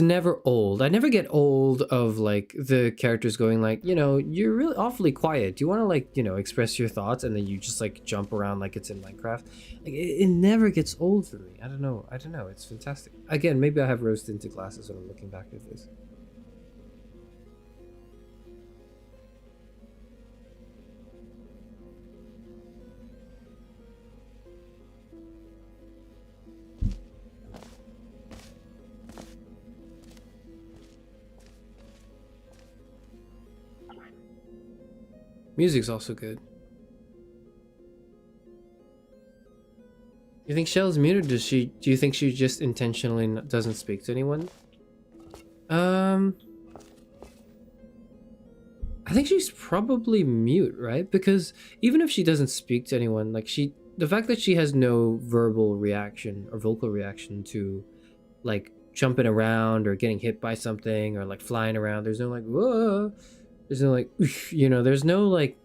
never old. I never get old of like the characters going like, you're really awfully quiet. Do you want to like, express your thoughts? And then you just like jump around like it's in Minecraft. Like it never gets old for me. I don't know. It's fantastic. Again, maybe I have rose tinted glasses when I'm looking back at this. Music's also good. You think Shell's muted? Do you think she just intentionally doesn't speak to anyone? I think she's probably mute, right? Because even if she doesn't speak to anyone, like the fact that she has no verbal reaction or vocal reaction to like jumping around or getting hit by something or like flying around, there's no like, whoa, there's no like, you know, there's no like,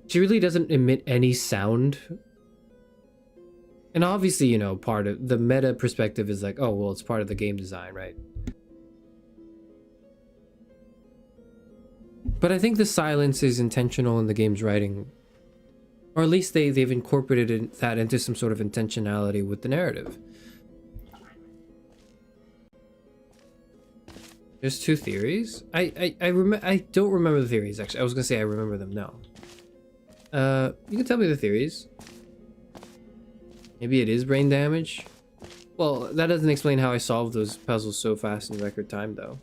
she really doesn't emit any sound. And obviously, you know, part of the meta perspective is like, oh, well, it's part of the game design, right? But I think the silence is intentional in the game's writing. Or at least they've incorporated that into some sort of intentionality with the narrative. There's 2 theories? I don't remember the theories, actually. I was gonna say I remember them now. You can tell me the theories. Maybe it is brain damage. Well, that doesn't explain how I solved those puzzles so fast in record time, though.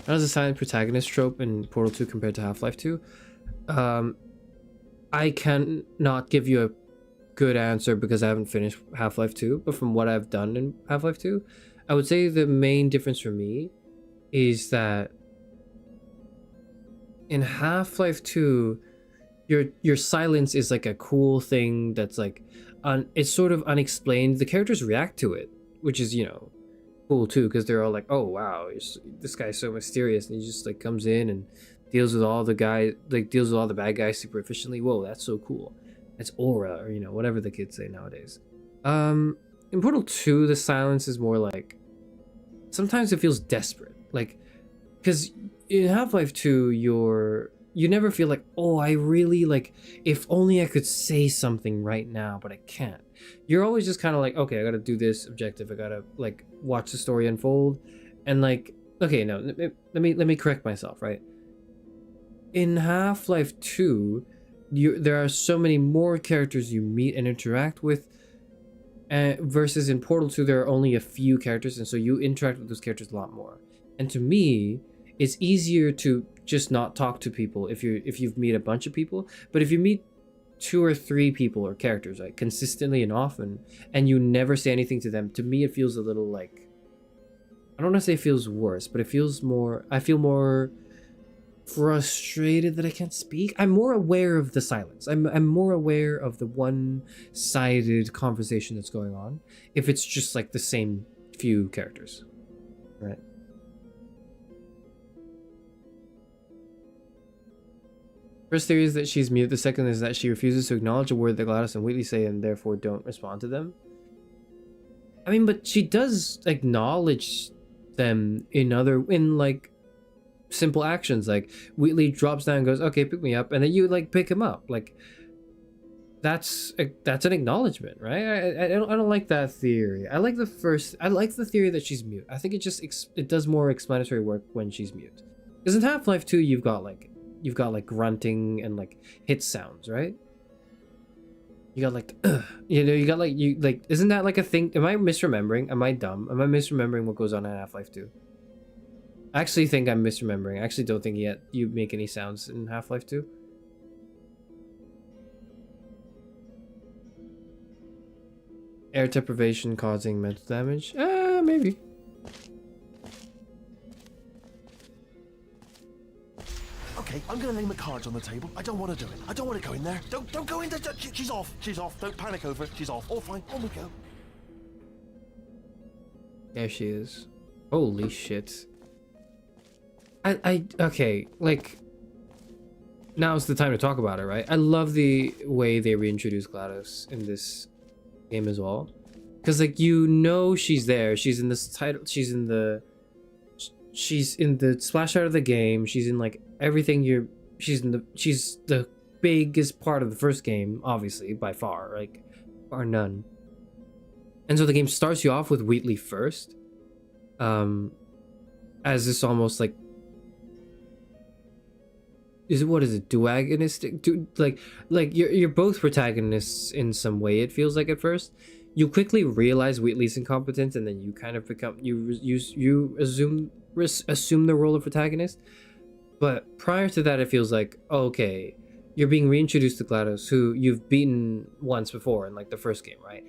How does the silent protagonist trope in Portal 2 compared to Half-Life 2? I cannot give you a good answer because I haven't finished Half-Life 2, but from what I've done in Half-Life 2, I would say the main difference for me is that in Half-Life 2, your silence is like a cool thing that's like it's sort of unexplained. The characters react to it, which is, you know, cool too, because they're all like, oh wow, this guy's so mysterious, and he just like comes in and deals with all the bad guys super efficiently. Whoa, that's so cool. That's aura, or you know, whatever the kids say nowadays. In Portal 2, the silence is more like, sometimes it feels desperate, like, because in Half-Life 2, you never feel like, oh, I really, like, if only I could say something right now, but I can't. You're always just kind of like, okay, I gotta do this objective, I gotta, like, watch the story unfold, and, like, okay, no, let me correct myself, right? In Half-Life 2, there are so many more characters you meet and interact with, versus in Portal 2, there are only a few characters, and so you interact with those characters a lot more. And to me, it's easier to just not talk to people if you've meet a bunch of people, but if you meet 2 or 3 people or characters, like, consistently and often, and you never say anything to them, to me it feels a little like, I don't want to say it feels worse, but it feels more, I feel more frustrated that I can't speak. I'm more aware of the silence. I'm more aware of the one-sided conversation that's going on if it's just like the same few characters, right? First theory is that she's mute. The second is that she refuses to acknowledge a word that GLaDOS and Wheatley say and therefore don't respond to them. I mean, but she does acknowledge them in like simple actions. Like Wheatley drops down and goes, okay, pick me up, and then you like pick him up. Like that's an acknowledgement, right? I don't like that theory. I like the theory that she's mute. I think it does more explanatory work when she's mute. Because in Half-Life 2, you've got like grunting and like hit sounds, right? You got like, isn't that like a thing? Am I misremembering? Am I dumb? Am I misremembering what goes on in Half-Life 2? I actually think I'm misremembering. I actually don't think you make any sounds in Half-Life 2. Air deprivation causing mental damage? Maybe. Okay, I'm gonna lay my cards on the table. I don't want to do it. I don't want to go in there. Don't go in there. She's off. She's off. Don't panic over it. She's off. All fine. On we go. There she is. Holy shit. Okay, like, now's the time to talk about it, right? I love the way they reintroduce GLaDOS in this game as well. Because, like, you know she's there. She's in this title. She's in the splash art of the game. She's in, like, everything she's the biggest part of the first game, obviously, by far, like, bar none. And so the game starts you off with Wheatley first. As this almost, like, what is it, duagonistic? Like you're both protagonists in some way, it feels like at first. you quickly realize Wheatley's incompetent, and then you kind of become you assume the role of protagonist. But prior to that, it feels like, okay, you're being reintroduced to GLaDOS, who you've beaten once before in like the first game, right?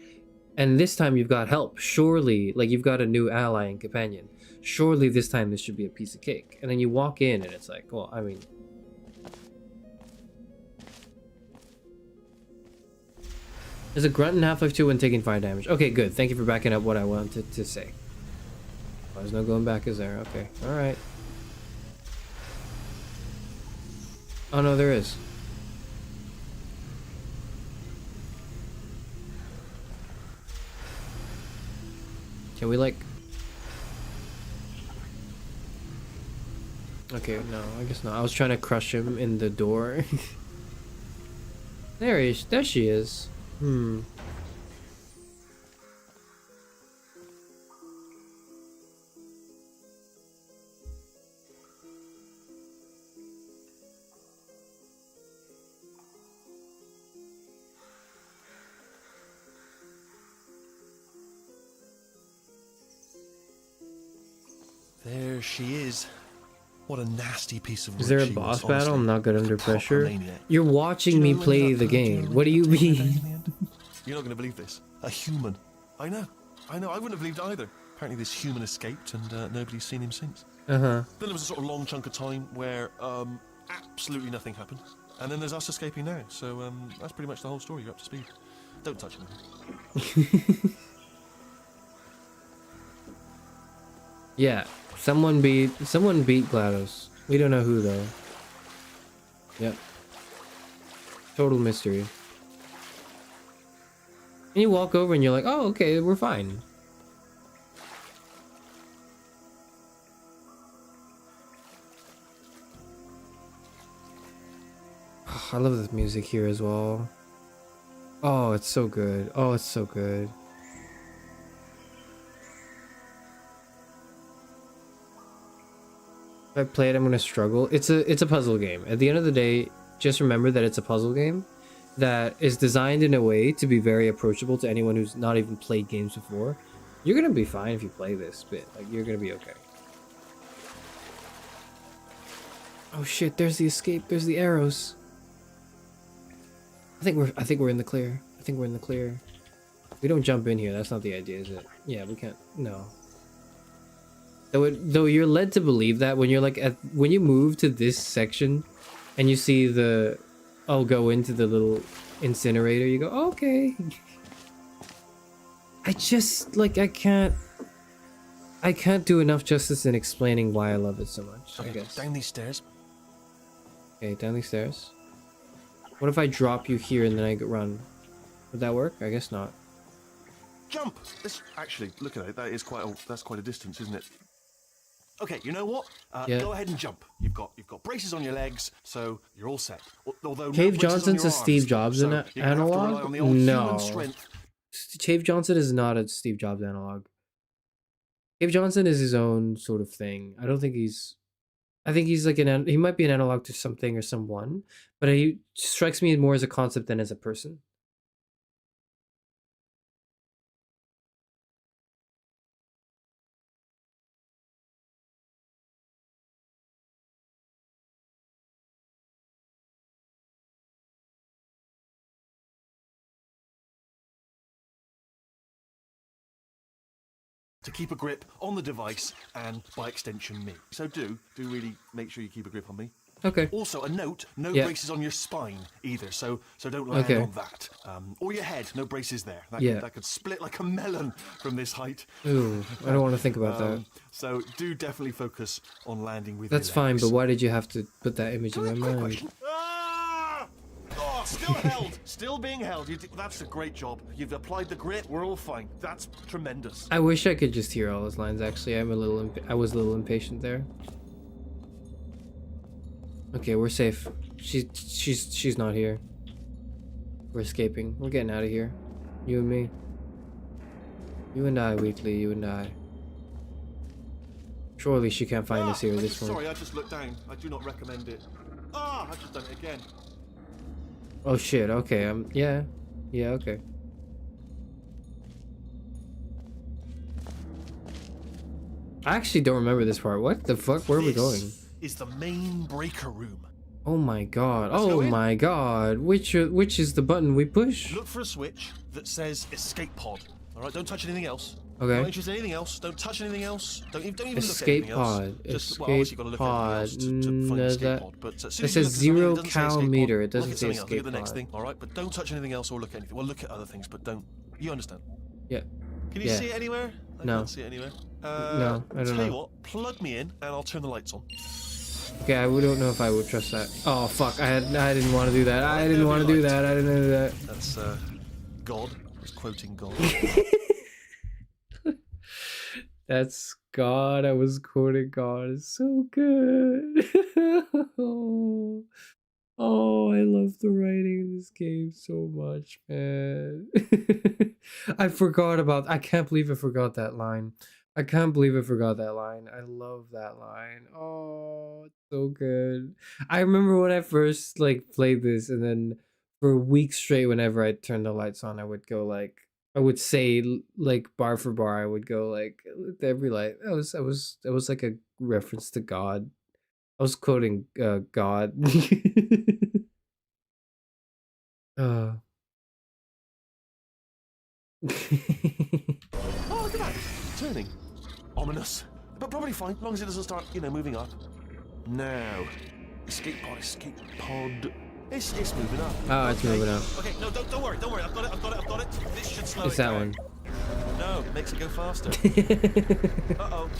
And this time you've got help. Surely, like, you've got a new ally and companion. Surely this time this should be a piece of cake. And then you walk in and it's like, well, I mean, there's a grunt in Half-Life 2 when taking fire damage. Okay, good. Thank you for backing up what I wanted to say. Oh, there's no going back, is there? Okay. Alright. Oh, no, there is. Can we, like... Okay, no, I guess not. I was trying to crush him in the door. There she is. There she is. What a nasty piece of work. Is there a she boss was, battle? honestly. I'm not good under Proper pressure. maniac. You're watching me play the game. What do you mean? You're not going to believe this. A human. I know. I wouldn't have believed either. Apparently this human escaped and nobody's seen him since. Uh-huh. Then there was a sort of long chunk of time where absolutely nothing happened. And then there's us escaping now. So that's pretty much the whole story. You're up to speed. Don't touch anything. Yeah. Someone beat GLaDOS. We don't know who though. Yep. Total mystery. And you walk over and you're like, oh, okay, we're fine. Oh, I love the music here as well. Oh, it's so good. Oh, it's so good. If I play it, I'm gonna struggle. It's a puzzle game. At the end of the day, just remember that it's a puzzle game that is designed in a way to be very approachable to anyone who's not even played games before. You're gonna be fine if you play this bit. Like, you're gonna be okay. Oh shit! There's the escape. There's the arrows. I think we're in the clear. I think we're in the clear. We don't jump in here. That's not the idea, is it? Yeah, we can't. No. Though you're led to believe that when you're like when you move to this section and you see the go into the little incinerator, you go, oh, okay. I just like I can't do enough justice in explaining why I love it so much. Okay, I guess. down these stairs. Okay, down these stairs. What if I drop you here and then I run? Would that work? I guess not. Jump! Actually, look at it. That's quite a distance, isn't it? Okay, you know what? Yeah. Go ahead and jump. You've got braces on your legs, so you're all set. Although Cave no braces on Johnson's your a Steve arms, Jobs so you're gonna have to rely analog? on the old No. human strength. Cave Johnson is not a Steve Jobs analog. Cave Johnson is his own sort of thing. I think he's like he might be an analog to something or someone, but he strikes me more as a concept than as a person. To keep a grip on the device and, by extension, me. So do really make sure you keep a grip on me. Okay. Also, a note: no Yeah. braces on your spine either. So don't land Okay. on that. Or your head. No braces there. That could split like a melon from this height. Ooh, I don't want to think about that. So do definitely focus on landing with. That's your fine, legs. but why did you have to put that image in my Quick mind? question. Ah! Oh, still held. Still being held. That's a great job. You've applied the grip. We're all fine. That's tremendous. I wish I could just hear all his lines. Actually, I was a little impatient there. Okay, we're safe. She's not here. We're escaping. We're getting out of here. You and me. You and I, Wheatley. You and I. Surely she can't find us here. This one. Sorry, I just looked down. I do not recommend it. I've just done it again. Oh shit. Okay. Yeah. Okay. I actually don't remember this part. What the fuck? Where are we going? This is the main breaker room. Oh my god. Let's go Oh in. my god. Which is the button we push? Look for a switch that says escape pod. All right, don't touch anything else. Okay. Not interested in anything else. Don't touch anything else. Don't even Escape look at anything pod. else. Just, well, Escape obviously you've got to look pod. at everything else to find No, escape that- pod. But as soon it as you says look at something, zero it doesn't say cal escape pod, meter. It look doesn't at say something else. Look escape at the next pod. thing. All right, but don't touch anything else or look at anything. Well, look at other things, but don't. You understand? Yeah. Can you Yeah. see it anywhere? I No. can't see it anywhere. No, I don't Tell know. you what, plug me in and I'll turn the lights on. Okay, I don't know if I would trust that. Oh fuck! I didn't want to do that. I didn't want to do that. I didn't do that. That's God. I was quoting God. That's God. I was quoting God. It's so good. Oh, I love the writing in this game so much, man. I can't believe I forgot that line. I can't believe I forgot that line. I love that line. Oh, it's so good. I remember when I first like played this, and then for a week straight, whenever I turned the lights on, I would go like, I would say like bar for bar, I would go like every light. That was like a reference to God. I was quoting God. Oh, look at that. Turning. Ominous. But probably fine, as long as it doesn't start, moving up. Now. Escape pod, escape pod. It's moving up. Oh, it's moving up. Okay, no, don't worry. I've got it. This should slow It's it that down. one. No, makes it go faster. Uh-oh.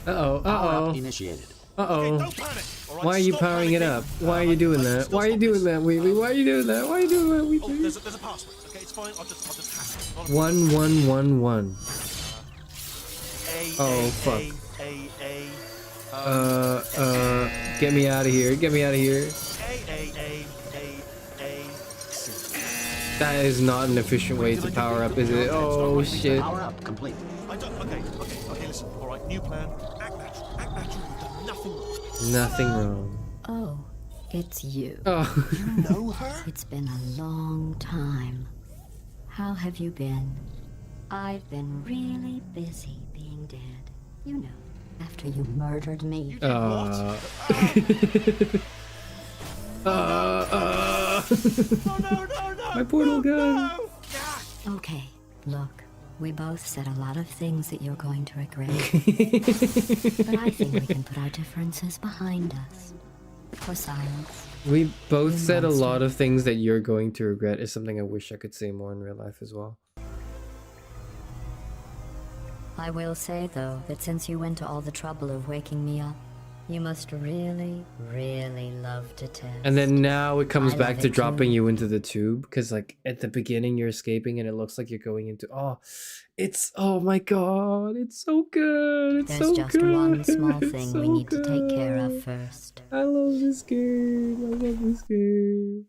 Uh-oh, Power uh-oh. up initiated. Okay, Uh-oh. don't panic. All right, Why are you stop powering it panicking. up? Why are you doing that? Still Why are you stop doing this. that, Weebly? Why are you doing that? Why are you doing that, Oh, Weebly? there's a password. Okay, it's fine. I'll just hack it. Not a 1111. A, Oh, A, fuck. A, Get me out of here. Get me out of here. A. That is not an efficient way to power up, is it? Oh, shit. Power up complete. Okay, listen. All right, new plan. Act natural. You've done nothing wrong. Nothing wrong. Oh, it's you. Oh. You know her? It's been a long time. How have you been? I've been really busy being dead. You know, after you murdered me. No. My portal gun. No. Okay, look. We both said a lot of things that you're going to regret. But I think we can put our differences behind us. For silence. We both said a lot of things that you're going to regret is something I wish I could say more in real life as well. I will say, though, that since you went to all the trouble of waking me up, you must really, really love to test. And then now it comes I back love to it dropping too. you into the tube, because like at the beginning you're escaping and it looks like you're going into oh my god, it's so good. It's There's so just good. one small It's thing so we need to take care of good. first. I love this game. I love this game.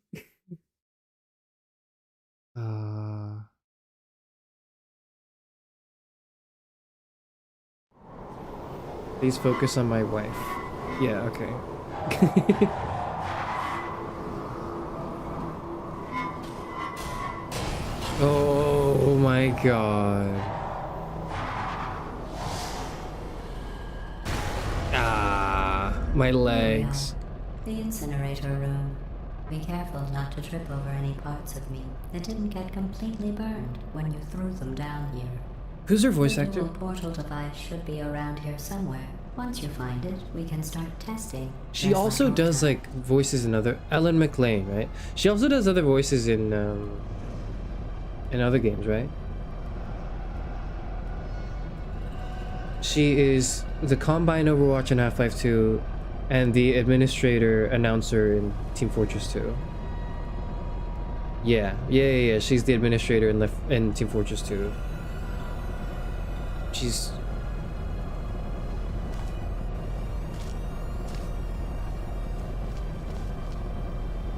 Please focus on my wife. Yeah, okay. Oh my god. My legs. The incinerator room. Be careful not to trip over any parts of me that didn't get completely burned when you threw them down here. Who's her voice The actor? dual portal device should be around here somewhere. Once you find it, we can start testing. She There's also my does contact. like voices in other Ellen McLean, right? She also does other voices in other games, right? She is the Combine Overwatch and Half-Life 2 and the administrator announcer in Team Fortress 2. Yeah. She's the administrator in Team Fortress 2.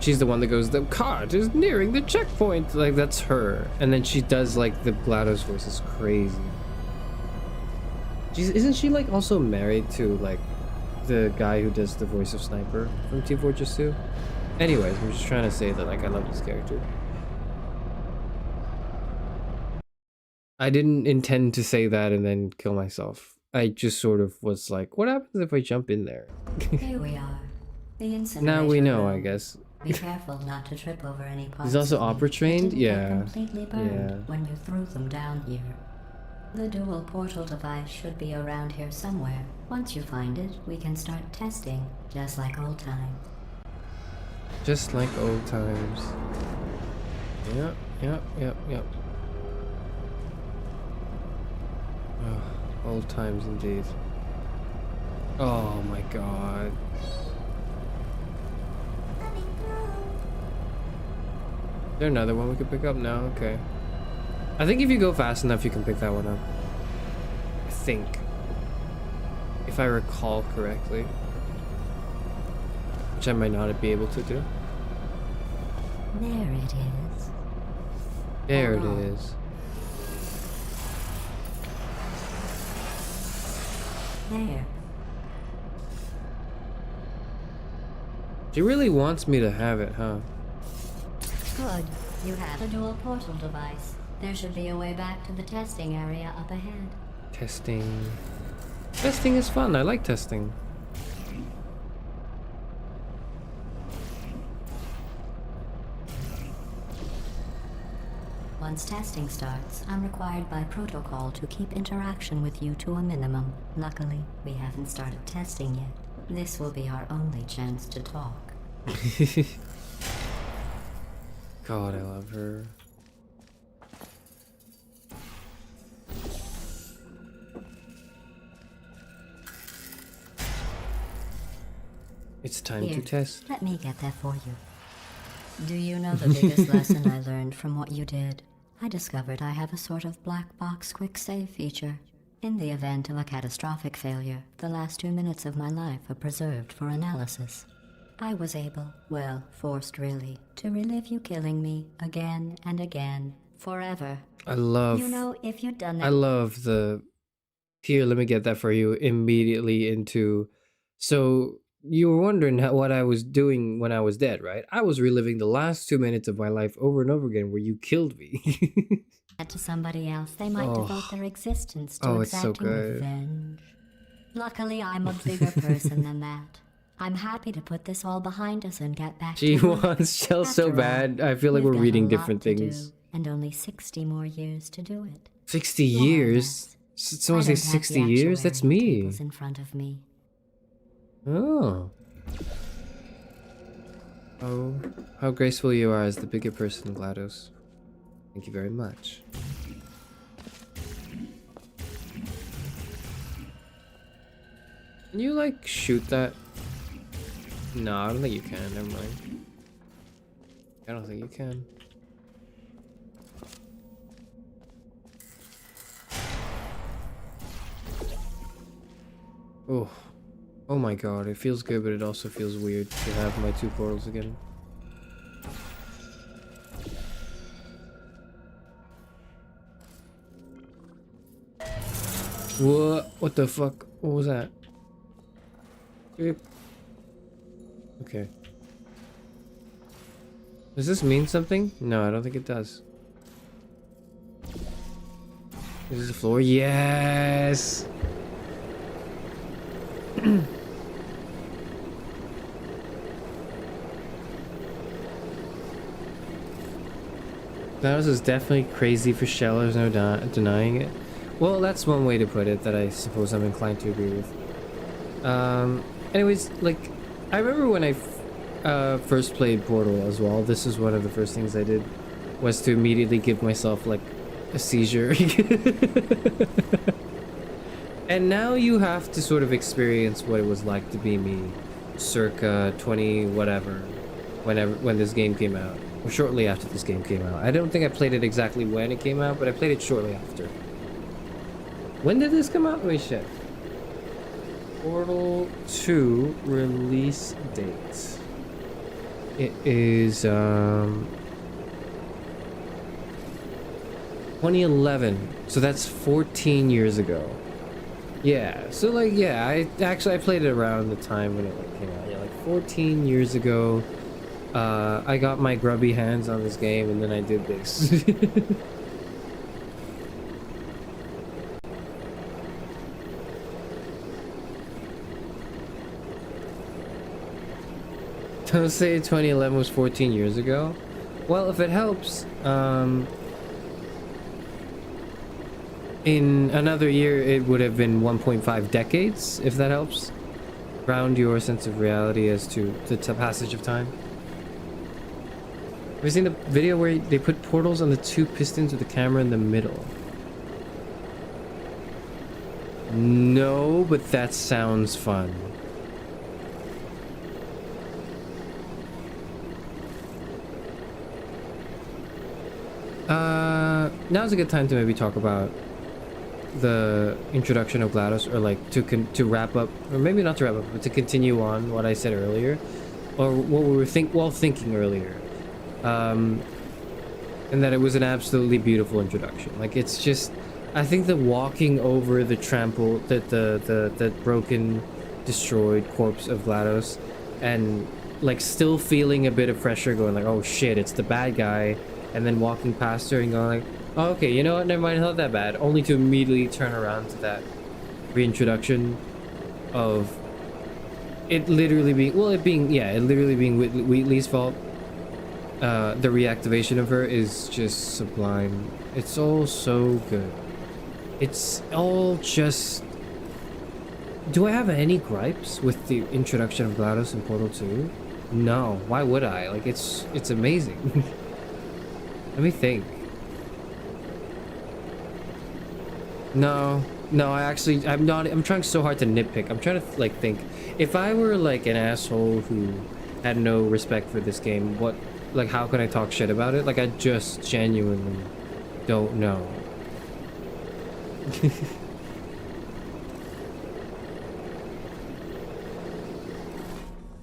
She's the one that goes, the cart is nearing the checkpoint. Like, that's her. And then she does, like, the GLaDOS voice is crazy. Isn't she, like, also married to, like, the guy who does the voice of Sniper from Team Fortress 2? Anyways, I'm just trying to say that, like, I love this character. I didn't intend to say that and then kill myself. I just sort of was like, what happens if I jump in there? Here we are. The incinerator Now we know, room. I guess. Be careful not to trip over any parts. He's also of it opera that trained? didn't get Yeah. completely burned Yeah. when you threw them down here. The dual portal device should be around here somewhere. Once you find it, we can start testing, just like old times. Just like old times. Yep, yep, yep, yep. Oh, old times indeed. Oh my god. Is there another one we could pick up? No? Okay. I think if you go fast enough, you can pick that one up. I think. If I recall correctly. Which I might not be able to do. There it is. There it Hold on. is. There. She really wants me to have it, huh? Good. You have a dual portal device. There should be a way back to the testing area up ahead. Testing. Testing is fun. I like testing. Once testing starts, I'm required by protocol to keep interaction with you to a minimum. Luckily, we haven't started testing yet. This will be our only chance to talk. God, I love her. It's time Here, to test. let me get that for you. Do you know the biggest lesson I learned from what you did? I discovered I have a sort of black box quick save feature. In the event of a catastrophic failure, the last 2 minutes of my life are preserved for analysis. I was able, well, forced really, to relive you killing me again and again, forever. I love. You know, if you'd done that... I love the. Here, let me get that for you. Immediately into. So you were wondering what I was doing when I was dead, right? I was reliving the last 2 minutes of my life over and over again, where you killed me. to somebody else, they might devote their existence to it's so exacting good. revenge. Luckily, I'm a bigger person than that. I'm happy to put this all behind us and get back She to work. wants Shell so After all, bad. I feel like we've we're got reading a lot different to things. do, and only 60 more years to do it. 60 More or years? less. Someone I say don't have 60 the years? That's actuarial me. tables in front of me. Oh. Oh, how graceful you are as the bigger person, GLaDOS. Thank you very much. Can you, like, shoot that? No, I don't think you can. Never mind. I don't think you can. Oh. Oh my god, it feels good, but it also feels weird to have my 2 portals again. What the fuck? What was that? Beep. Okay. Does this mean something? No, I don't think it does. This is the floor? Yes! That was definitely crazy for Shell, there's no denying it. Well, that's one way to put it that I suppose I'm inclined to agree with. Anyways, like, I remember when I first played Portal as well, this is one of the first things I did, was to immediately give myself, like, a seizure. And now you have to sort of experience what it was like to be me, circa 20 whatever, when this game came out, or shortly after this game came out. I don't think I played it exactly when it came out, but I played it shortly after. When did this come out? Wait, shit. Portal 2 release date. It is 2011, so that's 14 years ago. Yeah, so like, yeah, I played it around the time when it came out. Yeah, like 14 years ago. I got my grubby hands on this game, and then I did this. Don't say 2011 was 14 years ago. Well, if it helps, in another year it would have been 1.5 decades, if that helps. Ground your sense of reality as to the passage of time. Have you seen the video where they put portals on the two pistons with the camera in the middle? No, but that sounds fun. Now's a good time to maybe talk about the introduction of GLaDOS, or like to wrap up, or maybe not to wrap up, but to continue on what I said earlier, or what we were thinking earlier, and that it was an absolutely beautiful introduction. Like, it's just, I think that walking over the the broken, destroyed corpse of GLaDOS, and like still feeling a bit of pressure, going like, oh shit, it's the bad guy, and then walking past her and going like, oh, okay, you know what, never mind, it's not that bad, only to immediately turn around to that reintroduction of it literally being, well, it literally being Wheatley's fault. The reactivation of her is just sublime. It's all so good. It's all just... Do I have any gripes with the introduction of GLaDOS in Portal 2? No, why would I? Like, it's amazing. Let me think. No, I'm trying so hard to nitpick. I'm trying to, like, think. If I were, like, an asshole who had no respect for this game, how can I talk shit about it? Like, I just genuinely don't know.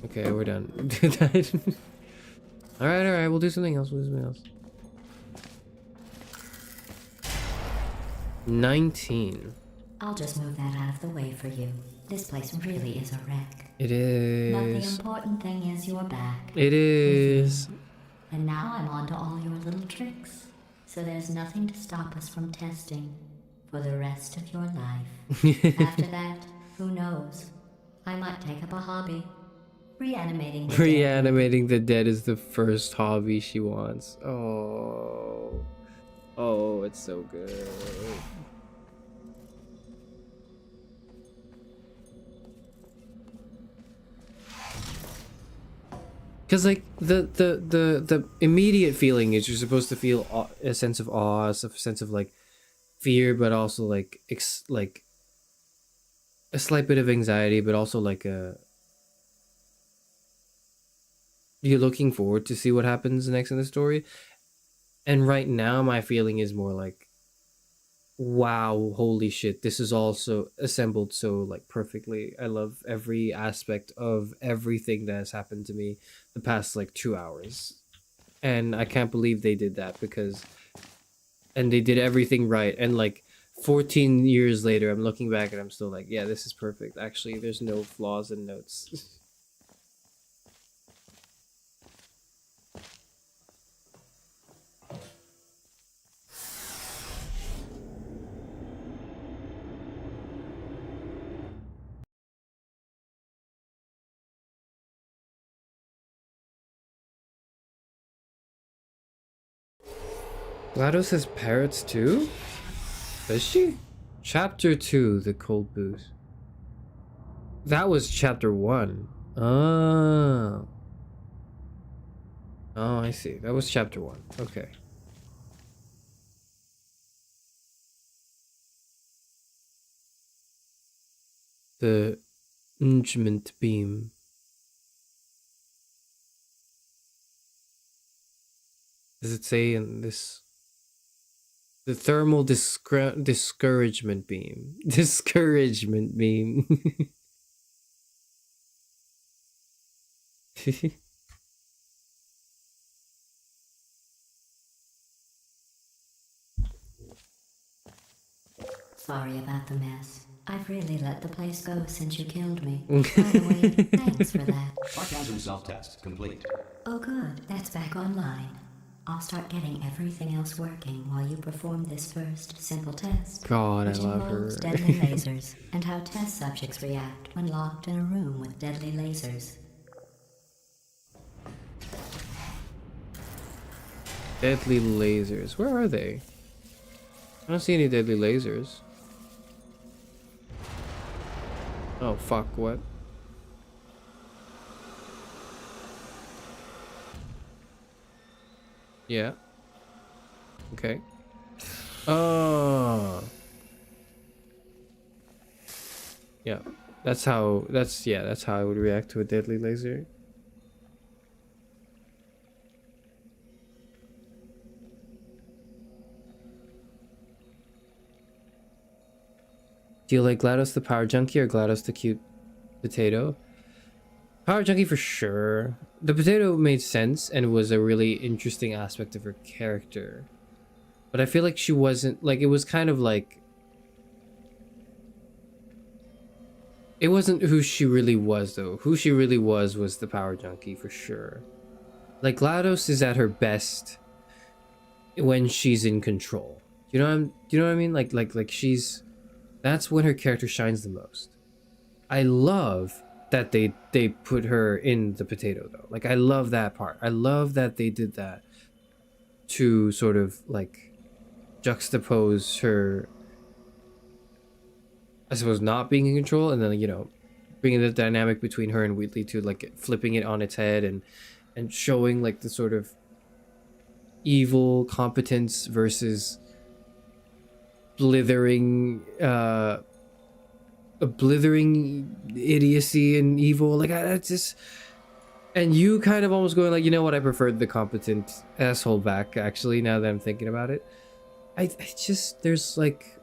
Okay, we're done. Alright, we'll do something else. 19. I'll just move that out of the way for you. This place really is a wreck. It is. But the important thing is you're back. It is. And now I'm on to all your little tricks. So there's nothing to stop us from testing for the rest of your life. After that, who knows? I might take up a hobby. Reanimating the dead. Reanimating the dead is the first hobby she wants. Oh. Oh, it's so good. Because, like, the immediate feeling is you're supposed to feel a sense of awe, a sense of, like, fear, but also, like, a slight bit of anxiety, but also, like, you're looking forward to see what happens next in the story. And right now, my feeling is more like, wow, holy shit, this is also assembled so, like, perfectly. I love every aspect of everything that has happened to me the past, like, 2 hours. And I can't believe they did that, because... And they did everything right. And, like, 14 years later, I'm looking back and I'm still like, yeah, this is perfect. Actually, there's no flaws and notes. GLaDOS has parrots too? Does she? Chapter 2, The Cold Boot. That was chapter 1. Oh. Oh, I see. That was chapter 1. Okay. The Engagement Beam. Does it say in this? The thermal discouragement beam. Discouragement beam. Sorry about the mess. I've really let the place go since you killed me. By the way, thanks for that. Sarcasm self-test complete. Oh good, that's back online. I'll start getting everything else working while you perform this first simple test. God, I which love her. involves deadly lasers and how test subjects react when locked in a room with deadly lasers. Deadly lasers. Where are they? I don't see any deadly lasers. Oh, fuck, what? Yeah. Okay. Oh. Yeah. That's how I would react to a deadly laser. Do you like GLaDOS the power junkie or GLaDOS the cute potato? Power junkie for sure. The potato made sense and was a really interesting aspect of her character. But I feel like she wasn't, like, it was kind of like, it wasn't who she really was though. Who she really was the power junkie for sure. Like GLaDOS is at her best when she's in control. Do you know what I mean? Like she's, that's when her character shines the most. I love that they put her in the potato though. Like I love that part. I love that they did that to sort of like juxtapose her, I suppose, not being in control, and then, you know, bringing the dynamic between her and Wheatley to like flipping it on its head and showing like the sort of evil competence versus blithering idiocy and evil. Like I just, and you kind of almost going like, you know what, I preferred the competent asshole back actually, now that I'm thinking about it. I just, there's like,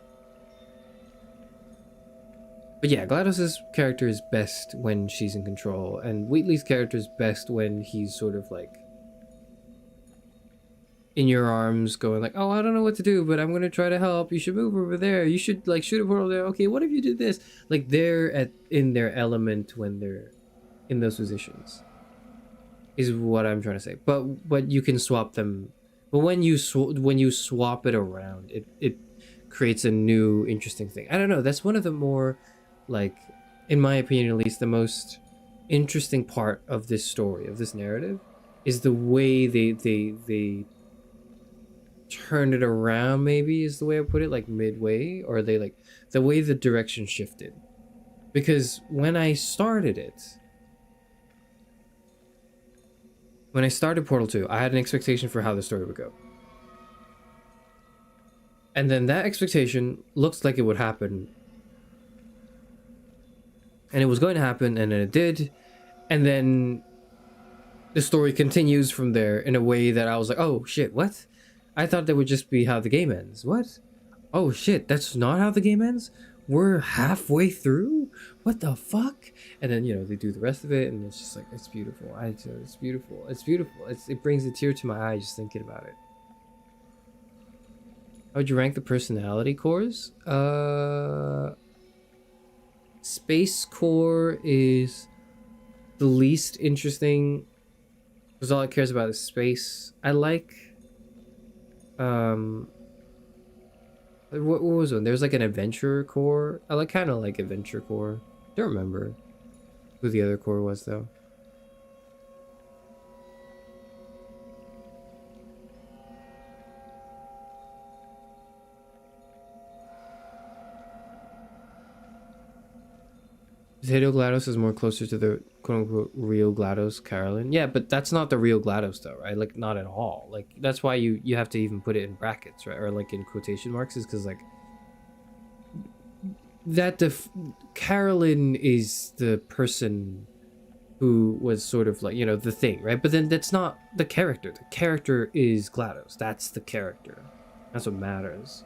but yeah, GLaDOS's character is best when she's in control, and Wheatley's character is best when he's sort of like in your arms going like, oh, I don't know what to do, but I'm gonna try to help. You should move over there. You should like shoot a portal there. Okay, what if you did this? Like they're in their element when they're in those positions, is what I'm trying to say. But you can swap them. But when you swap it around, it creates a new interesting thing. I don't know. That's one of the more, like, in my opinion at least, the most interesting part of this story, of this narrative, is the way they turn it around, maybe is the way I put it, like midway, or they like the way the direction shifted. Because when I started Portal 2, I had an expectation for how the story would go. And then that expectation looked like it would happen. And it was going to happen, and then it did. And then the story continues from there in a way that I was like, oh shit, what? I thought that would just be how the game ends. What? Oh shit, that's not how the game ends? We're halfway through? What the fuck? And then, you know, they do the rest of it, and it's just like, it's beautiful. It's beautiful. It's beautiful. It brings a tear to my eye just thinking about it. How would you rank the personality cores? Space core is the least interesting, because all it cares about is space. I like, what was one? There's like an adventurer core. I like, kind of like adventure core. Don't remember who the other core was though. Potato GLaDOS is more closer to the quote-unquote real GLaDOS, Carolyn. Yeah, but that's not the real GLaDOS though, right? Like, not at all. Like, that's why you have to even put it in brackets, right? Or like in quotation marks, is because like that Carolyn is the person who was sort of like, you know, the thing, right? But then that's not the character. The character is GLaDOS. That's the character. That's what matters.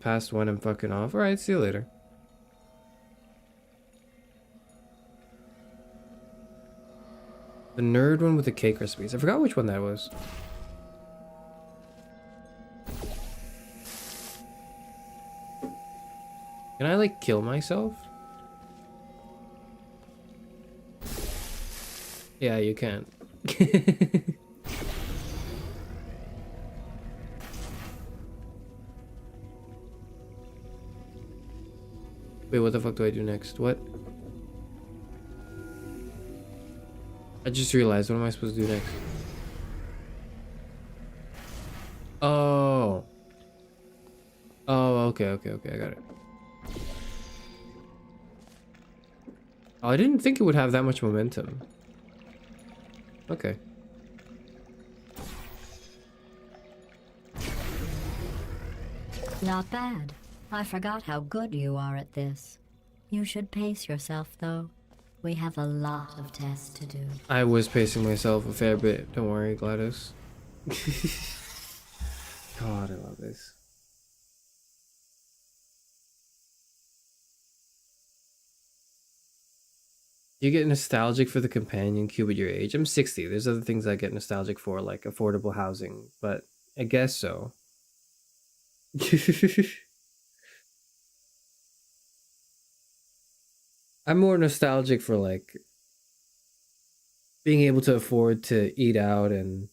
Past one, I'm fucking off. Alright, see you later. The nerd one with the cake recipes. I forgot which one that was. Can I, like, kill myself? Yeah, you can. Wait, what the fuck do I do next? What? I just realized, what am I supposed to do next? Oh. Oh, okay, I got it. Oh, I didn't think it would have that much momentum. Okay. Not bad. I forgot how good you are at this. You should pace yourself, though. We have a lot of tests to do. I was pacing myself a fair bit. Don't worry, GLaDOS. God, I love this. You get nostalgic for the companion cube at your age? I'm 60. There's other things I get nostalgic for, like affordable housing, but I guess so. I'm more nostalgic for like being able to afford to eat out and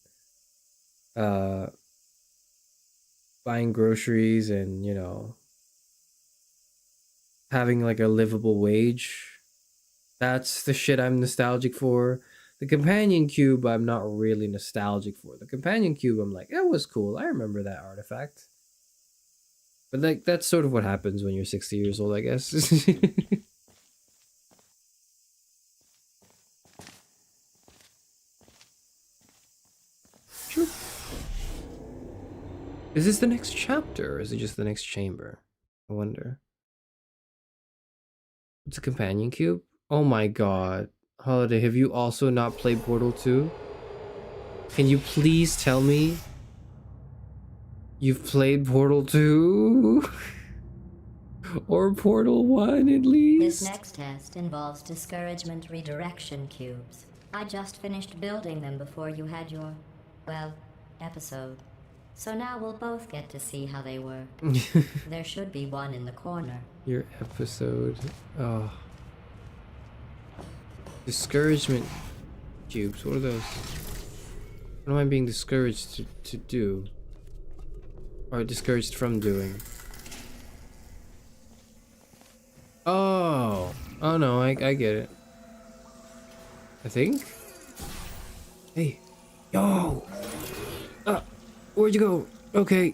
buying groceries and, you know, having like a livable wage. That's the shit I'm nostalgic for. The companion cube I'm not really nostalgic for. The companion cube I'm like, that was cool. I remember that artifact. But like that's sort of what happens when you're 60 years old, I guess. Sure. Is this the next chapter or is it just the next chamber? I wonder. It's a companion cube? Oh my god. Holiday, have you also not played Portal 2? Can you please tell me you've played Portal 2? Or Portal 1 at least? This next test involves discouragement redirection cubes. I just finished building them before you had your, well, episode. So now we'll both get to see how they work. There should be one in the corner. Your episode. Oh. Discouragement cubes. What are those? What am I being discouraged to do? Or discouraged from doing? Oh. Oh no, I get it. I think? Hey. Yo! Where'd you go? Okay.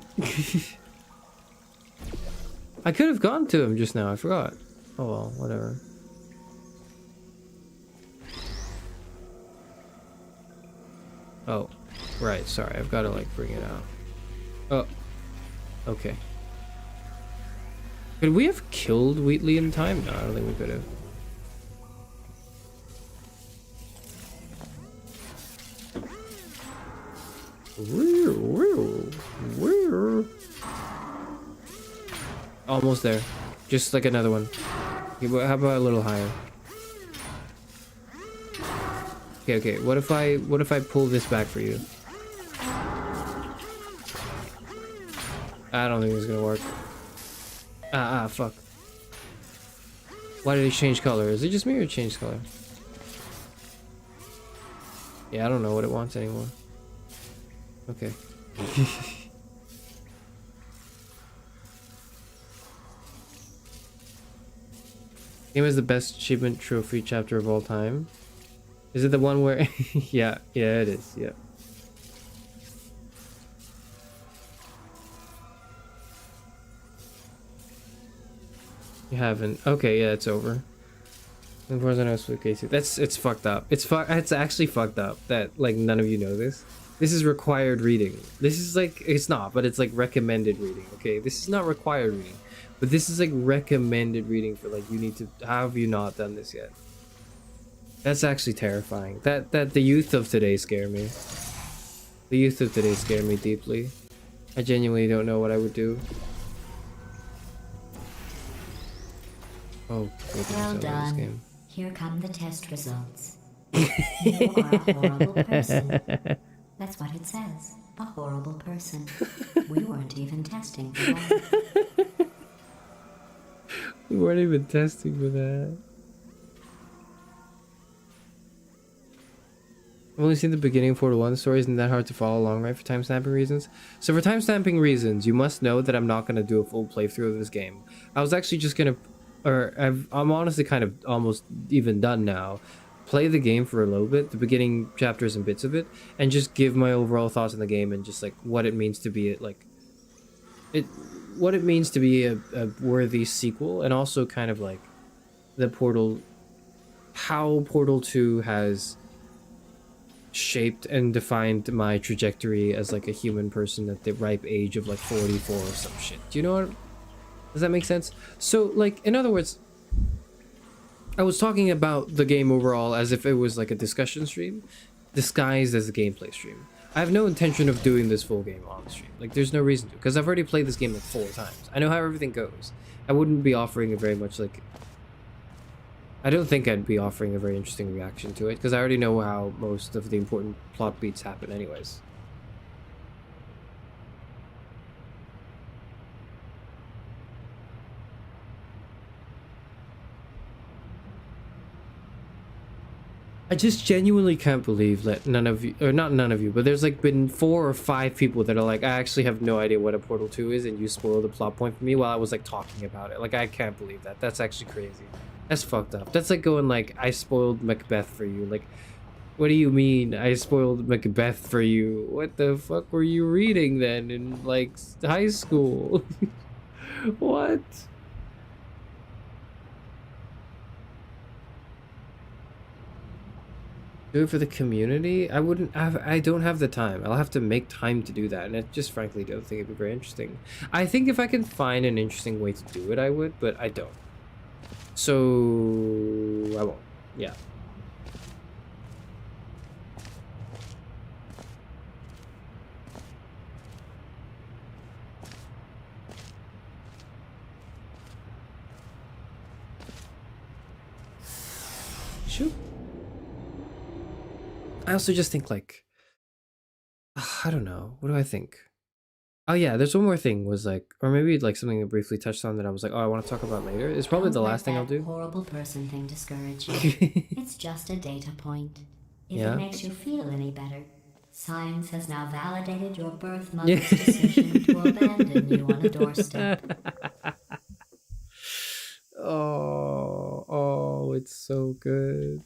I could have gone to him just now, I forgot. Oh well, whatever. Oh, right, sorry, I've got to like bring it out. Oh, okay. Could we have killed Wheatley in time? No, I don't think we could have. Almost there. Just like another one. Okay, how about a little higher? Okay, what if I pull this back for you? I don't think it's gonna work. Fuck. Why did it change color? Is it just me or it changed color? Yeah, I don't know what it wants anymore. Okay. Game is the best achievement trophy chapter of all time. Is it the one where... yeah, it is, yeah. You haven't. Okay, yeah, it's over. Of course I know Casey. It's fucked up. It's actually fucked up that like none of you know this. This is required reading. This is like, it's not, but it's like recommended reading, okay? This is not required reading, but this is like recommended reading for like, you need to, how have you not done this yet? That's actually terrifying. That the youth of today scare me. The youth of today scare me deeply. I genuinely don't know what I would do. Oh, goodness, Well I love done. this game. Here come the test results. You are a horrible person. That's what it says. A horrible person. We weren't even testing for that. We weren't even testing for that. I've only seen the beginning of Portal 1. The story isn't that hard to follow along, right, for time-stamping reasons? So for time-stamping reasons, you must know that I'm not going to do a full playthrough of this game. I was actually just going to... I'm honestly kind of almost even done now. play the game for a little bit, the beginning chapters and bits of it, and just give my overall thoughts on the game and just like what it means to be what it means to be a worthy sequel, and also kind of like how Portal 2 has shaped and defined my trajectory as like a human person at the ripe age of like 44 or some shit. Do you know what? Does that make sense? So like, in other words, I was talking about the game overall as if it was like a discussion stream disguised as a gameplay stream. I have no intention of doing this full game on the stream. Like, there's no reason to, because I've already played this game like 4 times. I know how everything goes. I wouldn't be offering a very much like... I don't think I'd be offering a very interesting reaction to it, because I already know how most of the important plot beats happen anyways. I just genuinely can't believe that none of you, or not none of you, but there's like been 4 or 5 people that are like, I actually have no idea what a Portal 2 is, and you spoiled the plot point for me while I was like talking about it. Like, I can't believe that. That's actually crazy. That's fucked up. That's like going like, I spoiled Macbeth for you. Like, what do you mean I spoiled Macbeth for you? What the fuck were you reading then in like high school? What? Do it for the community? I wouldn't have, I don't have the time. I'll have to make time to do that, and I just frankly don't think it'd be very interesting. I think if I can find an interesting way to do it, I would, but I don't. So I won't. Yeah. Shoot. I also just think like, I don't know. What do I think? Oh yeah, there's one more thing was like, or maybe like something I briefly touched on that I was like, oh, I want to talk about later. It's probably the last thing I'll do. Horrible person thing discourage you. It's just a data point. If Yeah. it makes you feel any better, science has now validated your birth mother's decision to abandon you on a doorstep. Oh, it's so good.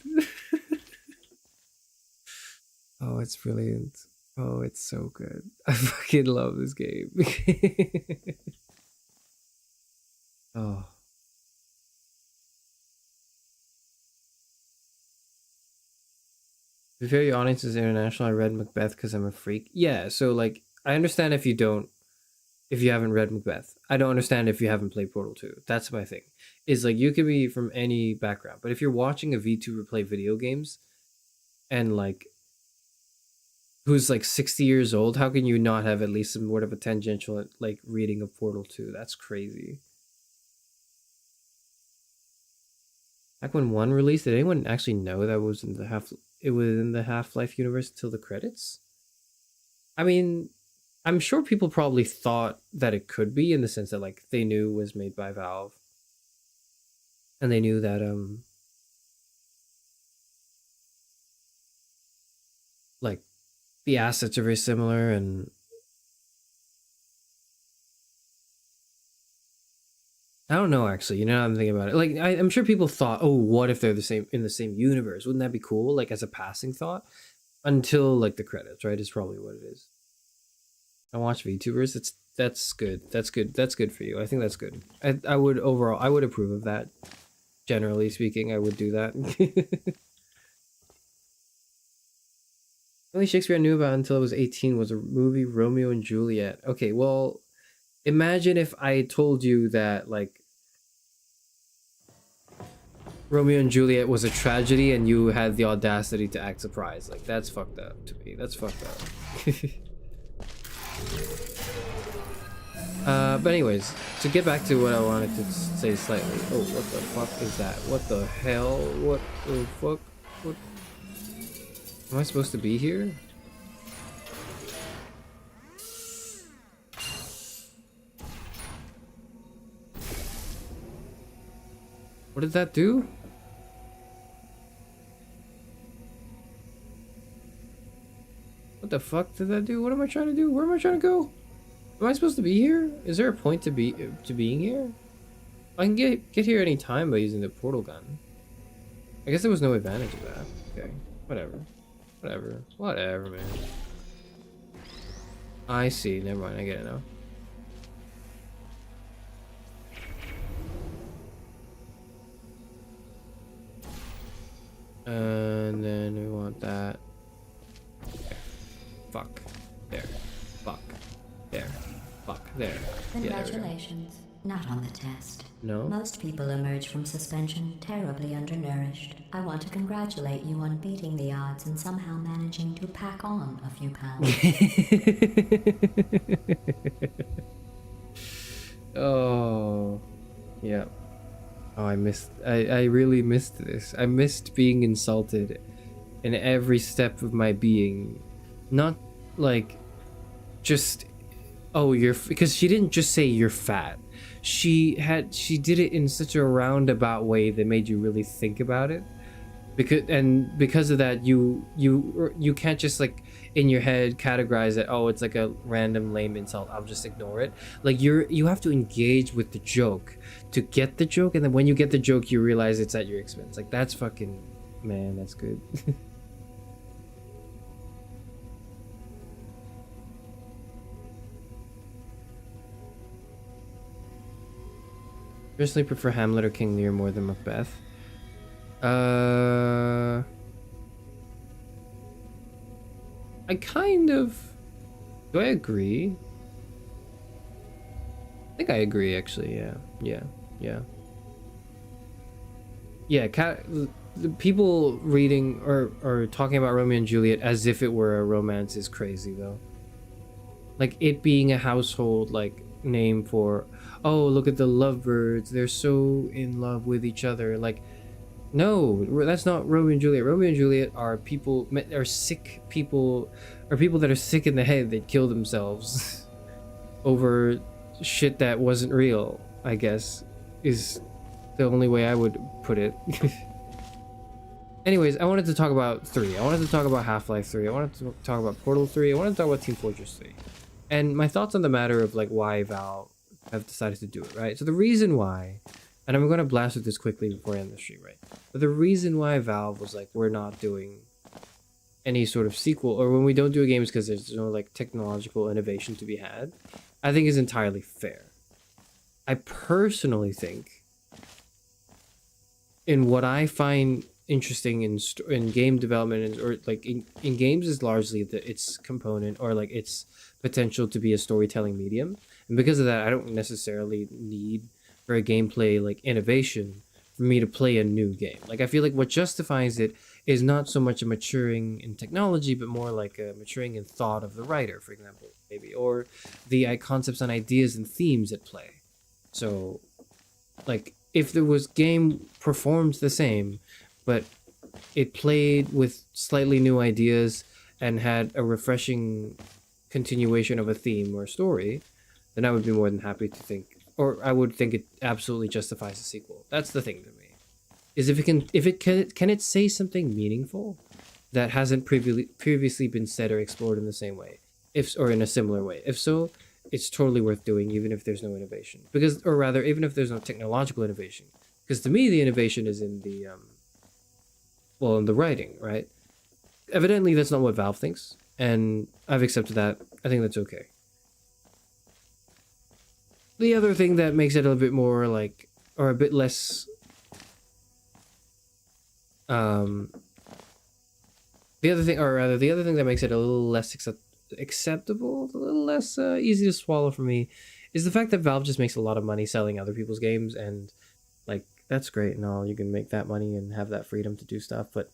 Oh, it's brilliant. Oh, it's so good. I fucking love this game. Oh. To be fair, your audience is international. I read Macbeth because I'm a freak. Yeah, so like, I understand if you haven't read Macbeth. I don't understand if you haven't played Portal 2. That's my thing. Is like, you could be from any background, but if you're watching a VTuber play video games and like, who's like 60 years old, how can you not have at least some sort of a tangential like reading of Portal 2? That's crazy. Back when 1 released, did anyone actually know that was in the Half-Life universe till the credits? I mean, I'm sure people probably thought that it could be, in the sense that like they knew it was made by Valve. And they knew that like the assets are very similar, and I don't know actually, you know, I'm thinking about it. Like I'm sure people thought, oh, what if they're the same in the same universe? Wouldn't that be cool? Like as a passing thought, until like the credits, right? Is probably what it is. I watch VTubers. That's good. That's good. That's good for you. I think that's good. I would overall, I would approve of that. Generally speaking, I would do that. The only Shakespeare I knew about until I was 18 was a movie, Romeo and Juliet. Okay, well, imagine if I told you that, like, Romeo and Juliet was a tragedy and you had the audacity to act surprised. Like, that's fucked up to me. That's fucked up. But anyways, to get back to what I wanted to say slightly. Oh, what the fuck is that? What the hell? What the fuck? What? Am I supposed to be here? What did that do? What the fuck did that do? What am I trying to do? Where am I trying to go? Am I supposed to be here? Is there a point to being here? I can get here any time by using the portal gun. I guess there was no advantage of that. Okay, whatever. Whatever, man. I see. Never mind. I get it now. And then we want that. There. Fuck. There. Fuck. There. Fuck. There. Congratulations. Not on the test. No? Most people emerge from suspension terribly undernourished. I want to congratulate you on beating the odds and somehow managing to pack on a few pounds. Oh. Yeah. Oh, I really missed this. I missed being insulted in every step of my being. Not like just, oh, because she didn't just say you're fat. She did it in such a roundabout way that made you really think about it. Because of that, you can't just like in your head categorize it. Oh, it's like a random lame insult, I'll just ignore it. Like you have to engage with the joke to get the joke, and then when you get the joke, you realize it's at your expense. Like that's fucking, man, that's good. Personally prefer Hamlet or King Lear more than Macbeth. I kind of... Do I agree? I think I agree, actually, yeah. The people reading or talking about Romeo and Juliet as if it were a romance is crazy, though. Like, it being a household, like, name for, oh, look at the lovebirds, they're so in love with each other. Like, no, that's not Romeo and Juliet. Romeo and Juliet are sick people, or people that are sick in the head that kill themselves over shit that wasn't real, I guess, is the only way I would put it. Anyways, I wanted to talk about 3. I wanted to talk about Half-Life 3. I wanted to talk about Portal 3. I wanted to talk about Team Fortress 3. And my thoughts on the matter of like why Valve have decided to do it, right? So the reason why, and I'm going to blast with this quickly before I end the stream, right? But the reason why Valve was like, we're not doing any sort of sequel, or when we don't do a game is because there's no like technological innovation to be had, I think is entirely fair. I personally think in what I find interesting in game development or like in games is largely its component or like its potential to be a storytelling medium, and because of that I don't necessarily need for a gameplay like innovation for me to play a new game. Like I feel like what justifies it is not so much a maturing in technology but more like a maturing in thought of the writer, for example, maybe, or the concepts and ideas and themes at play. So like if there was game performed the same but it played with slightly new ideas and had a refreshing continuation of a theme or story, then I would be more than happy to think, or I would think it absolutely justifies a sequel. That's the thing to me, is if it can say something meaningful that hasn't previously been said or explored in the same way, or in a similar way. If so, it's totally worth doing, even if there's no innovation, or rather, even if there's no technological innovation, because to me the innovation is in the in the writing, right? Evidently, that's not what Valve thinks, and I've accepted that. I think that's okay. The other thing that makes it a little bit more like, or a bit less, the other thing that makes it a little less acceptable, a little less easy to swallow for me, is the fact that Valve just makes a lot of money selling other people's games, and like, that's great and all, you can make that money and have that freedom to do stuff, but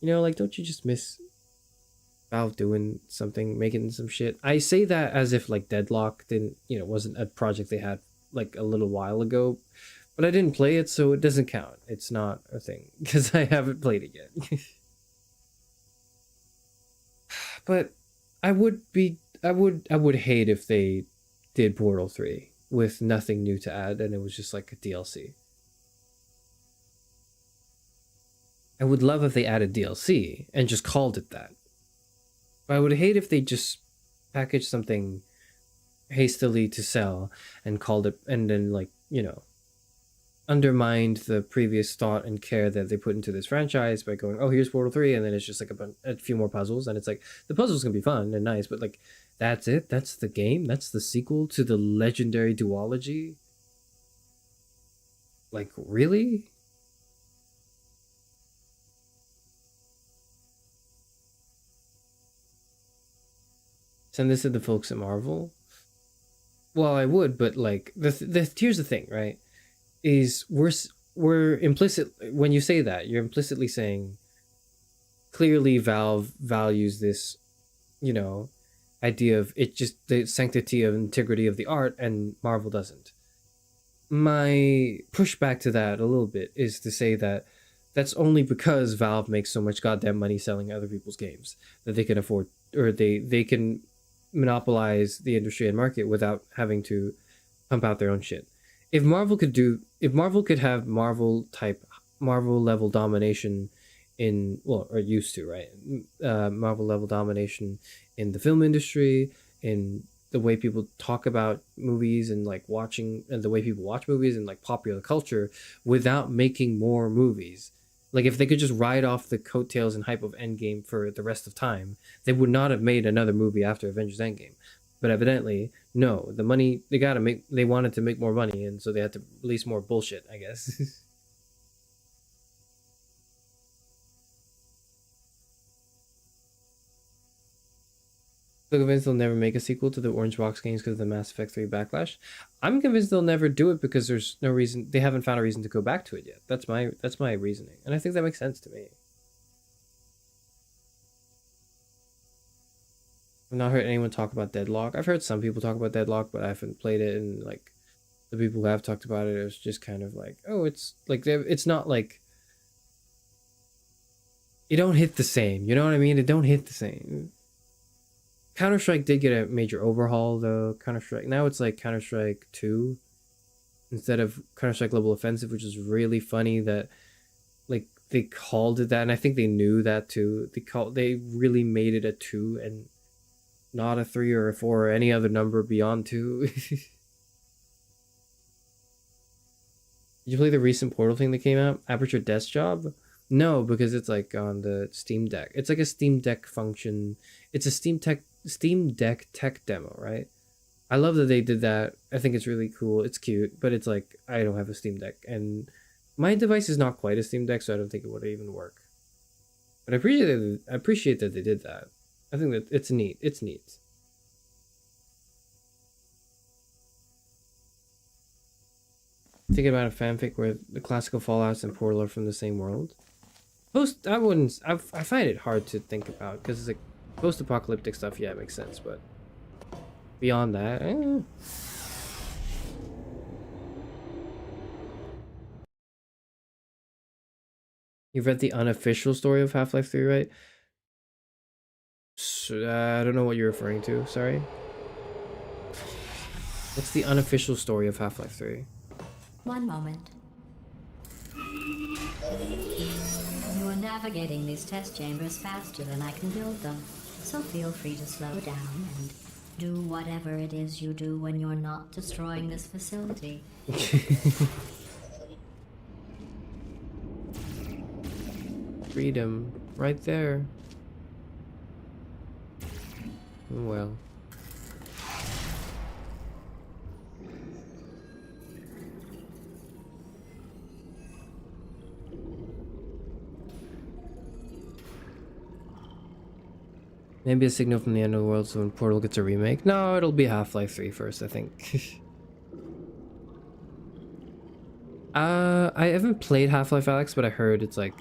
you know, like, don't you just miss Valve doing something, making some shit? I say that as if like Deadlock wasn't a project they had like a little while ago, but I didn't play it, so it doesn't count. It's not a thing because I haven't played it yet. But I would hate if they did Portal 3 with nothing new to add and it was just like a DLC. I would love if they added DLC and just called it that. But I would hate if they just packaged something hastily to sell and called it, and then like, undermined the previous thought and care that they put into this franchise by going, oh, here's Portal 3, and then it's just like a few more puzzles, and it's like, the puzzles can be fun and nice, but like, that's it? That's the game? That's the sequel to the legendary duology? Like, really? Send this to the folks at Marvel? Well, I would, but like, here's the thing, right? Is we're implicit, when you say that, you're implicitly saying clearly Valve values this, you know, idea of it, just the sanctity of integrity of the art, and Marvel doesn't. My pushback to that a little bit is to say that that's only because Valve makes so much goddamn money selling other people's games that they can afford, or they can monopolize the industry and market without having to pump out their own shit. If Marvel could have Marvel level domination in, well, or used to, right? Marvel level domination in the film industry, in the way people talk about movies and like watching, and the way people watch movies and like popular culture, without making more movies. Like, if they could just ride off the coattails and hype of Endgame for the rest of time, they would not have made another movie after Avengers Endgame. But evidently, no, the money, they wanted to make more money, and so they had to release more bullshit, I guess. So convinced they'll never make a sequel to the Orange Box games because of the Mass Effect 3 backlash. I'm convinced they'll never do it because there's no reason, they haven't found a reason to go back to it yet. That's my reasoning, and I think that makes sense to me. I've not heard anyone talk about Deadlock. I've heard some people talk about Deadlock, but I haven't played it, and like the people who have talked about it, it's just kind of like, oh, it's like, it's not like, it don't hit the same, you know what I mean? It don't hit the same. Counter-Strike did get a major overhaul, though. Counter-Strike, now it's like Counter-Strike 2 instead of Counter-Strike Global Offensive, which is really funny that like they called it that, and I think they knew that too. They really made it a 2 and not a 3 or a 4 or any other number beyond 2. Did you play the recent Portal thing that came out? Aperture Desk Job? No, because it's like on the Steam Deck. It's like a Steam Deck function. It's a Steam Deck tech demo, right? I love that they did that. I think it's really cool. It's cute, but it's like, I don't have a Steam Deck, and my device is not quite a Steam Deck, so I don't think it would even work. But I appreciate that they did that. I think that it's neat. It's neat. Thinking about a fanfic where the classical Fallouts and Portal are from the same world. I find it hard to think about because it's like post-apocalyptic stuff. Yeah, it makes sense, but beyond that, You've read the unofficial story of Half-Life 3, right? So, I don't know what you're referring to. Sorry. What's the unofficial story of Half-Life 3? One moment. You are navigating these test chambers faster than I can build them, so feel free to slow down and do whatever it is you do when you're not destroying this facility. Freedom, right there. Well. Maybe a signal from the end of the world so when Portal gets a remake. No, it'll be Half-Life 3 first, I think. I haven't played Half-Life Alyx, but I heard it's like,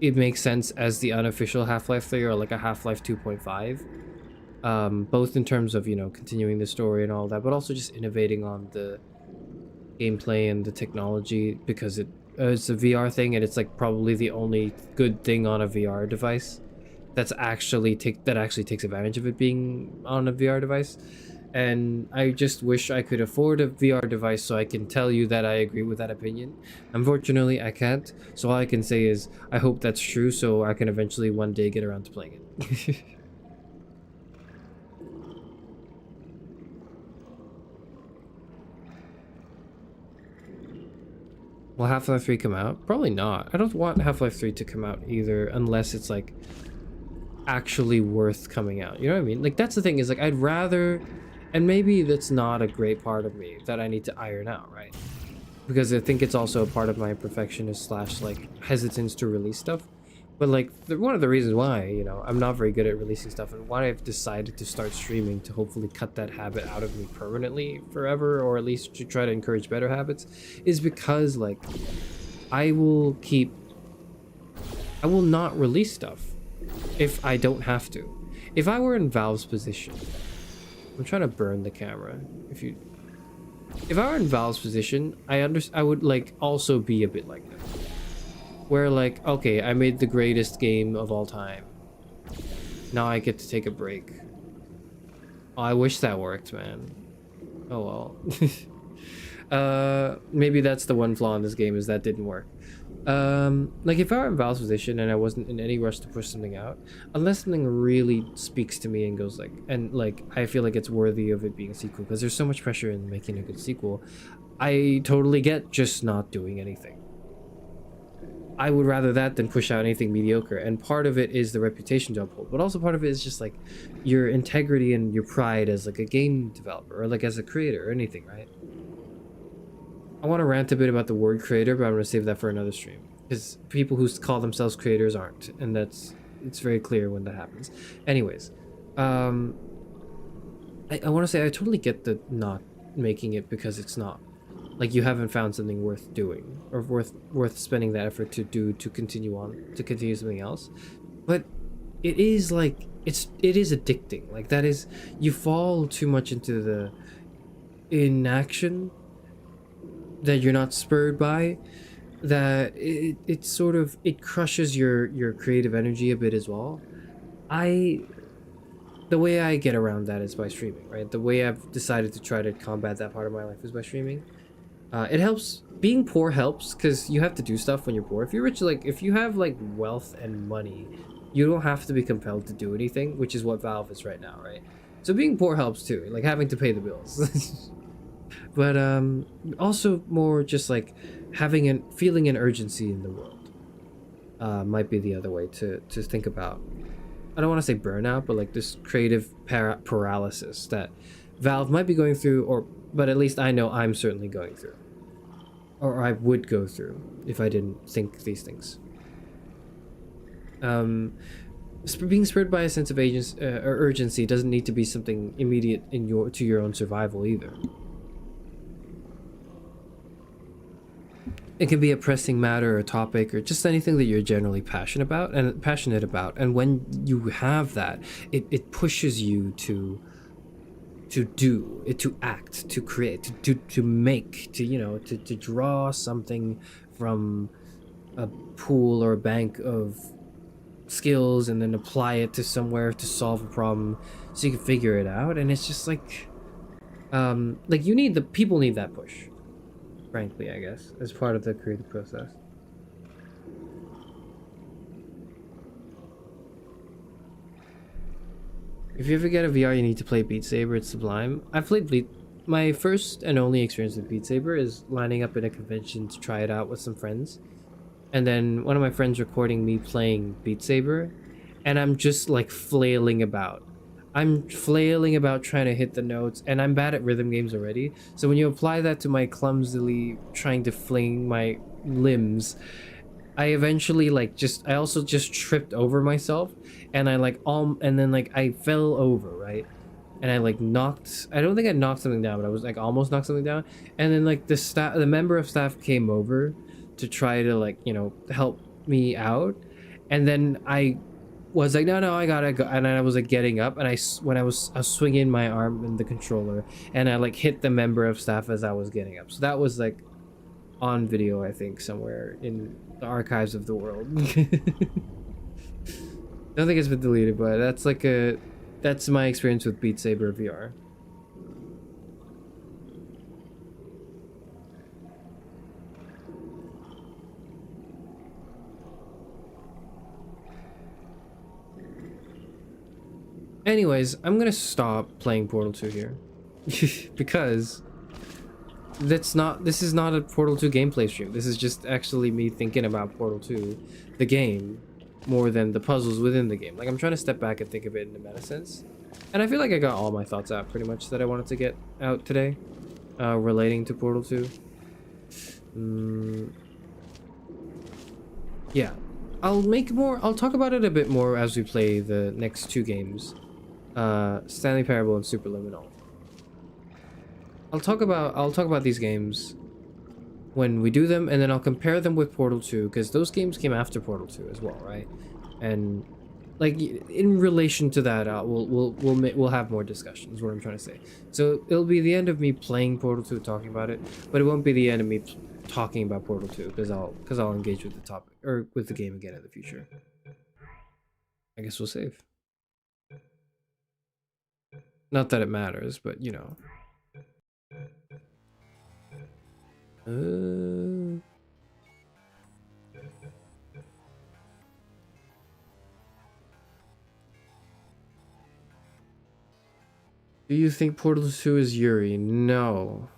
it makes sense as the unofficial Half-Life 3 or like a Half-Life 2.5. Both in terms of, you know, continuing the story and all that, but also just innovating on the gameplay and the technology, because it's a VR thing, and it's like probably the only good thing on a VR device that actually takes advantage of it being on a VR device. And I just wish I could afford a VR device so I can tell you that I agree with that opinion. Unfortunately, I can't. So all I can say is I hope that's true so I can eventually one day get around to playing it. Will Half-Life 3 come out? Probably not. I don't want Half-Life 3 to come out either, unless it's like actually worth coming out. You know what I mean? Like, that's the thing, is like, I'd rather, and maybe that's not a great part of me that I need to iron out, right? Because I think it's also a part of my perfectionist slash like hesitance to release stuff. But like, one of the reasons why, you know, I'm not very good at releasing stuff, and why I've decided to start streaming to hopefully cut that habit out of me permanently forever, or at least to try to encourage better habits, is because like, I will not release stuff if I don't have to. If I were in Valve's position, I'm trying to burn the camera. If I were in Valve's position, I would like also be a bit like that. Where like, okay, I made the greatest game of all time. Now I get to take a break. Oh, I wish that worked, man. Oh well. Maybe that's the one flaw in this game, is that didn't work. Like if I were in Valve's position and I wasn't in any rush to push something out, unless something really speaks to me and goes like, and like I feel like it's worthy of it being a sequel, because there's so much pressure in making a good sequel, I totally get just not doing anything. I would rather that than push out anything mediocre, and part of it is the reputation to uphold, but also part of it is just like your integrity and your pride as like a game developer, or like as a creator, or anything, right? I want to rant a bit about the word creator, but I'm going to save that for another stream, because people who call themselves creators aren't, and it's very clear when that happens. Anyways, I want to say I totally get the not making it because it's not. Like, you haven't found something worth doing, or worth spending that effort to do, to continue something else. But it is like, it is addicting. Like, that is, you fall too much into the inaction that you're not spurred by, that it sort of, it crushes your creative energy a bit as well. The way I get around that is by streaming, right? The way I've decided to try to combat that part of my life is by streaming. It helps. Being poor helps, because you have to do stuff when you're poor. If you're rich, like, if you have like wealth and money, you don't have to be compelled to do anything, which is what Valve is right now, right? So being poor helps too, like having to pay the bills. But also more just like feeling an urgency in the world might be the other way to think about. I don't want to say burnout, but like this creative paralysis that Valve might be going through, but at least I know I'm certainly going through, or I would go through if I didn't think these things. Being spurred by a sense of urgency doesn't need to be something immediate to your own survival either. It can be a pressing matter or a topic or just anything that you're generally passionate about. And when you have that, it pushes you to act, to create, to make, to draw something from a pool or a bank of skills and then apply it to somewhere to solve a problem so you can figure it out. And it's just like people need that push, frankly, I guess, as part of the creative process. If you ever get a VR, you need to play Beat Saber. It's sublime. I've played my first and only experience with Beat Saber is lining up in a convention to try it out with some friends. And then one of my friends recording me playing Beat Saber, and I'm just like flailing about. I'm flailing about trying to hit the notes, and I'm bad at rhythm games already. So when you apply that to my clumsily trying to fling my limbs, I eventually I also just tripped over myself, and I fell over, right? And I I don't think I knocked something down, but I was like almost knocked something down. And then like the member of staff came over to try to help me out, and then I was like, no, I gotta go. And I was like getting up, and I was swinging my arm in the controller, and I hit the member of staff as I was getting up. So that was on video, I think, somewhere in the archives of the world. I don't think it's been deleted, but that's my experience with Beat Saber VR. Anyways, I'm gonna stop playing Portal 2 here because this is not a Portal 2 gameplay stream. This is just actually me thinking about Portal 2, the game, more than the puzzles within the game. Like, I'm trying to step back and think of it in a meta sense. And I feel like I got all my thoughts out pretty much that I wanted to get out today, relating to Portal 2. Yeah. I'll talk about it a bit more as we play the next two games. Stanley Parable and Superliminal. I'll talk about these games when we do them, and then I'll compare them with Portal 2, because those games came after Portal 2 as well, right? And like in relation to that, we'll have more discussions. Is what I'm trying to say. So it'll be the end of me playing Portal 2, talking about it, but it won't be the end of me talking about Portal 2, because I'll engage with the topic or with the game again in the future. I guess we'll save. Not that it matters, but you know. Do you think Portal 2 is Yuri? No.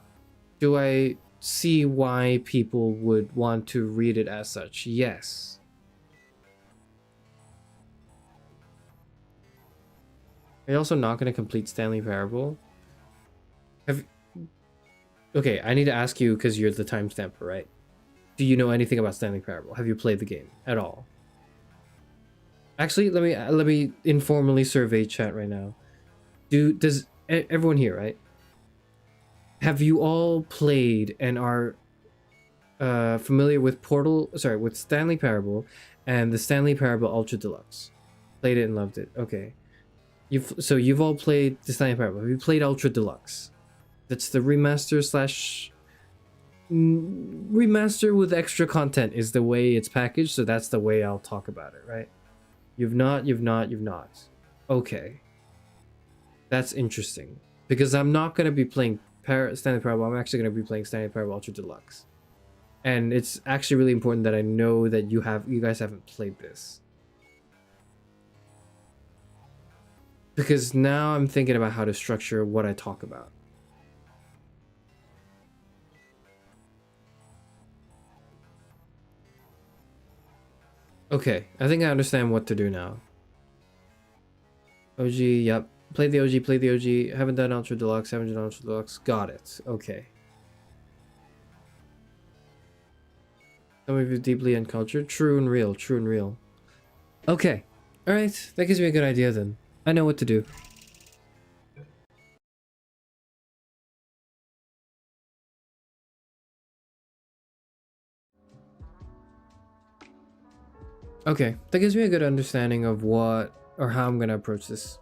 Do I see why people would want to read it as such? Yes. Are you also not going to complete Stanley Parable? Okay, I need to ask you because you're the timestamper, right? Do you know anything about Stanley Parable? Have you played the game at all? Actually, let me informally survey chat right now. Does everyone here, right? Have you all played and are familiar with with Stanley Parable and the Stanley Parable Ultra Deluxe? Played it and loved it. Okay. You've all played the Stanley Parable. Have you played Ultra Deluxe? That's the remaster with extra content is the way it's packaged, so that's the way I'll talk about it, right? You've not. Okay. That's interesting. Because I'm not going to be playing Stanley Parable, I'm actually going to be playing Stanley Parable Ultra Deluxe. And it's actually really important that I know that you guys haven't played this. Because now I'm thinking about how to structure what I talk about. Okay, I think I understand what to do now. OG, yep. Played the OG. Haven't done Ultra Deluxe, Got it. Okay. Some of you deeply uncultured. True and real. Okay. Alright, that gives me a good idea then. I know what to do. Okay, that gives me a good understanding of what or how I'm gonna approach this.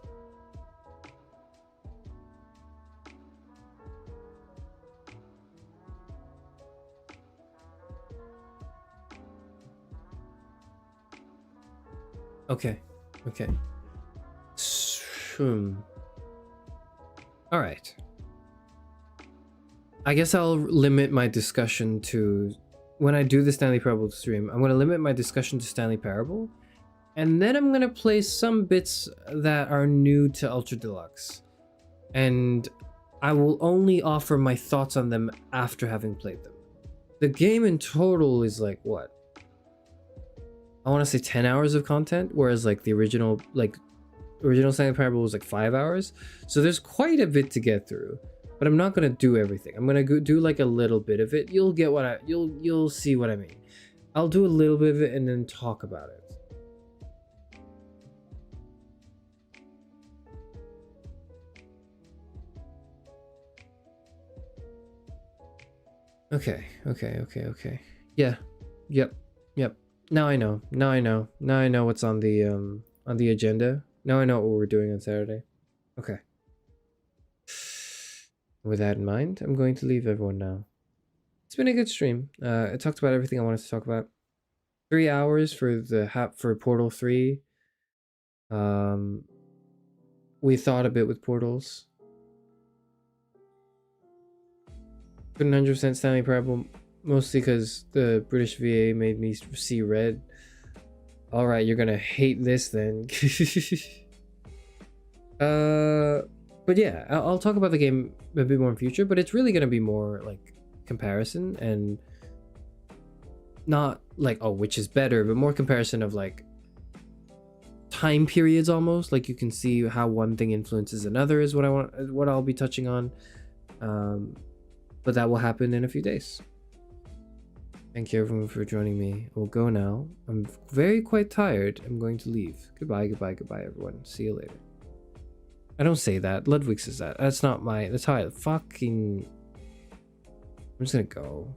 Okay. Alright. I guess I'll limit my discussion to... When I do the Stanley Parable stream, I'm going to limit my discussion to Stanley Parable. And then I'm going to play some bits that are new to Ultra Deluxe. And I will only offer my thoughts on them after having played them. The game in total is like, what? I want to say 10 hours of content, whereas like the original Stanley Parable was like 5 hours. So there's quite a bit to get through, but I'm not going to do everything. I'm going to do like a little bit of it. You'll get what you'll see what I mean. I'll do a little bit of it and then talk about it. Okay. Yeah. Yep. Now I know what's on the agenda. Now I know what we're doing on Saturday. Okay. With that in mind, I'm going to leave everyone now. It's been a good stream. I talked about everything I wanted to talk about. 3 hours for for Portal 3. We thought a bit with portals. Couldn't 100% Stanley Parable, mostly because the British VA made me see red. Alright, you're gonna hate this then. But yeah, I'll talk about the game a bit more in future, but it's really gonna be more like comparison, and not like, oh, which is better, but more comparison of like time periods almost. Like you can see how one thing influences another is what I'll be touching on. But that will happen in a few days. Thank you everyone for joining me. We'll go now. I'm quite tired. I'm going to leave. Goodbye, everyone. See you later. I don't say that. Ludwig says that. That's how I fucking... I'm just gonna go.